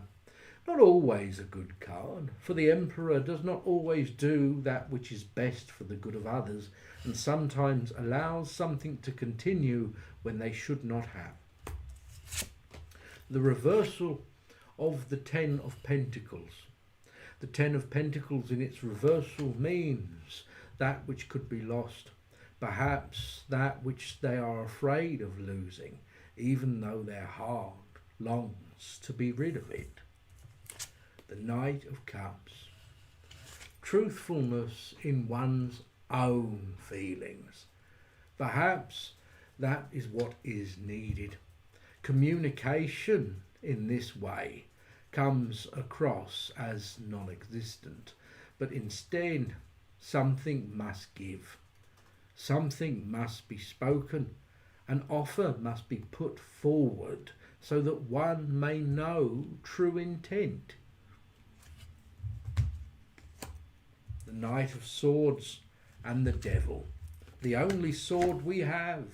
Not always a good card, for the Emperor does not always do that which is best for the good of others, and sometimes allows something to continue when they should not have. The reversal of the Ten of Pentacles. The Ten of Pentacles in its reversal means that which could be lost, perhaps that which they are afraid of losing, even though their heart longs to be rid of it. The Knight of Cups. Truthfulness in one's own feelings. Perhaps that is what is needed. Communication in this way comes across as non-existent, but instead something must give. Something must be spoken. An offer must be put forward so that one may know true intent. The Knight of Swords and the Devil. The only sword we have,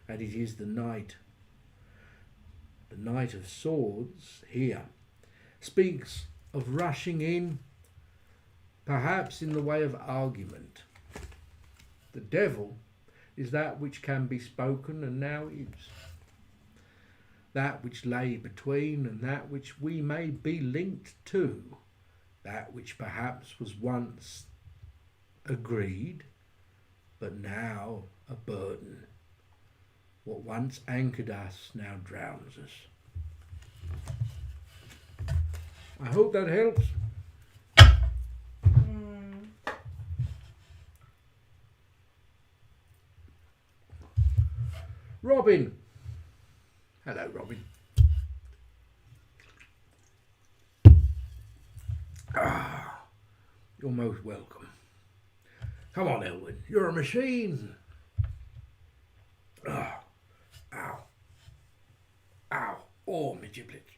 and it is the Knight. The Knight of Swords here speaks of rushing in, perhaps in the way of argument. The Devil is that which can be spoken and now is. That which lay between and that which we may be linked to. That which perhaps was once agreed, but now a burden. What once anchored us now drowns us. I hope that helps. Robin. Hello, Robin. You're most welcome. Come on, Elwynn. You're a machine. Ow. Ow. Oh, my giblets.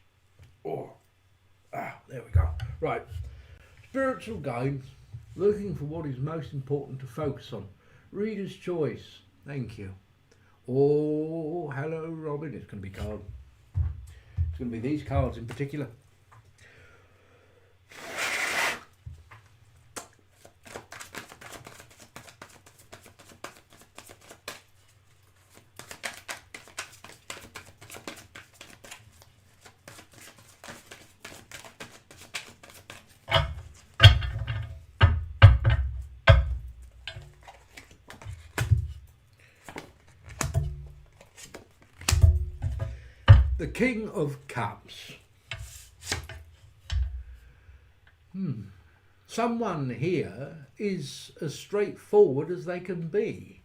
Oh. There we go. Right. Spiritual games. Looking for what is most important to focus on. Reader's choice. Thank you. Oh, hello, Robin. It's going to be card. It's going to be these cards in particular. The King of Cups. Someone here is as straightforward as they can be.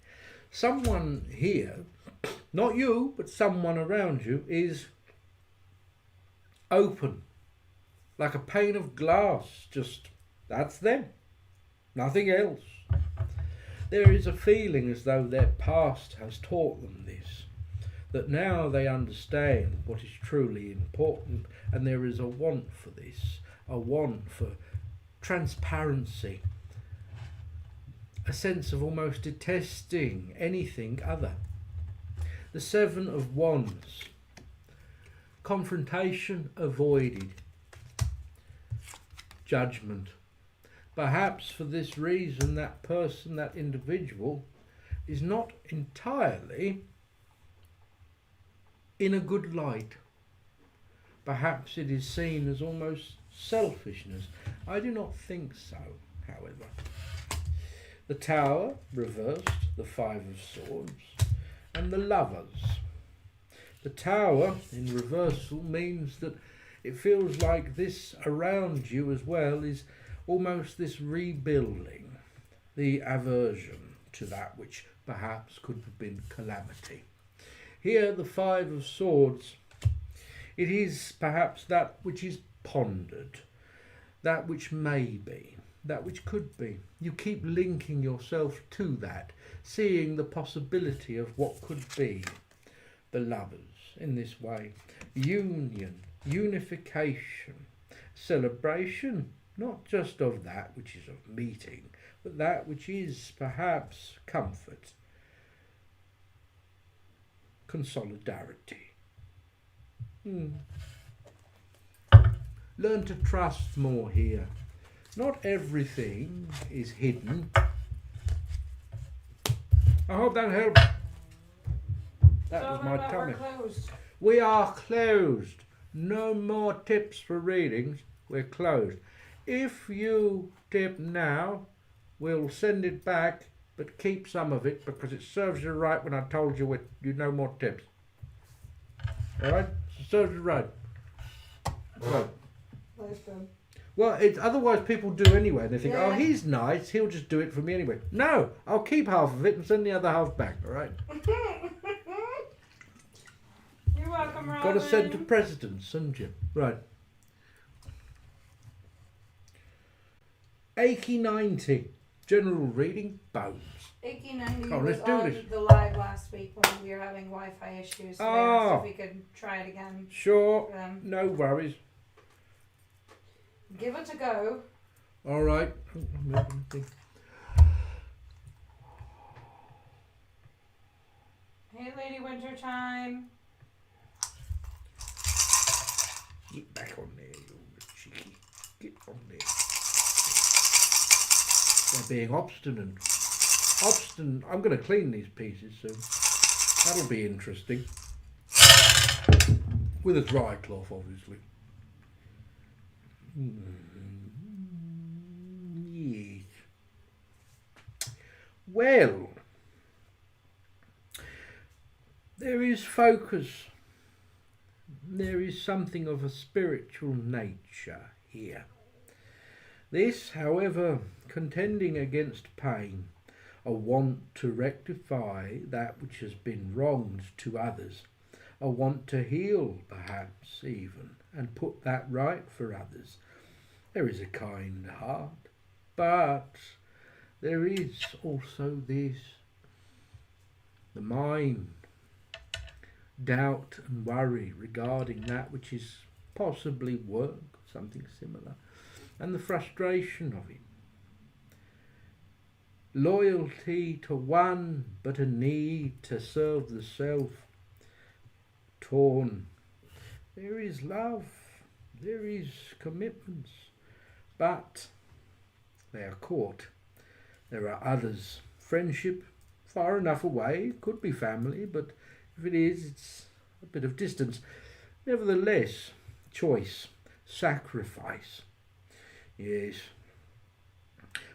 Someone here, not you, but someone around you, is open like a pane of glass, just that's them, nothing else. There is a feeling as though their past has taught them this, that now they understand what is truly important, and there is a want for this, a want for transparency, a sense of almost detesting anything other. The Seven of Wands, confrontation avoided, judgment. Perhaps for this reason that person, that individual, is not entirely in a good light. Perhaps it is seen as almost selfishness. I do not think so, however. The Tower, reversed, the Five of Swords, and the Lovers. The Tower, in reversal, means that it feels like this around you as well is almost this rebuilding, the aversion to that which perhaps could have been calamity. Here, the Five of Swords, it is perhaps that which is pondered, that which may be, that which could be. You keep linking yourself to that, seeing the possibility of what could be. The Lovers, in this way, union, unification, celebration, not just of that which is of meeting, but that which is perhaps comfort, consolidarity. Learn to trust more here. Not everything is hidden. I hope that helps. That was my comment. We are closed. No more tips for readings. We're closed. If you tip now, we'll send it back, but keep some of it because it serves you right when I told you you no more tips. All right? It serves you right. Right. Well, otherwise people do anyway, and they think, oh, he's nice, he'll just do it for me anyway. No, I'll keep half of it and send the other half back, all right? You're welcome, Robin. Got to send to precedence, haven't you? Right. Achy 90, general reading, bones. Achy 90 Oh, was let's do on this. the live last week when we were having Wi-Fi issues, so they asked if we could try it again. Sure, no worries. Give it a go. All right. Hey, Lady Wintertime. Get back on there, you cheeky. Get on there. They're being obstinate. Obstinate. I'm going to clean these pieces soon. That'll be interesting. With a dry cloth, obviously. Yes. Well, there is focus. There is something of a spiritual nature here. This, however, contending against pain, a want to rectify that which has been wronged to others, a want to heal, perhaps even, and put that right for others. There is a kind heart, but there is also this, the mind, doubt and worry regarding that which is possibly work, something similar, and the frustration of it. Loyalty to one, but a need to serve the self, torn. There is love, there is commitments, but they are caught. There are others. Friendship, far enough away, could be family, but if it is, it's a bit of distance. Nevertheless, choice, sacrifice. Yes.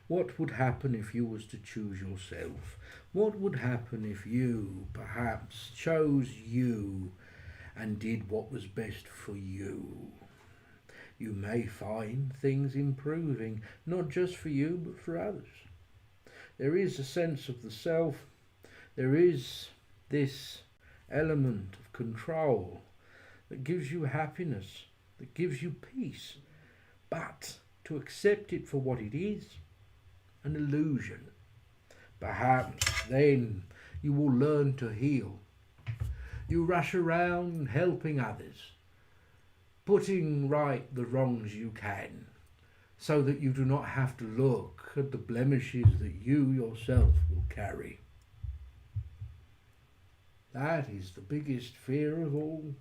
What would happen if you was to choose yourself? What would happen if you perhaps chose you and did what was best for you? You may find things improving, not just for you, but for others. There is a sense of the self. There is this element of control that gives you happiness, that gives you peace, but to accept it for what it is, an illusion. Perhaps then you will learn to heal. You rush around helping others, putting right the wrongs you can, so that you do not have to look at the blemishes that you yourself will carry. That is the biggest fear of all.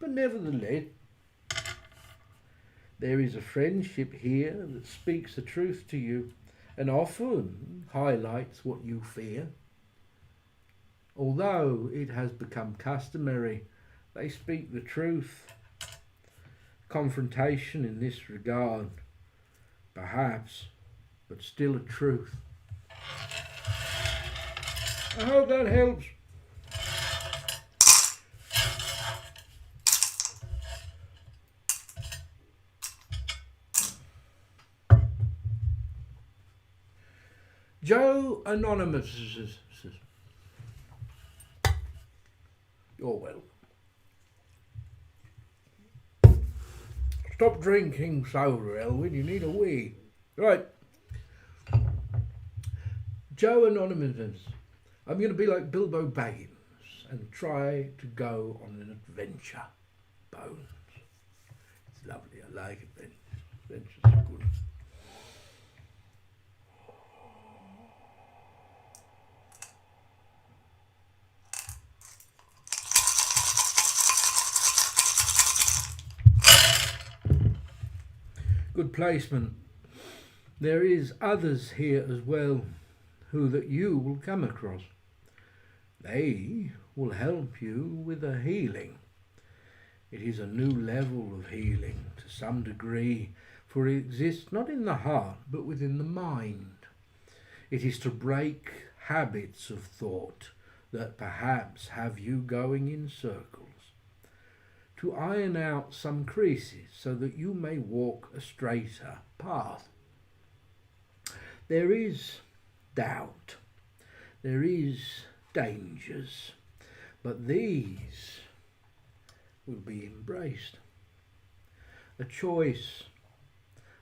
But nevertheless, there is a friendship here that speaks the truth to you and often highlights what you fear. Although it has become customary, they speak the truth. Confrontation in this regard, perhaps, but still a truth. I hope that helps. Joe Anonymous. You're welcome. Stop drinking soda, Elwynn. You need a wee. Right. Joe Anonymous. I'm going to be like Bilbo Baggins and try to go on an adventure. Bones. It's lovely. I like adventures. Adventures are good. Good placement. There is others here as well who that you will come across. They will help you with a healing. It is a new level of healing to some degree, for it exists not in the heart but within the mind. It is to break habits of thought that perhaps have you going in circles, to iron out some creases so that you may walk a straighter path. There is doubt, there is dangers, but these will be embraced. A choice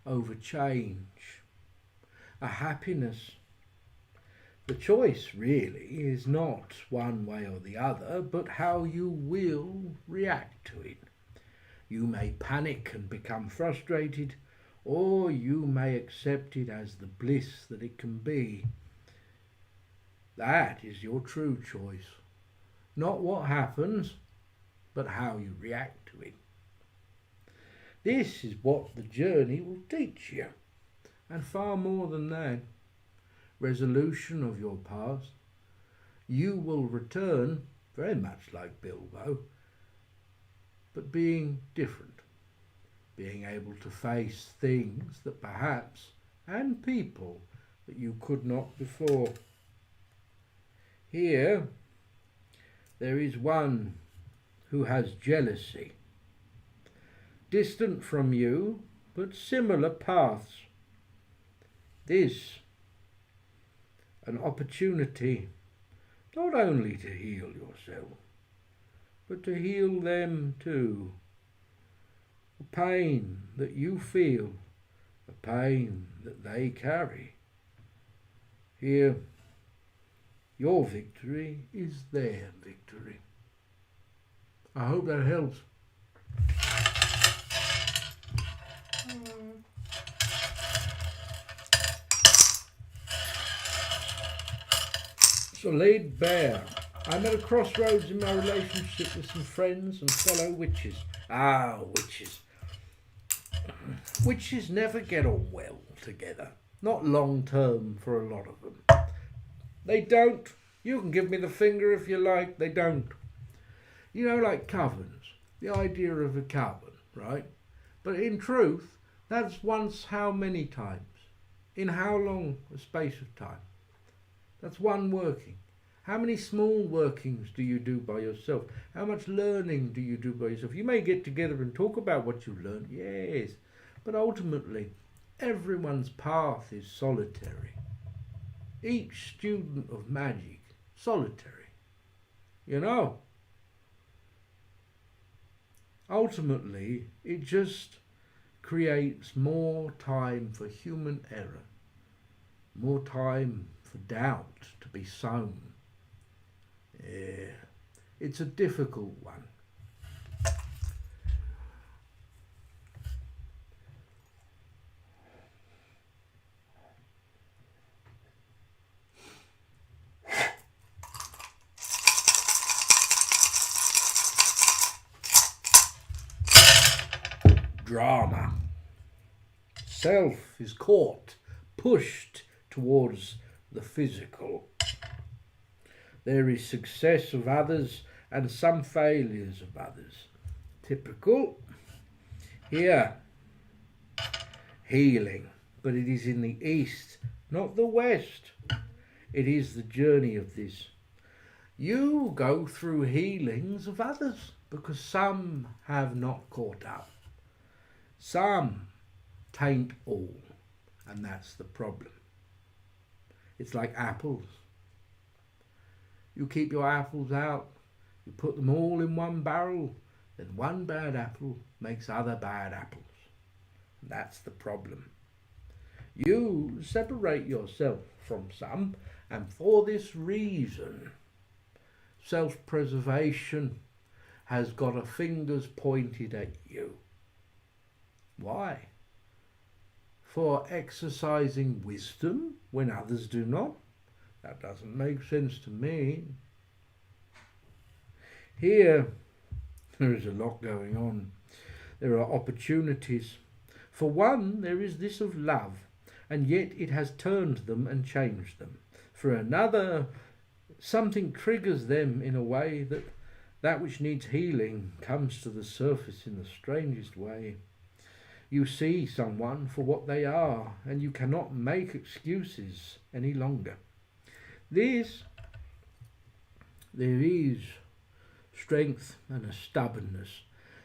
over change, a happiness. The choice really is not one way or the other, but how you will react to it. You may panic and become frustrated, or you may accept it as the bliss that it can be. That is your true choice. Not what happens, but how you react to it. This is what the journey will teach you, and far more than that. Resolution of your past. You will return very much like Bilbo, but being different, being able to face things that perhaps, and people that you could not before. Here there is one who has jealousy, distant from you, but similar paths. This an opportunity not only to heal yourself, but to heal them too. The pain that you feel, the pain that they carry. Here, your victory is their victory. I hope that helps. So laid bare. I'm at a crossroads in my relationship with some friends and fellow witches. Ah, witches. Witches never get on well together. Not long term for a lot of them. They don't. You can give me the finger if you like. They don't. You know, like covens. The idea of a coven, right? But in truth, that's once how many times? In how long a space of time? That's one working. How many small workings do you do by yourself? How much learning do you do by yourself? You may get together and talk about what you've learned, yes, but ultimately everyone's path is solitary. Each student of magic, solitary. You know? Ultimately, it just creates more time for human error, more time for doubt to be sown. Yeah, it's a difficult one. Drama. Self is caught, pushed towards the physical. There is success of others and some failures of others. Typical. Here, healing, but it is in the east, not the west. It is the journey of this. You go through healings of others because some have not caught up. Some taint all, and that's the problem. It's like apples. You keep your apples out, you put them all in one barrel, then one bad apple makes other bad apples. And that's the problem. You separate yourself from some, and for this reason, self-preservation has got her fingers pointed at you. Why? For exercising wisdom when others do not? That doesn't make sense to me. Here, there is a lot going on. There are opportunities. For one, there is this of love, and yet it has turned them and changed them. For another, something triggers them in a way that which needs healing comes to the surface in the strangest way. You see someone for what they are, and you cannot make excuses any longer. There is strength and a stubbornness.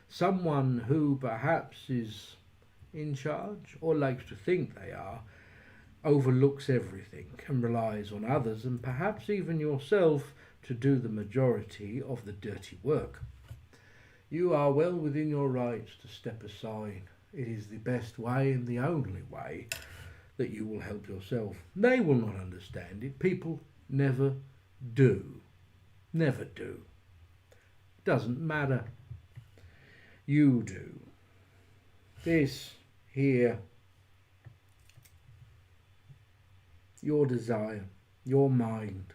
Someone who perhaps is in charge, or likes to think they are, overlooks everything and relies on others, and perhaps even yourself, to do the majority of the dirty work. You are well within your rights to step aside. It is the best way and the only way that you will help yourself. They will not understand it. People never do. Never do. Doesn't matter. You do. This here, your desire, your mind,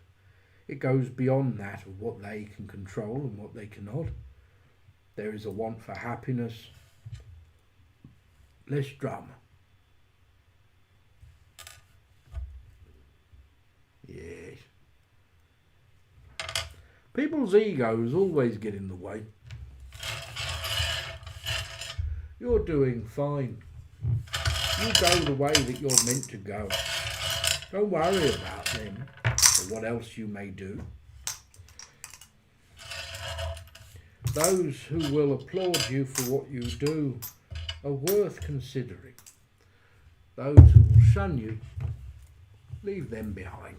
it goes beyond that of what they can control and what they cannot. There is a want for happiness. Less drama. Yes. People's egos always get in the way. You're doing fine. You go the way that you're meant to go. Don't worry about them or what else you may do. Those who will applaud you for what you do are worth considering. Those who will shun you, leave them behind.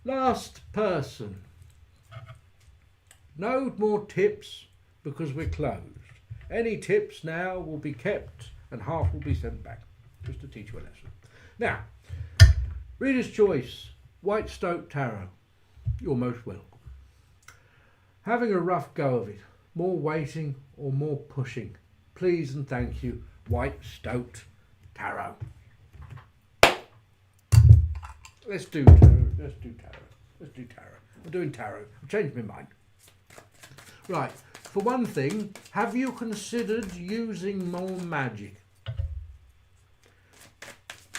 Last person. No more tips because we're closed. Any tips now will be kept and half will be sent back, just to teach you a lesson. Now, Reader's Choice, White Stoke Tarot. You're most welcome. Having a rough go of it, more waiting or more pushing. Please and thank you, White Stoke Tarot. Let's do tarot. I'm doing tarot. I've changed my mind. Right. For one thing, have you considered using more magic?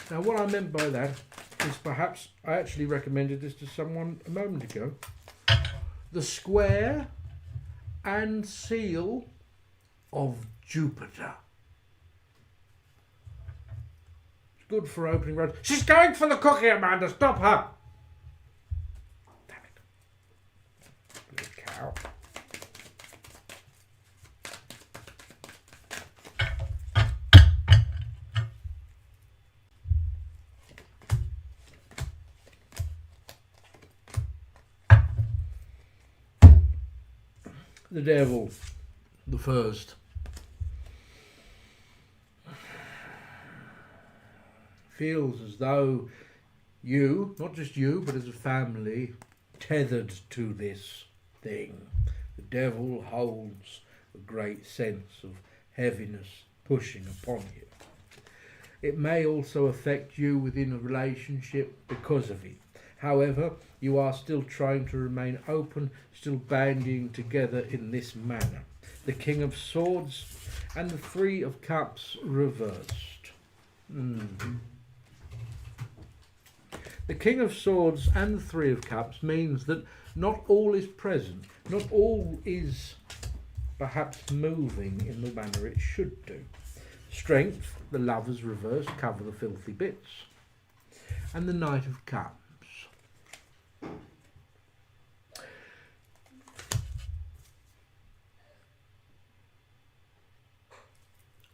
Now, what I meant by that is perhaps I actually recommended this to someone a moment ago. The square and seal of Jupiter. It's good for opening roads. She's going for the cookie, Amanda. Stop her. Damn it. Little cow. The devil, the first. feels as though you, not just you, but as a family, tethered to this thing. The devil holds a great sense of heaviness pushing upon you. It may also affect you within a relationship because of it. However, you are still trying to remain open, still banding together in this manner. The King of Swords and the Three of Cups reversed. The King of Swords and the Three of Cups means that not all is present, not all is perhaps moving in the manner it should do. Strength, the Lovers reversed, cover the filthy bits, and the Knight of Cups.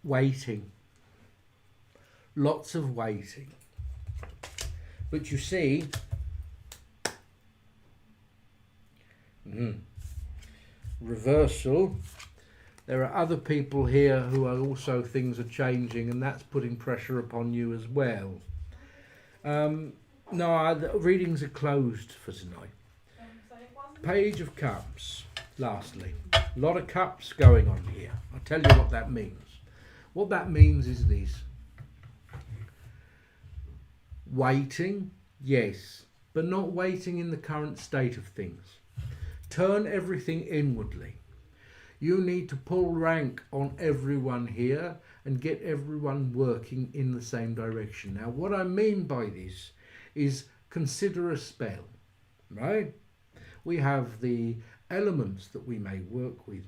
Waiting. Lots of waiting. But you see, reversal, there are other people here who are also, things are changing, and that's putting pressure upon you as well. No, the readings are closed for tonight. Page of Cups, lastly. A lot of cups going on here. I'll tell you what that means. What that means is this. Waiting, yes, but not waiting in the current state of things. Turn everything inwardly. You need to pull rank on everyone here and get everyone working in the same direction. Now, what I mean by this is consider a spell, right? We have the elements that we may work with.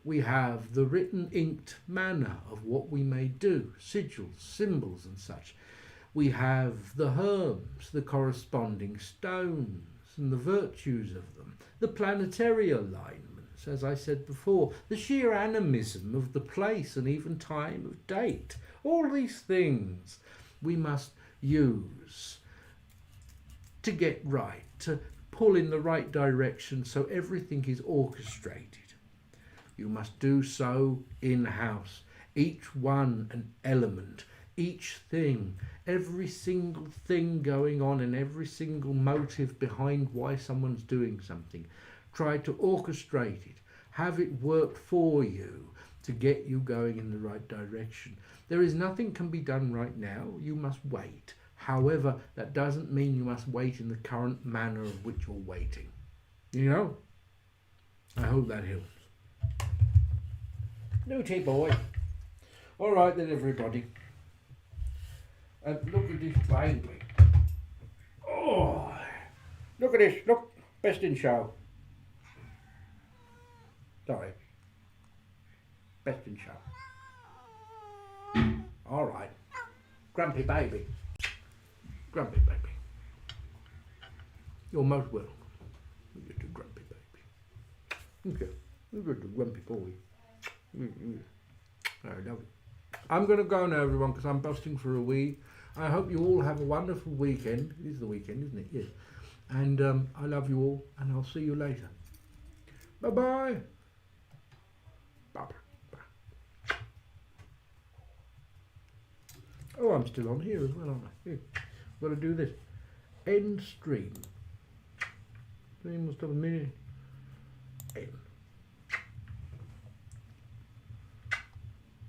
We have the written inked manner of what we may do, sigils, symbols and such. We have the herbs, the corresponding stones and the virtues of them, the planetary alignments, as I said before, the sheer animism of the place and even time of date. All these things we must use to get right, to pull in the right direction so everything is orchestrated. You must do so in-house, each one an element, each thing, every single thing going on and every single motive behind why someone's doing something. Try to orchestrate it, have it work for you to get you going in the right direction. There is nothing can be done right now, you must wait. However, that doesn't mean you must wait in the current manner of which you're waiting. You know? I hope that helps. Newty boy. All right then, everybody. Look at this baby. Oh, look at this. Look, best in show. Sorry. Best in show. All right. Grumpy baby. Grumpy baby. You're most welcome. You're a grumpy baby. Okay. You're a grumpy boy. I love it. I'm going to go now, everyone, because I'm busting for a wee. I hope you all have a wonderful weekend. It is the weekend, isn't it? Yes. And I love you all, and I'll see you later. Bye-bye. Bye-bye. Oh, I'm still on here as well, aren't I? Here. I've got to do this. End stream. Stream will stop a minute. End.